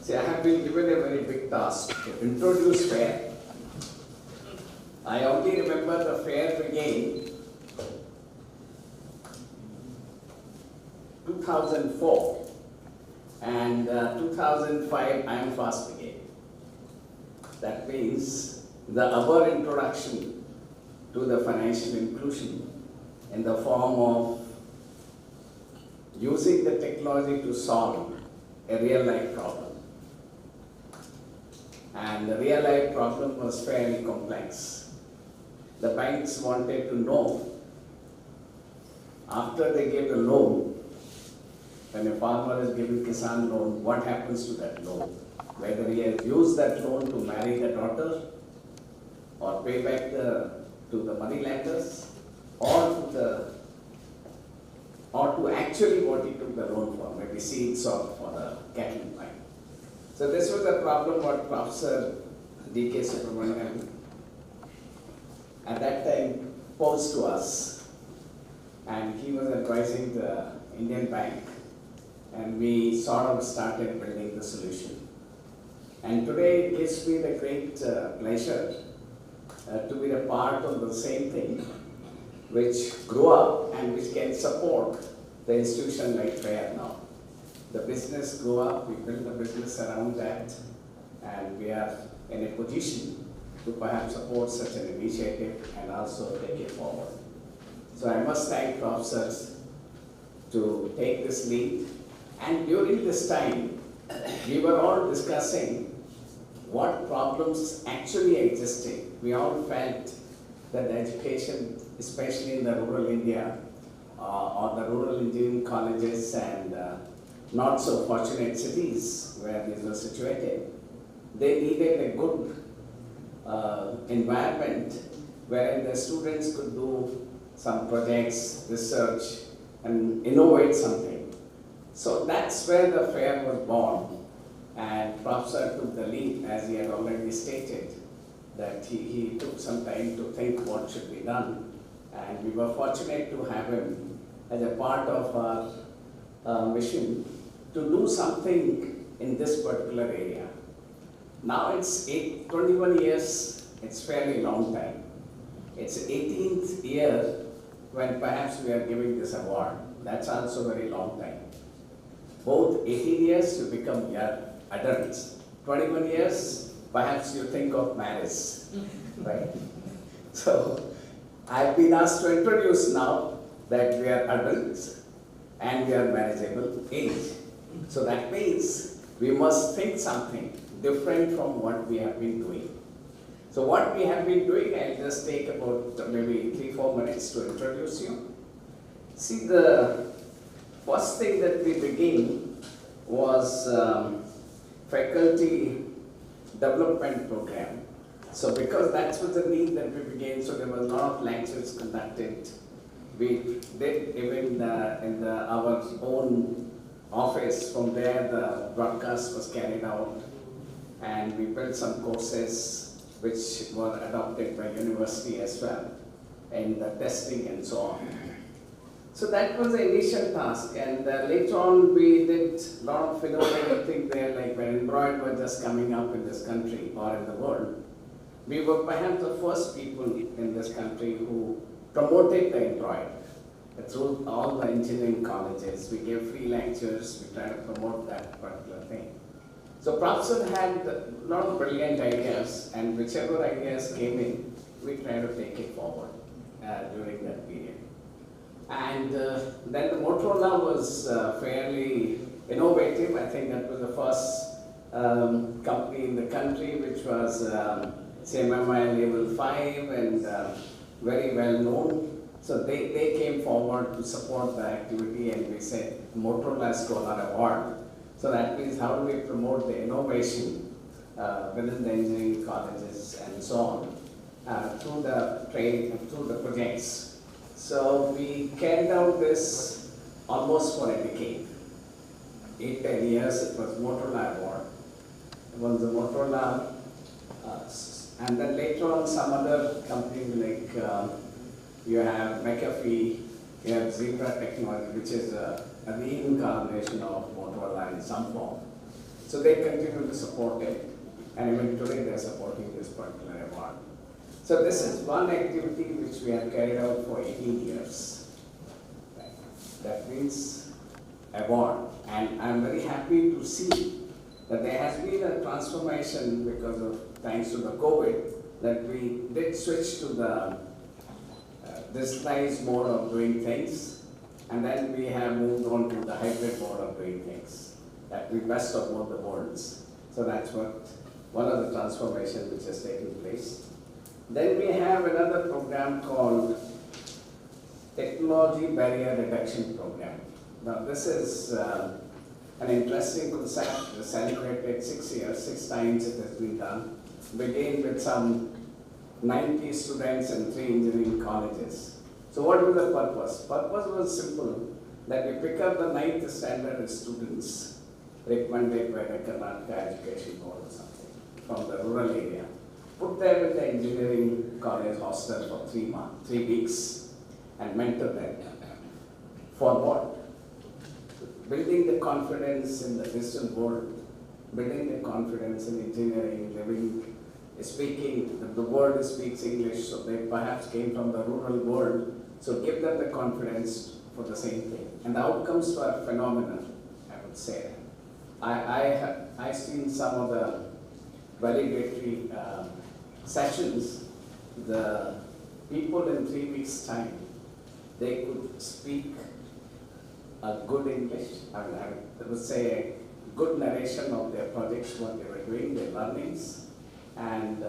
See, I have been given a very big task to introduce FAER. I only remember the FAER began 2004 and 2005 I am fast began. That means our introduction to the financial inclusion in the form of using the technology to solve a real life problem. And the real life problem was fairly complex. The banks wanted to know, after they gave the loan, when a farmer is given Kisan loan, what happens to that loan? Whether he has used that loan to marry the daughter, or pay back to the money lenders, or to actually what he took the loan for, maybe seeds or for the cattle buying. So this was a problem what Professor D.K. Subramanian at that time posed to us, and he was advising the Indian Bank, and we sort of started building the solution. And today it gives me the great pleasure to be a part of the same thing, which grew up and which can support the institution like FAER now. The business grew up, we built the business around that, and we are in a position to perhaps support such an initiative and also take it forward. So I must thank professors to take this lead. And during this time, we were all discussing what problems actually existed. We all felt that the education, especially in the rural India, or the rural engineering colleges and not so fortunate cities where these were situated, they needed a good environment wherein the students could do some projects, research, and innovate something. So that's where the FAER was born, and Professor took the lead, as he had already stated, that he took some time to think what should be done, and we were fortunate to have him as a part of our mission to do something in this particular area. Now it's 21 years, it's fairly long time. It's 18th year when perhaps we are giving this award. That's also very long time. Both 18 years you become young adults. 21 years, perhaps you think of marriage, right? So I've been asked to introduce now that we are adults and we are marriageable age. So that means we must think something different from what we have been doing. So what we have been doing, I'll just take about maybe 3-4 minutes to introduce you. See, the first thing that we begin was faculty development program. So because that was the need that we began, so there was a lot of lectures conducted. We did even in our own office. From there the broadcast was carried out, and we built some courses which were adopted by university as well, and the testing and so on. So that was the initial task, and later on we did a lot of innovative things there, like when Android was just coming up in this country or in the world. We were perhaps the first people in this country who promoted the Android through all the engineering colleges. We gave free lectures, we tried to promote that particular thing. So Professor had a lot of brilliant ideas, and whichever ideas came in, we tried to take it forward during that period. And then the Motorola was fairly innovative. I think that was the first company in the country which was CMMI level 5 and very well known. So they came forward to support the activity, and we said Motorola Scholar Award. So that means how do we promote the innovation within the engineering colleges and so on through the training, through the projects. So we carried out this almost for a decade. 8-10 years it was Motorola Award. was the Motorola, and then later on some other companies like you have McAfee, you have Zebra Technology, which is a reincarnation of Motorola in some form. So they continue to support it, and even today they're supporting this particular award. So this is one activity which we have carried out for 18 years. That means award, and I'm very happy to see that there has been a transformation because of, thanks to the COVID, that we did switch to the digitalized mode of doing things, and then we have moved on to the hybrid mode of doing things. That we best of both the worlds. So that's what one of the transformations which has taken place. Then we have another program called Technology Barrier Reduction Program. Now this is an interesting concept. Celebrated 6 years, 6 times it has been done. Began with some 90 students in 3 engineering colleges. So what was the purpose? Purpose was simple, that we pick up the 9th standard students recommended by the Karnataka Education Board or something from the rural area. Put them in the engineering college hostel for 3 weeks and mentor them. For what? Building the confidence in the digital world, building the confidence in engineering, living, speaking, the world speaks English, so they perhaps came from the rural world, so give them the confidence for the same thing. And the outcomes were phenomenal, I would say. I've seen some of the validatory sessions. The people in 3 weeks' time, they could speak a good English, I would say a good narration of their projects, what they were doing, their learnings. And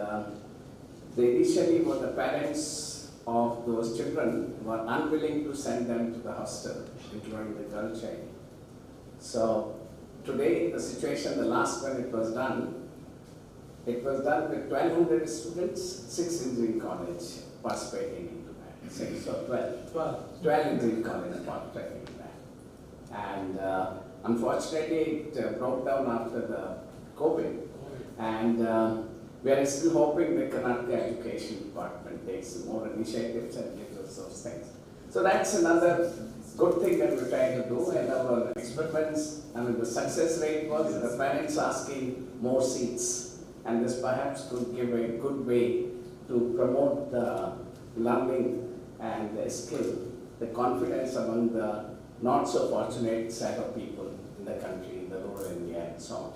they initially were the parents of those children were unwilling to send them to the hostel, including the girl child. So today the situation, the last one it was done with 1,200 students, 6 engineering college participating into that. 6 or 12? 12 engineering colleges participating in that. And unfortunately it broke down after the COVID. And we are still hoping the Karnataka Education Department takes more initiatives and gives us those things. So that's another good thing that we're trying to do. And our experiments, the success rate was the parents asking more seats. And this perhaps could give a good way to promote the learning and the skill, the confidence among the not so fortunate set of people in the country, in the rural India and so on.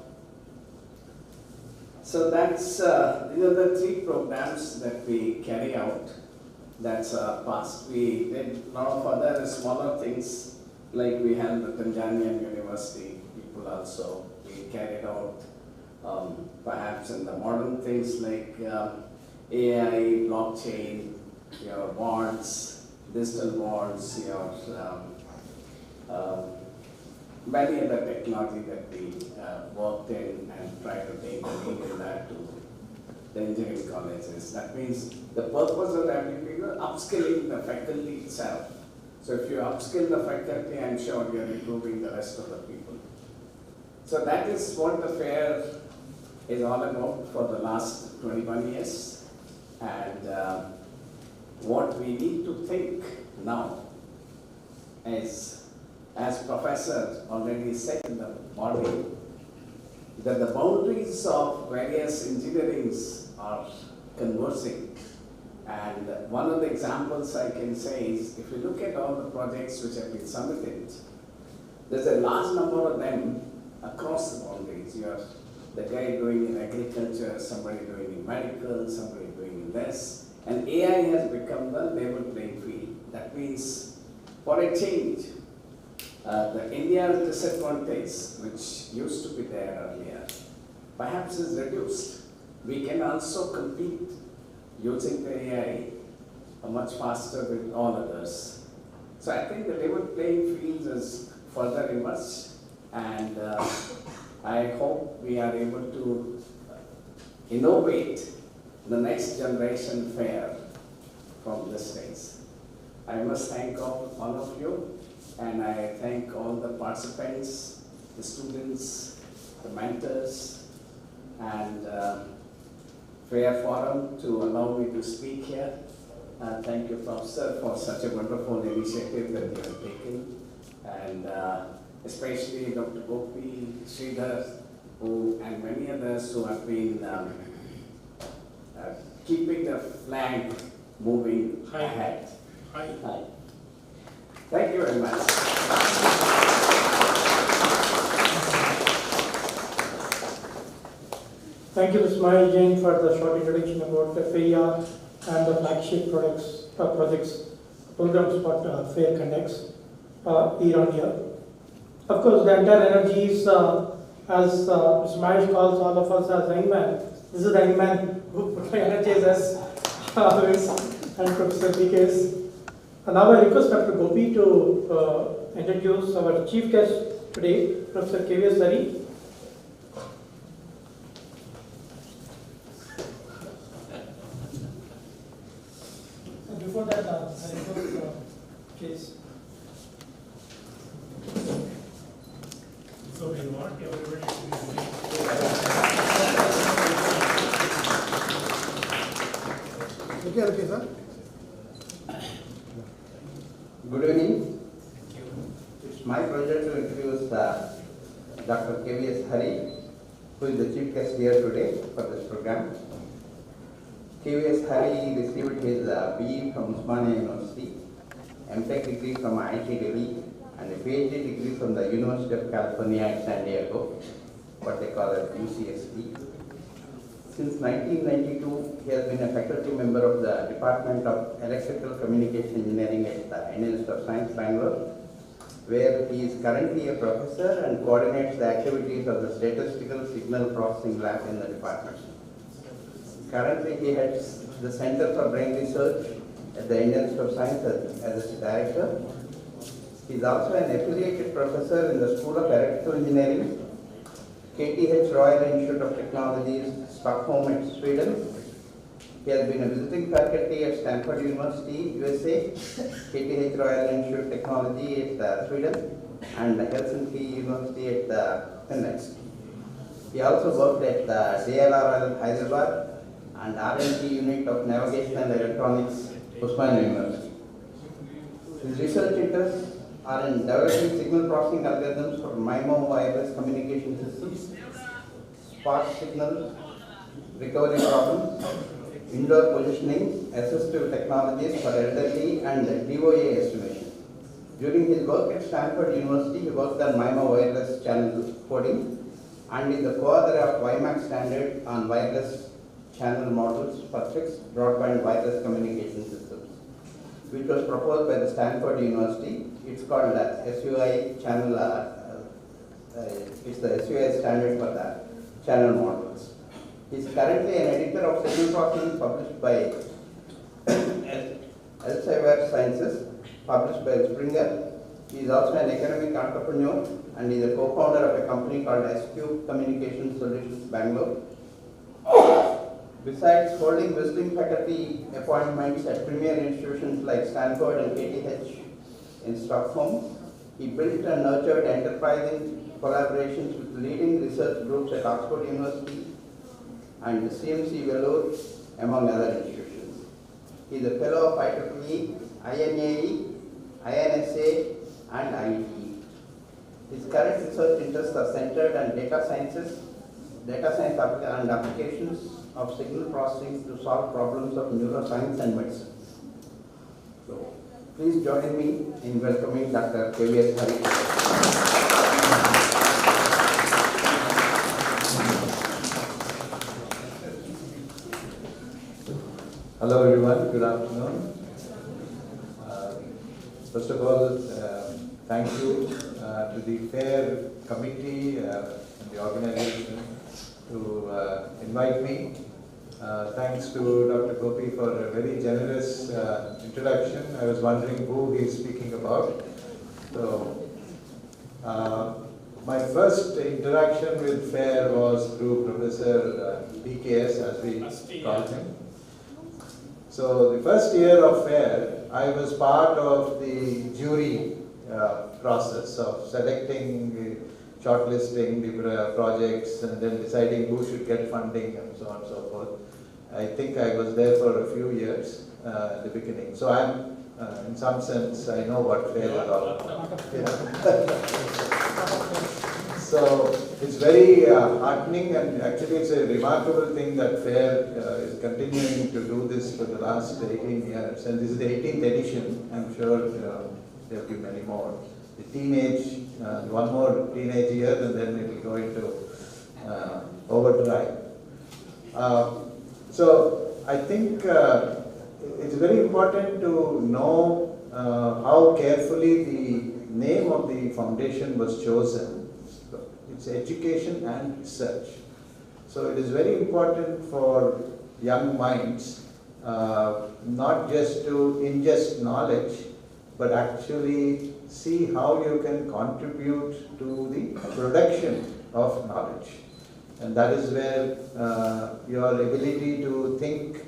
So that's, these are the 3 programs that we carry out. That's past. We did a lot of other smaller things, like we had the Tanzanian University people also. We carried out perhaps in the modern things like AI, blockchain, your wards, digital wards, your many other technology that we worked in and tried to take the lead in that to the engineering colleges. That means the purpose of that is upskilling the faculty itself. So if you upskill the faculty, I'm sure you're improving the rest of the people. So that is what the FAER is all about for the last 21 years. And what we need to think now is, as Professor already said in the morning, that the boundaries of various engineerings are conversing. And one of the examples I can say is, if you look at all the projects which have been submitted, there's a large number of them across the boundaries. You have the guy doing in agriculture, somebody doing in medical, somebody doing in this. And AI has become the level playing field. That means, for a change, the India's disadvantage, which used to be there earlier, perhaps is reduced. We can also compete using the AI much faster with all others. So I think the level playing field is further emerged, and I hope we are able to innovate the next generation FAER from this phase. I must thank all of you, and I thank all the participants, the students, the mentors, and FAER Forum to allow me to speak here. Thank you, Professor, for such a wonderful initiative that you have taken, and especially Dr. Gopi, Sridhar, and many others who have been keeping the flag moving ahead. Hi. Thank you very much. Thank you, Mr. Mahir Jain, for the short introduction about the FAER and the flagship projects, programs what FAER conducts year on year. Of course, the entire energy is, as Mr. Mahir calls all of us as Hangman. This is the Hangman who energizes us always, and Professor BKS. And now I request Dr. Gopi to introduce our chief guest today, Professor KVS Hari. Before that, I request case. So we want everybody to be Okay, sir. Good evening. It's my pleasure to introduce Dr. KVS Hari, who is the chief guest here today for this program. KVS Hari received his BE from Osmania University, MTech degree from IIT Delhi, and a PhD degree from the University of California at San Diego, what they call it UCSD. Since 1992, he has been a faculty member of the Department of Electrical Communication Engineering at the Indian Institute of Science, Bangalore, where he is currently a professor and coordinates the activities of the Statistical Signal Processing Lab in the department. Currently, he heads the Center for Brain Research at the Indian Institute of Science as its director. He is also an affiliated professor in the School of Electrical Engineering, KTH Royal Institute of Technologies, Stockholm, Sweden. He has been a visiting faculty at Stanford University, USA, KTH Royal Institute of Technology at Sweden, and Helsinki University at Finland. He also worked at DLRL Hyderabad and R&D Unit of Navigation and Electronics, Osmania University. His research interests are in developing signal processing algorithms for MIMO wireless communication systems, sparse signal recovery problems, indoor positioning, assistive technologies for elderly, and DOA estimation. During his work at Stanford University, he worked on MIMO wireless channel coding and is the co-author of WiMAX standard on wireless channel models for fixed broadband wireless communication systems, which was proposed by the Stanford University. It's called SUI channel, it's the SUI standard for the channel models. He's currently an editor of signal processing published by Elsevier Sciences, published by Springer. He is also an academic entrepreneur and is a co-founder of a company called SQ Communication Solutions, Bangalore. Besides holding visiting faculty appointments at premier institutions like Stanford and KTH in Stockholm, he built and nurtured enterprising collaborations with leading research groups at Oxford University and CMC Vellore, among other institutions. He is a fellow of IEEE, INAE, INSA, and IETE. His current research interests are centered on data science and applications of signal processing to solve problems of neuroscience and medicine. So, please join me in welcoming Dr. KVS Hari. Hello everyone, good afternoon. First of all, thank you to the FAER committee and the organization to invite me. Thanks to Dr. Gopi for a very generous introduction. I was wondering who he is speaking about. So, my first interaction with FAER was through Professor BKS, as we call him. So the first year of FAER, I was part of the jury process of selecting shortlisting the projects and then deciding who should get funding and so on and so forth. I think I was there for a few years at the beginning. So I'm, in some sense, I know what FAER is all about. So it's very heartening, and actually it's a remarkable thing that FAER is continuing to do this for the last 18 years. And this is the 18th edition. I'm sure there will be many more. The teenage, one more teenage year, and then it will go into overdrive. So I think it's very important to know how carefully the name of the foundation was chosen. It's education and research. So it is very important for young minds not just to ingest knowledge, but actually see how you can contribute to the production of knowledge. And that is where your ability to think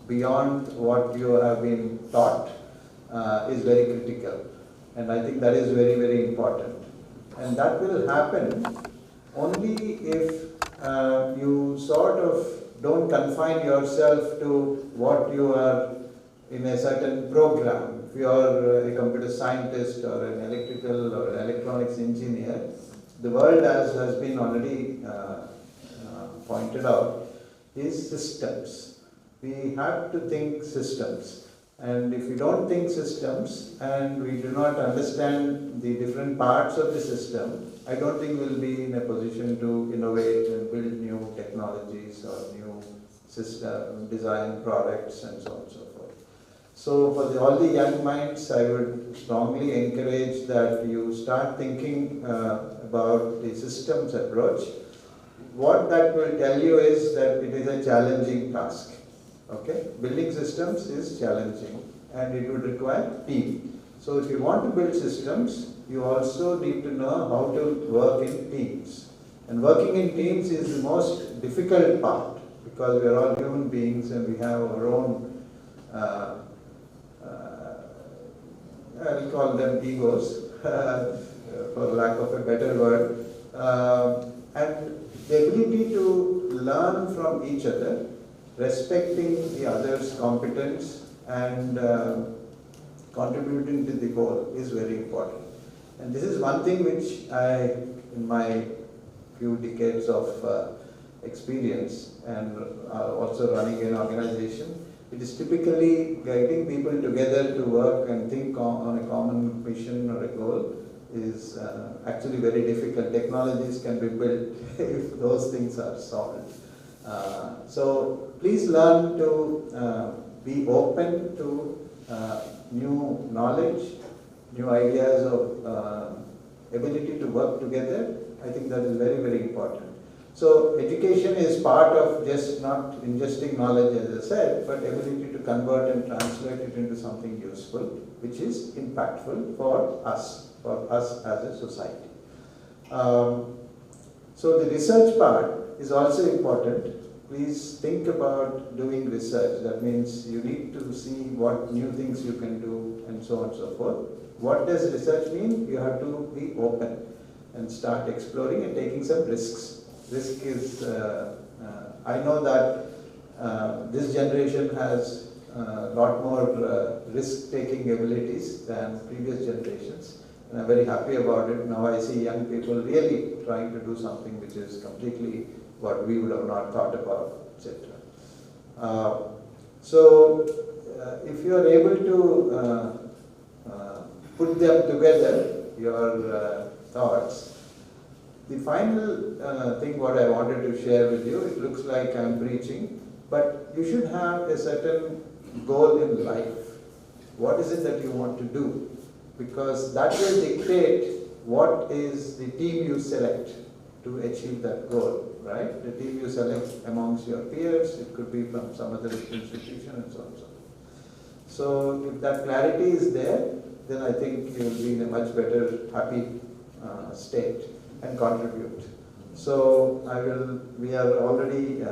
beyond what you have been taught is very critical. And I think that is very, very important. And that will happen only if you sort of don't confine yourself to what you are in a certain program. If you are a computer scientist or an electrical or an electronics engineer, the world, as has been already pointed out, is systems. We have to think systems. And if we don't think systems and we do not understand the different parts of the system, I don't think we'll be in a position to innovate and build new technologies or new system design products and so on and so forth. So for all the young minds, I would strongly encourage that you start thinking about the systems approach. What that will tell you is that it is a challenging task. Okay? Building systems is challenging and it would require team. So if you want to build systems, you also need to know how to work in teams. And working in teams is the most difficult part because we are all human beings and we have our own, I'll call them egos, for lack of a better word. And the ability to learn from each other, respecting the other's competence and contributing to the goal is very important. And this is one thing which I, in my few decades of experience and also running an organization, it is typically guiding people together to work and think on a common mission or a goal is actually very difficult. Technologies can be built if those things are solved. So please learn to be open to new knowledge, new ideas of ability to work together. I think that is very, very important. So education is part of just not ingesting knowledge, as I said, but ability to convert and translate it into something useful, which is impactful for us as a society. So the research part is also important. Please think about doing research. That means you need to see what new things you can do and so on and so forth. What does research mean? You have to be open and start exploring and taking some risks. Risk is, I know that this generation has a lot more risk-taking abilities than previous generations. And I'm very happy about it. Now I see young people really trying to do something which is completely what we would have not thought about, etc. So if you are able to put them together, your thoughts, the final thing what I wanted to share with you, it looks like I'm preaching, but you should have a certain goal in life. What is it that you want to do? Because that will dictate what is the team you select to achieve that goal, right? The team you select amongst your peers, it could be from some other institution and so on and so forth. So if that clarity is there, then I think you will be in a much better, happy state and contribute. So we are already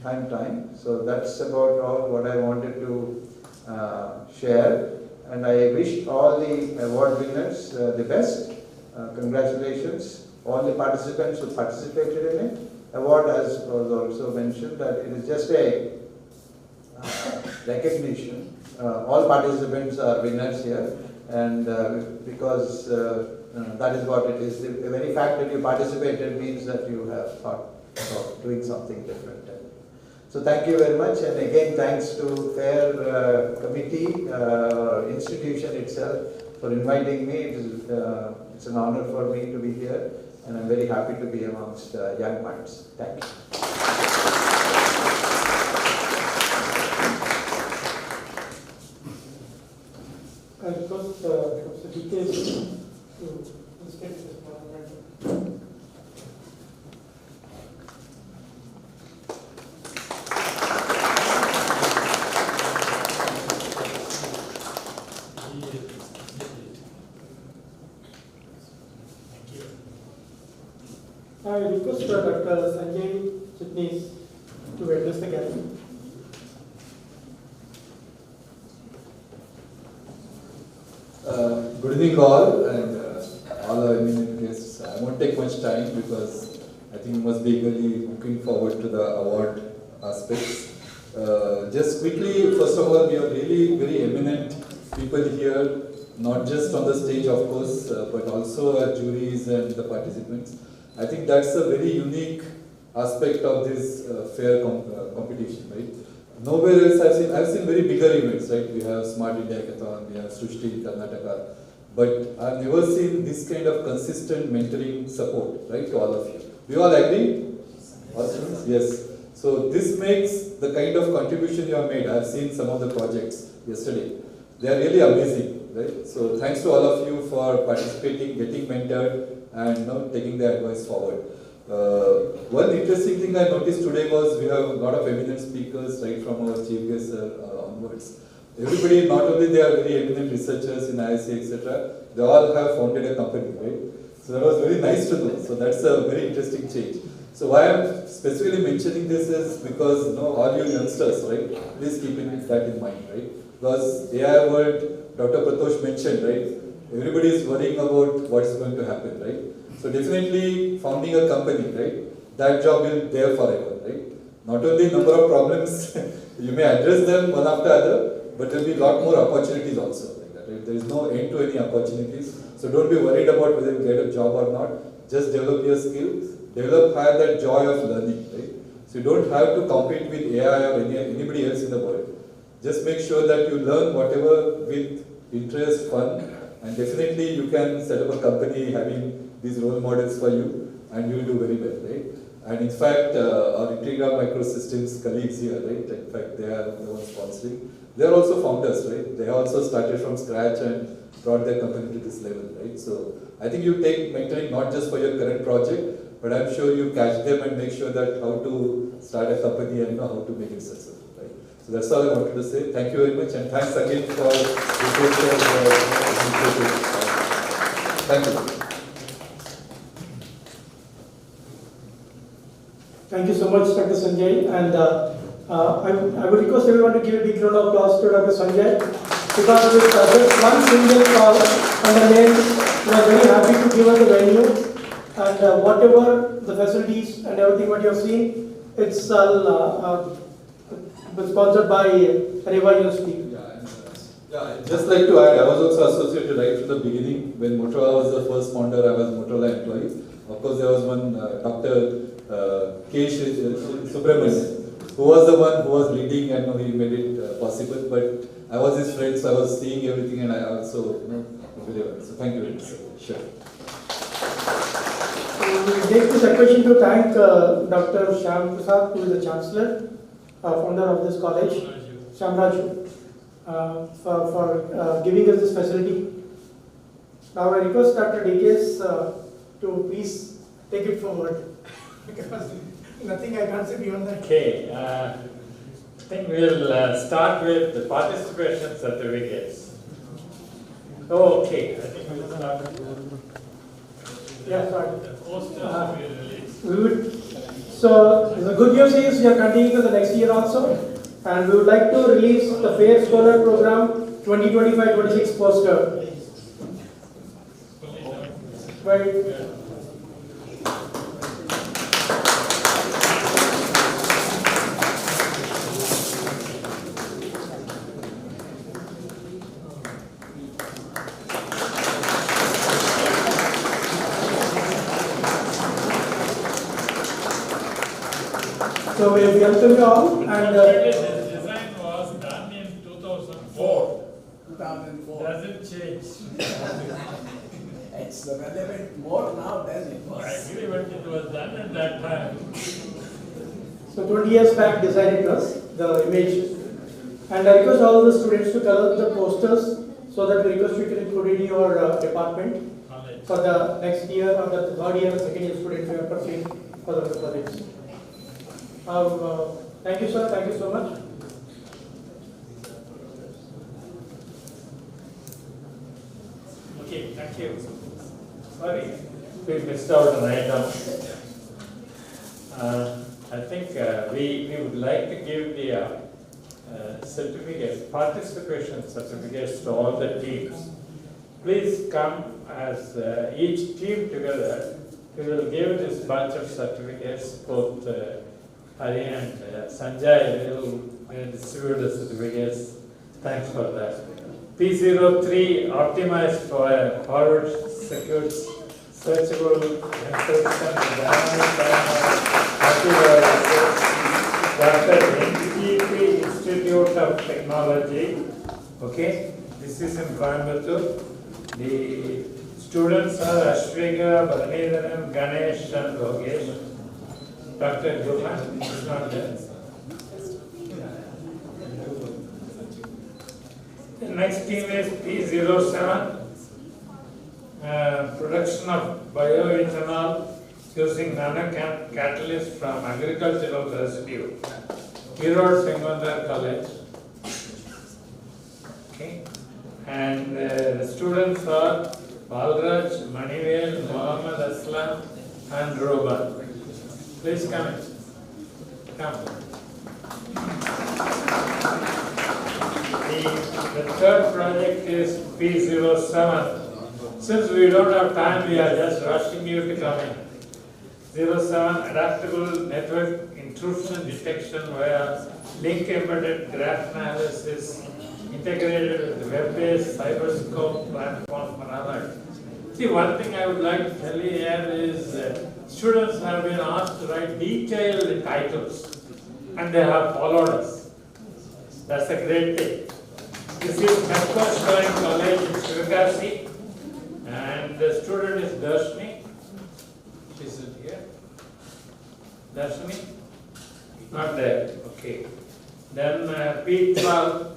time, so that's about all what I wanted to share. And I wish all the award winners the best. Congratulations all the participants who participated in it. Award, as was also mentioned, that it is just a recognition. All participants are winners here, and because that is what it is. The very fact that you participated means that you have thought of doing something different. So thank you very much, and again thanks to FAER committee, institution itself for inviting me. It's an honor for me to be here, and I'm very happy to be amongst young minds. Thank you. I request Professor DK to state this moment. I request Dr. Sanjay Chitnis to address the gathering. Good evening all, and all our eminent guests. I won't take much time because I think you must be eagerly looking forward to the award aspects. Just quickly, first of all, we have really very eminent people here, not just on the stage of course, but also our juries and the participants. I think that's a very unique aspect of this FAER competition, right? Nowhere else I've seen very bigger events, right? We have Smart India Hackathon, we have Srushti in Karnataka, but I've never seen this kind of consistent mentoring support, right, to all of you. Do you all agree? All students? Yes. So this makes the kind of contribution you have made. I've seen some of the projects yesterday. They are really amazing, right? So thanks to all of you for participating, getting mentored, and taking the advice forward. One interesting thing I noticed today was we have a lot of eminent speakers, right, from our chief guests onwards. Everybody, not only they are very eminent researchers in IIC, etc., they all have founded a company, right? So that was very nice to know. So that's a very interesting change. So why I'm specifically mentioning this is because all you youngsters, right, please keep that in mind, right? Because AI world, Dr. Pratosh mentioned, right, everybody is worrying about what's going to happen, right? So definitely founding a company, right, that job will be there forever, right? Not only number of problems, you may address them one after other, but there will be a lot more opportunities also, like that, right? There is no end to any opportunities. So don't be worried about whether you get a job or not. Just develop your skills, have that joy of learning, right? So you don't have to compete with AI or anybody else in the world. Just make sure that you learn whatever with interest, fun, and definitely you can set up a company having these role models for you, and you will do very well, right? And in fact, our Integra Microsystems colleagues here, right? In fact, they are the ones sponsoring. They are also founders, right? They also started from scratch and brought their company to this level, right? So I think you take mentoring not just for your current project, but I'm sure you catch them and make sure that how to start a company and how to make it successful, right? So that's all I wanted to say. Thank you very much, and thanks again for thank you. Thank you so much, Dr. Sanjay, and I would request everyone to give a big round of applause to Dr. Sanjay, because with just one single call on the name, we are very happy to give us the venue, and whatever the facilities and everything what you have seen, it's all sponsored by Reva University. Yeah, I'd just like to add, I was also associated right from the beginning. When Motorola was the first founder, I was a Motorola employee. Of course, there was one Dr. K. Subramanian, who was the one who was leading and he made it possible. But I was his friend, so I was seeing everything, and I also, so thank you very much. Sure. We take this occasion to thank Dr. Shyam Prasad, who is the Chancellor, founder of this college, Shyam Raju, for giving us this facility. Now I request Dr. DKS to please take it forward, because nothing I can't say beyond that. Okay, I think we'll start with the participation certificates. Okay, I think we'll start with yeah, sorry. we would. So the good news is we are continuing for the next year also, and we would like to release the FAER Scholar Program 2025-26 poster. Right. welcome you all and This design was done in 2004. 2004. Doesn't change. It's relevant more now than it was. I agree, but it was done at that time. so 20 years back decided us the image. And I request all the students to color the posters so that we request you to include in your department for the next year or the third year, second year students who are pursuing for the projects. Thank you, sir. Thank you so much. Okay, thank you. Sorry, we missed out an item. I think we would like to give the certificates, participation certificates to all the teams. Please come as each team together. We will give this bunch of certificates. Both Hari and Sanjay will distribute the certificates. Thanks for that. P03 optimized for forward secured searchable encryption Dr. NTP Institute of Technology. Okay, this is in Coimbatore. The students are Ashwika, Bharanidharan, Ganesh and Logesh. Dr. Johan is not there. The next team is P07, production of bioethanol using nanocatalyst from agricultural residue. Erode Singondar College. Okay. And the students are Balraj, Manivel, Mohammed Aslam and Roban. Please come. Come. The third project is P07. Since we don't have time, we are just rushing you to come in. 07 adaptable network intrusion detection via link embedded graph analysis integrated with web-based cyberscope platform for analytics. See, one thing I would like to tell you here is students have been asked to write detailed titles and they have followed us. That's a great thing. This is Methodist College in Sivakasi and the student is Darshini. Is it here? Darshini? Not there. Okay. Then P12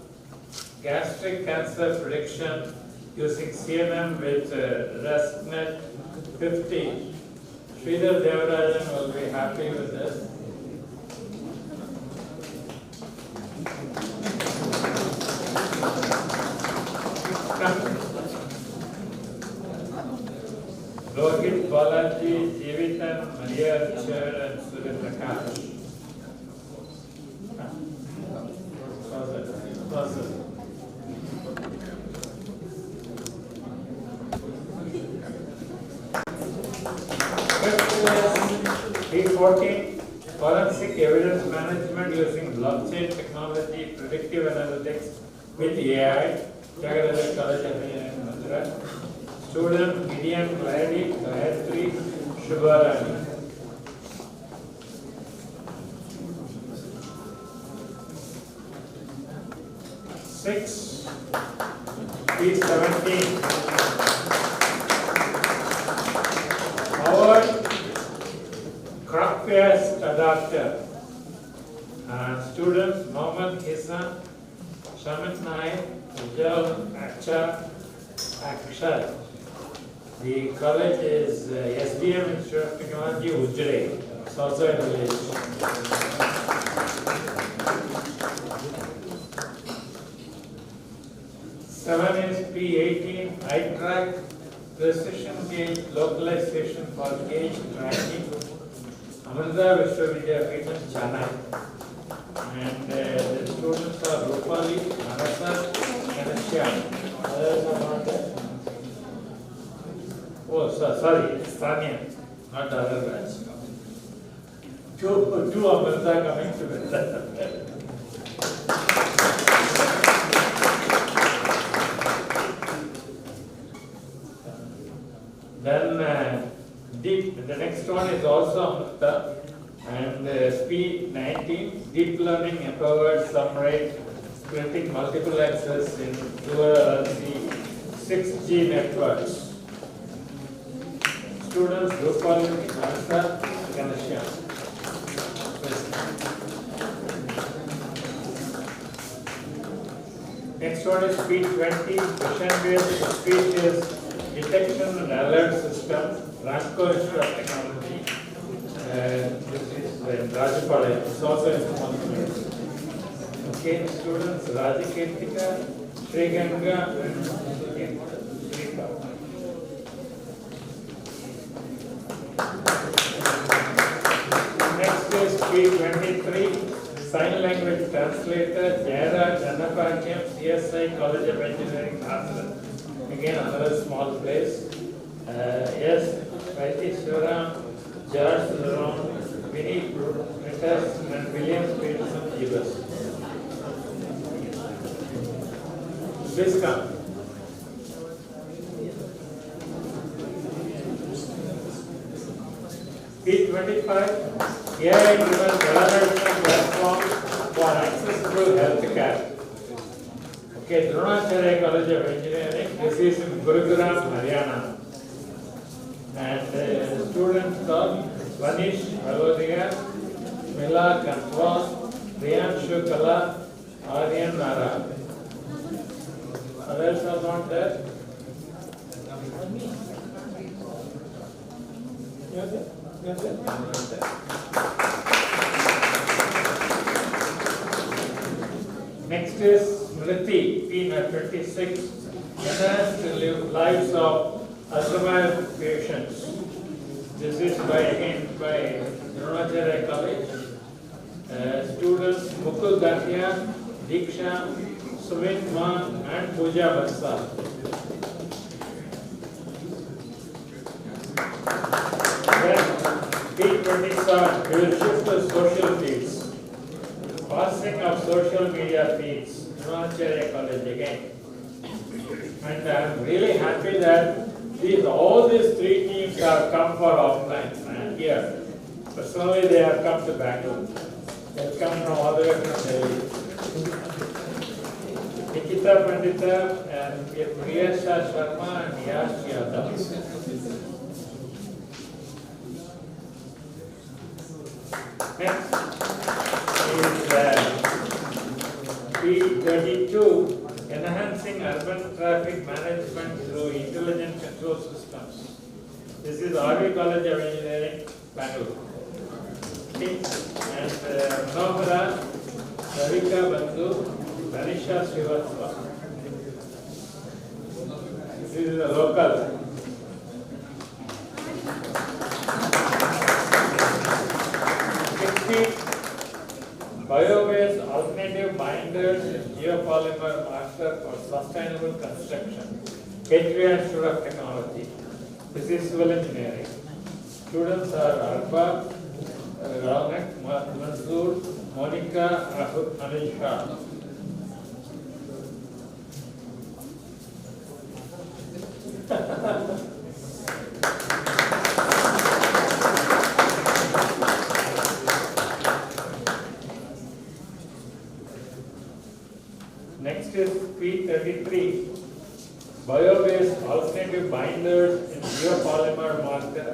gastric cancer prediction using CNN with ResNet 50. Sridhar Devarajan will be happy with this. Rohit, Balaji, Jeevitan, Maria Richard and Surya Prakash. P14, forensic evidence management using blockchain technology, predictive analytics with AI, Jagaraja College of Engineering, Madras. Student Gideon Gladdy, Gayatri, Shubharani. Six, P17. Our crop-based adapter. Students Mohammed Hissan, Shamit Naik, Vijal Aksha, Akshar. The college is SDM Institute of Technology, Ujjare. It's also a village. Seven is P18, iTrack, precision gauge localization for gauge tracking. Amrita Vishwavidyapeetham, Chennai. And the students are Rupali, Manasa, and Shyam. Others are not there. Oh, sorry, Tanya, not the other batch. Two Amrita coming together. Then the next one is also Amrita and P19 deep learning empowered summary, creating multiple access in fluency 6G networks. Students Gopal Ansa Ganesha. Next one is P20, vision-based species detection and alert system, Rasco Institute of Technology. This is in Rajapalaya, it's also in Sumantham. Okay, students Rajiketika, Sriganga, and Srika. Next is P23. Sign language translator, Jayara Janapanyam, CSI College of Engineering, Assam. Again, another small place. Yes, Vaitishwaram, George Leron, Vinnie Britas, and William Peterson Evers. Please come. P25. AI-driven collaboration platform for accessible healthcare. Okay, Dronacharya College of Engineering. This is in Gurugram, Haryana. And students are Vanish Bhagavadia, Mila Kantwa, Priyanshu Kala, Aryan Nara. Others are not there. Next is Smriti, P26, enhanced lives of Alzheimer's patients. This is by Dronacharya College. Students Mukul Datia, Diksha, Sumit Man, and Pooja Bansal. P27, we will shift to social feeds. Passing of social media feeds, Dronacharya College again. And I am really happy that all these three teams have come for offline and here. Personally, they have come to Bangalore. They have come from all the way from Delhi. Nikita Pandita and Priyasha Sharma and Yash Yadav. Next is P32, enhancing urban traffic management through intelligent control systems. This is RV College of Engineering, Bangalore. Okay. And Nomara, Ravika Bandhu, Tanisha Srivatsa. This is a local. Bio-based alternative binders in geopolymer master for sustainable construction. Gateway Institute of Technology. This is civil engineering. Students are Arpa, Raunak, Mansoor, Monica, Anisha. Next is P33, bio-based alternative binders in geopolymer master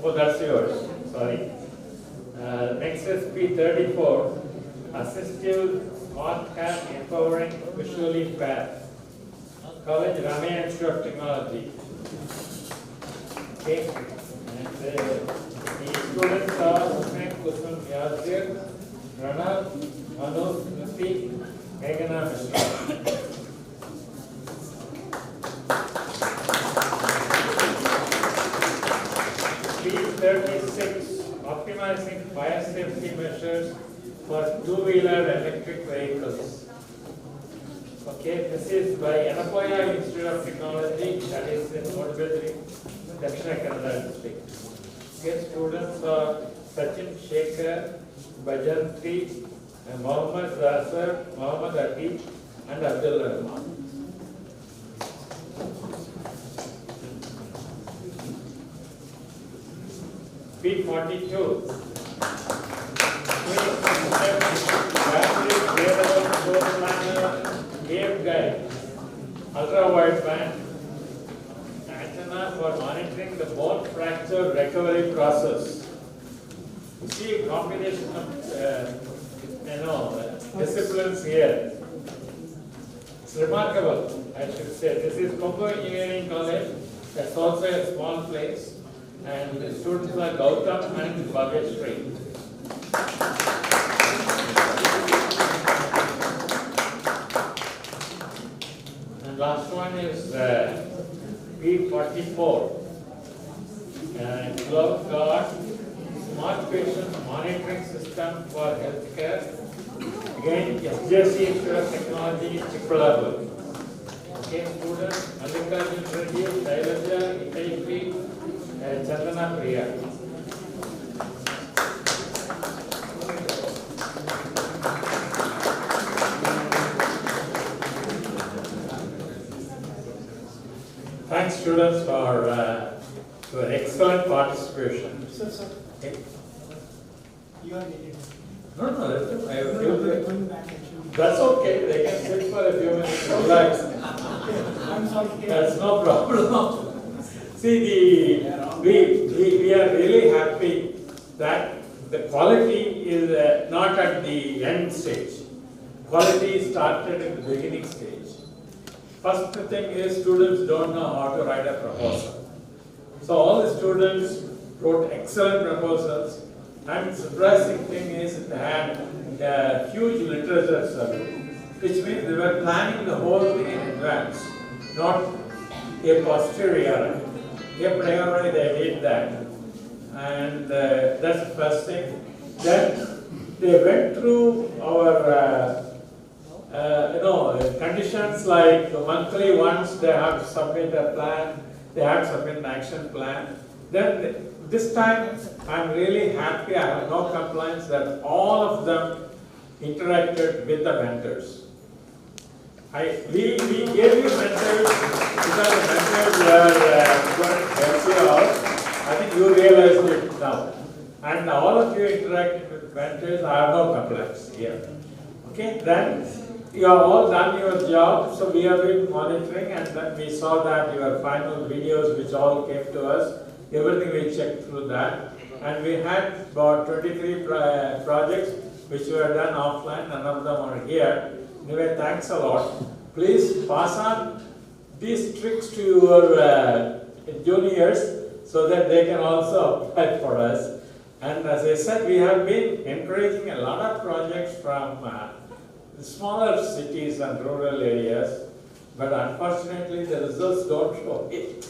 for that's yours. Sorry. Next is P34, assistive smart hand empowering visually impaired. College Ramaya Institute of Technology. Okay. And the students are Usman Kusum Yazir, Rana, Manu, Nuti, Megana Mishra. P36, optimizing fire safety measures for two-wheeler electric vehicles. Okay, this is by Anapoya Institute of Technology, that is in Modbedri, Dakshina Kannada district. Okay, students are Sachin Shekhar, Bajanti, Mohammad Zasar, Mohammad Ati, and Abdul Rahman. P42. process. You see a combination of disciplines here. It's remarkable, I should say. This is Congo Engineering College. That's also a small place. And the students are Gautam and Bhaveshri. And last one is P44. Glove Guard, Smart Patient Monitoring System for Healthcare. Again, SJC Institute of Technology, Chikbalapur. Okay, students, Mallikarjun Reddy, Shailaja, Itaipi, Chandana Priya. Thanks, students, for excellent participation. Sir. Okay. You are needed. No, I have a few minutes. That's okay. They can sit for a few minutes. Relax. I'm sorry. That's no problem. See, we are really happy that the quality is not at the end stage. Quality started in the beginning stage. First thing is students don't know how to write a proposal. So all the students wrote excellent proposals, and surprising thing is it had a huge literature survey, which means they were planning the whole thing in advance, not a posteriori. A priori they did that, and that's the first thing. Then they went through our conditions like monthly once they have to submit a plan, they have to submit an action plan. Then this time I'm really happy, I have no complaints that all of them interacted with the mentors. We gave you mentors because the mentors were going to help you out. I think you realize it now. And all of you interacted with mentors, I have no complaints here. Okay, then you have all done your job, so we have been monitoring, and then we saw that your final videos which all came to us, everything we checked through that. And we had about 23 projects which were done offline, none of them are here. Anyway, thanks a lot. Please pass on these tricks to your juniors so that they can also apply for us. And as I said, we have been encouraging a lot of projects from smaller cities and rural areas, but unfortunately the results don't show it.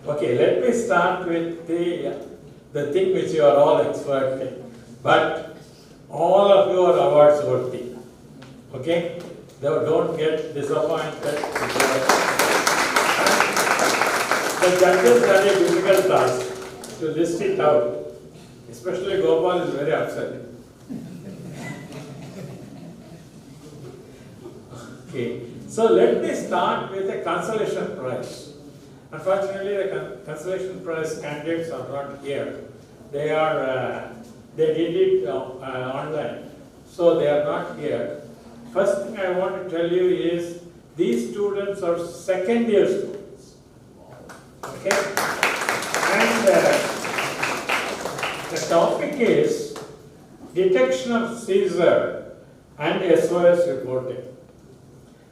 Okay, let me start with the thing which you are all expert in, but all of you are awards worthy. Okay, don't get disappointed. The judges had a difficult task to list it out, especially Gopal is very upset. Okay, so let me start with a consolation prize. Unfortunately, the consolation prize candidates are not here. They did it online, so they are not here. First thing I want to tell you is these students are second year students. Okay, and the topic is detection of seizure and SOS reporting.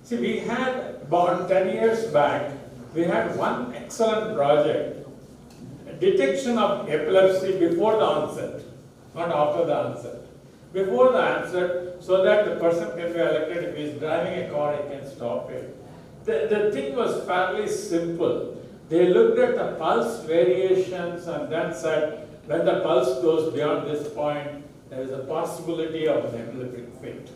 See, we had about 10 years back, we had one excellent project, detection of epilepsy before the onset, not after the onset. Before the onset, so that the person can be alerted. If he is driving a car, he can stop it. The thing was fairly simple. They looked at the pulse variations and then said, when the pulse goes beyond this point, there is a possibility of an epileptic fit.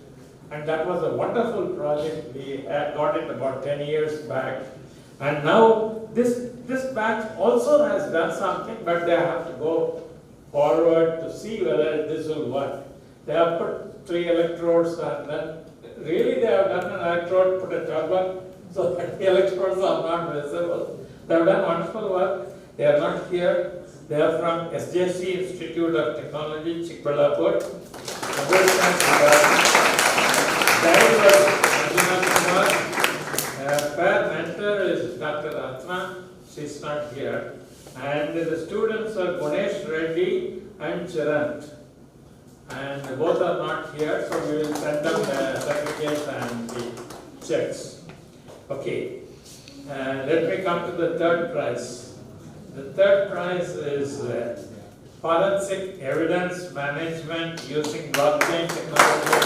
And that was a wonderful project. We got it about 10 years back. And now this batch also has done something, but they have to go forward to see whether this will work. They have put 3 electrodes, and then really they have done an electrode, put a turban, so that the electrodes are not visible. They have done wonderful work. They are not here. They are from SJC Institute of Technology, Chikbalapur. FAER mentor is Dr. Ratna. She's not here. And the students are Ganesh and Chirant. And both are not here, so we will send them the certificates and the checks. Okay. Let me come to the third prize. The third prize is Forensic Evidence Management using Blockchain Technology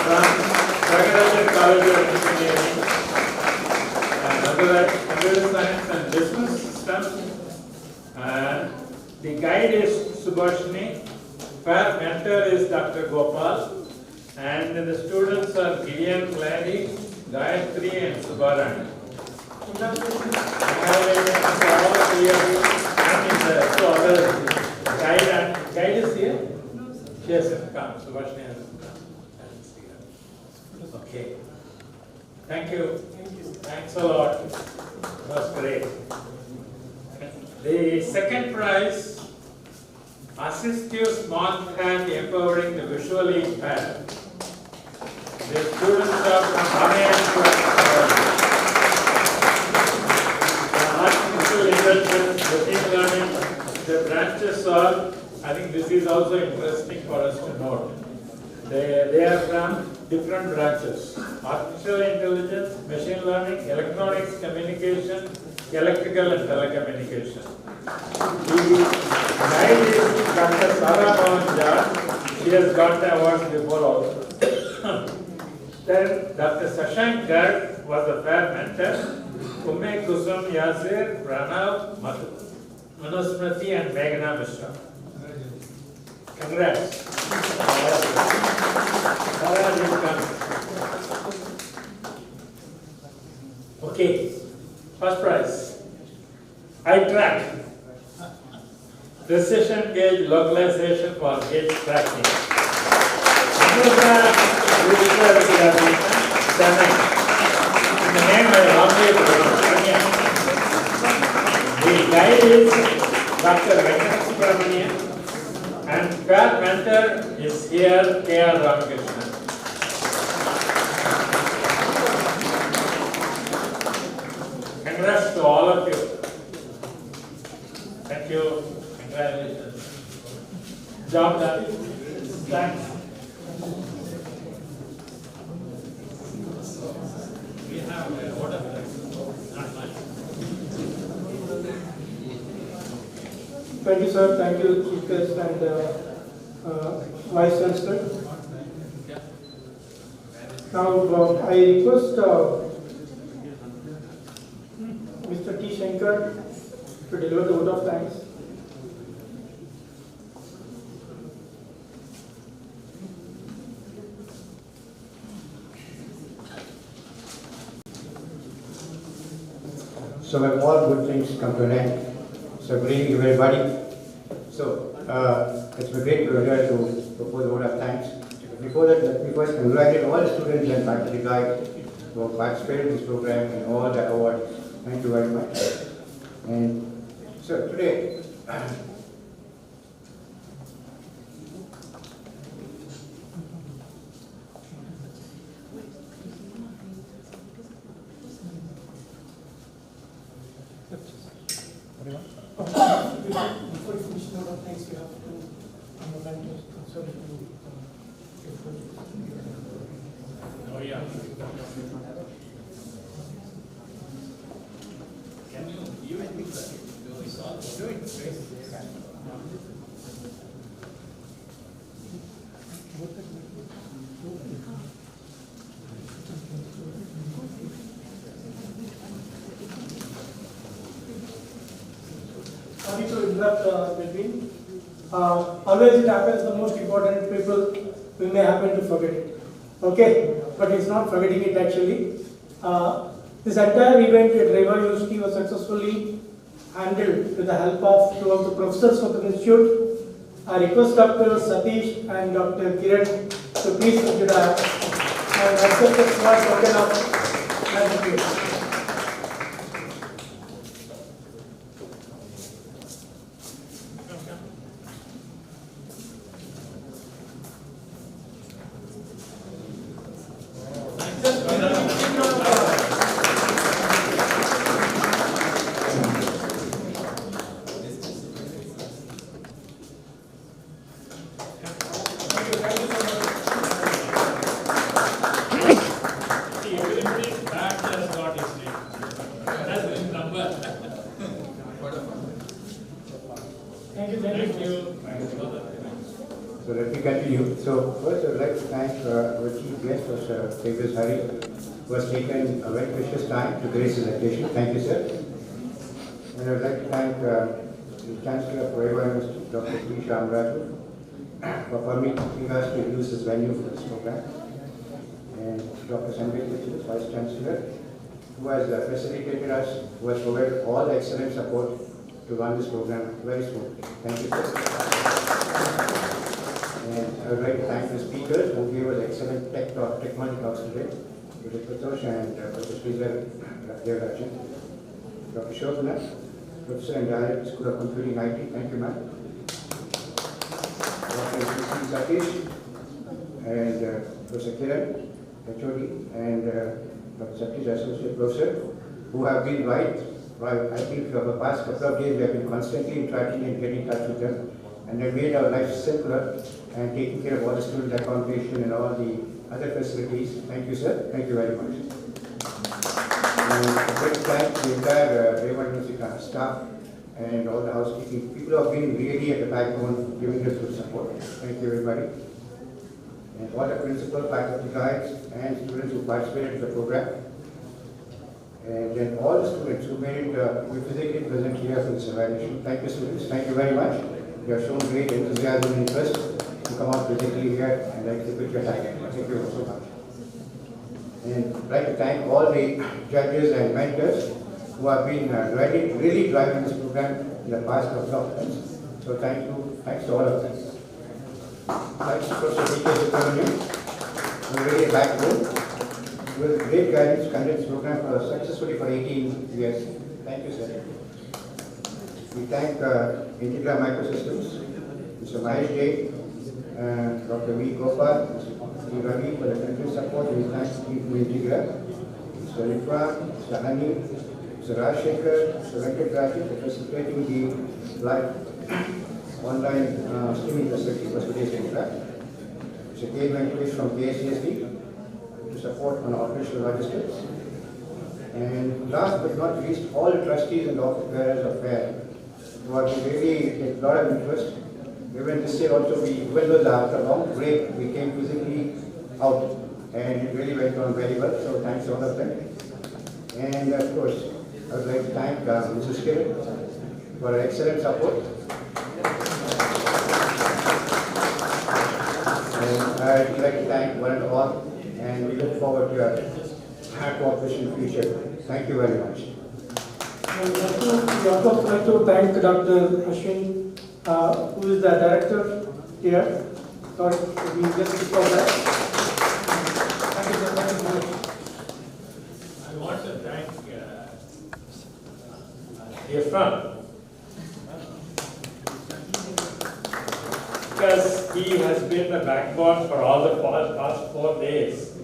from Raghunath College of Engineering, and undergrad Computer Science and Business Systems. The guide is Subhashini, FAER mentor is Dr. Gopal, and the students are Gillian Glady, Gayatri and Subharani. Congratulations to all of you, and to others. Guide is here? Yes, come, Subhashini has come. Okay. Thank you. Thanks a lot. It was great. The second prize, Assistive Small Hand Empowering the Visually Impaired. The students are from artificial intelligence, machine learning, the branches are, I think this is also interesting for us to note. They are from different branches: artificial intelligence, machine learning, electronics, communication, electrical and telecommunication. The guide is Dr. Sarah Bhavanjha. She has got the awards before also. Then Dr. Sashankar was the FAER mentor. Ume Kusum Yasir, Pranav, Manusmriti and Meghna Mishra. Congrats. Okay, first prize. iTrack. Precision gauge localization for gauge tracking. The name I always The guide is Dr. Venkata Subramanian, and FAER mentor is here, K.R. Ramakrishnan. Congrats to all of you. Thank you. Congratulations. Job done. Thanks. We have water. Not much. Thank you, sir. Thank you, Chief Guest and Vice Chancellor. Now, I request Mr. T. Shankar to deliver the vote of thanks. So when all good things come to an end, so good evening everybody. So it's a great pleasure to propose a vote of thanks. Before that, let me first congratulate all the students and faculty guides who have participated in this program and all the awards. Thank you very much. And so today, before we finish the vote of thanks, we have to Oh yeah. Can you do it? Do it. Sorry to interrupt between. Always it happens, the most important people, we may happen to forget it. Okay? But it's not forgetting it actually. This entire event at Reva University was successfully handled with the help of two of the professors of the institute. I request Dr. Satish and Dr. Kiran to please consider and accept the small token of gratitude. So let me continue. So first I would like to thank our chief guest, Mr. KVS Hari, who has taken a very precious time to grace his occasion. Thank you, sir. And I would like to thank the Chancellor of FAER University, Dr. P. Shamraju, for permitting us to use this venue for this program. And Dr. Sanjay Kitchen, Vice Chancellor, who has facilitated us, who has provided all the excellent support to run this program very smoothly. Thank you, sir. And I would like to thank the speakers who gave us excellent technology talks today, Dr. Pratosh and Dr. Sridhar Devarajan. Dr. Shobhana, Professor and Director, School of Computing IT. Thank you, ma'am. Dr. Satish and Professor Kiran, HOD, and Dr. Satish, Associate Professor, who have been right. I think for the past couple of days we have been constantly interacting and getting in touch with them, and they made our life simpler and taking care of all the student accommodation and all the other facilities. Thank you, sir. Thank you very much. And I'd like to thank the entire FAER University staff and all the housekeeping people who have been really at the backbone giving us good support. Thank you, everybody. And all the principal, faculty guides, and students who participated in the program. And then all the students who made it we physically present here for this evaluation. Thank you, students. Thank you very much. You have shown great enthusiasm and interest to come out physically here and exhibit your talent. Thank you so much. And I'd like to thank all the judges and mentors who have been really driving this program in the past couple of months. So thank you. Thanks to all of them. Thanks to Professor D.K. Subramanian, who really a backbone. With great guidance, conducted this program successfully for 18 years. Thank you, sir. We thank Integra Microsystems, Mr. Mahesh J, Dr. V. Gopal, Mr. Ravi for the country support. We thank Integra, Mr. Rifra, Mr. Hani, Mr. Rajshekhar, Mr. Venkatraji for facilitating the live online streaming facility for today's program. Mr. K. Venkatesh from KSCSD to support on operational logistics. And last but not least, all the trustees and office bearers of FAER who have been really a lot of interest. Even this year also, even though after a long break, we came physically out and it really went on very well. So thanks to all of them. And of course, I would like to thank Mrs. Kiran for her excellent support. And I'd like to thank one and all, and we look forward to our cooperation in the future. Thank you very much. We also like to thank Dr. Ashwin, who is the director here. Sorry, we just for that. Thank you so much. I want to thank Irfan, because he has been the backbone for all the past 4 days.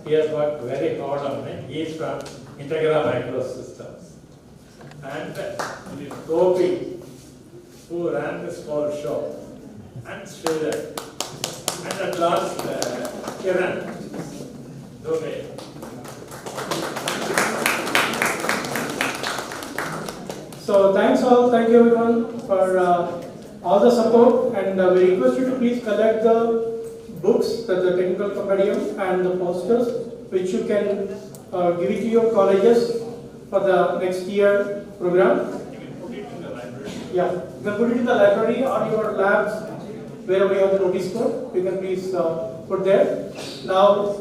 He has worked very hard on it. He is from Integra Microsystems. And Gopi, who ran this whole show, and Sridhar, and at last Kiran Dubey. So thanks all, thank you everyone for all the support, and we request you to please collect the books, the technical compendium and the posters, which you can give it to your colleges for the next year program. You can put it in the library. Yeah, you can put it in the library or your labs, wherever you have the notice board, you can please put there. Now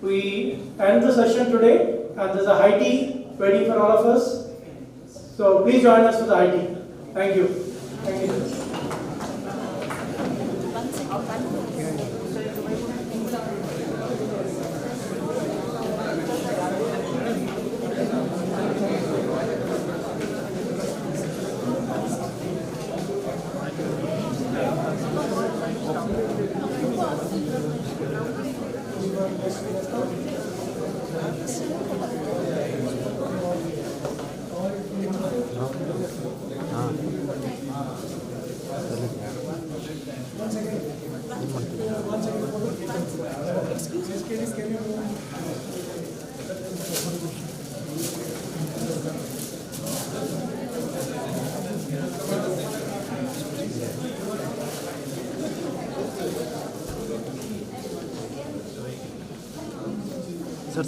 we end the session today, and there's a high tea waiting for all of us. So please join us for the high tea. Thank you. Thank you.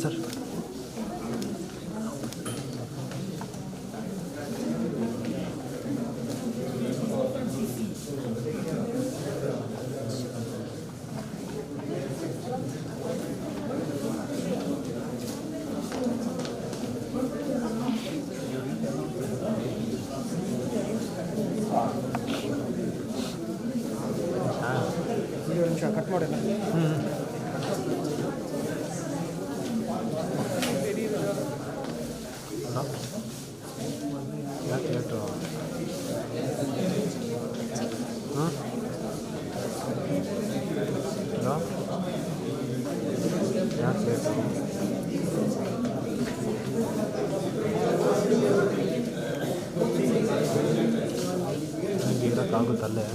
Sir cut ಮಾಡಿಲ್ಲ. ಯಾಕೆ late? ಹಾಂ hello, ಯಾಕೆ late? ನನಗೆ ಇರೋಕ್ಕಾಗುತ್ತಲ್ಲೇ.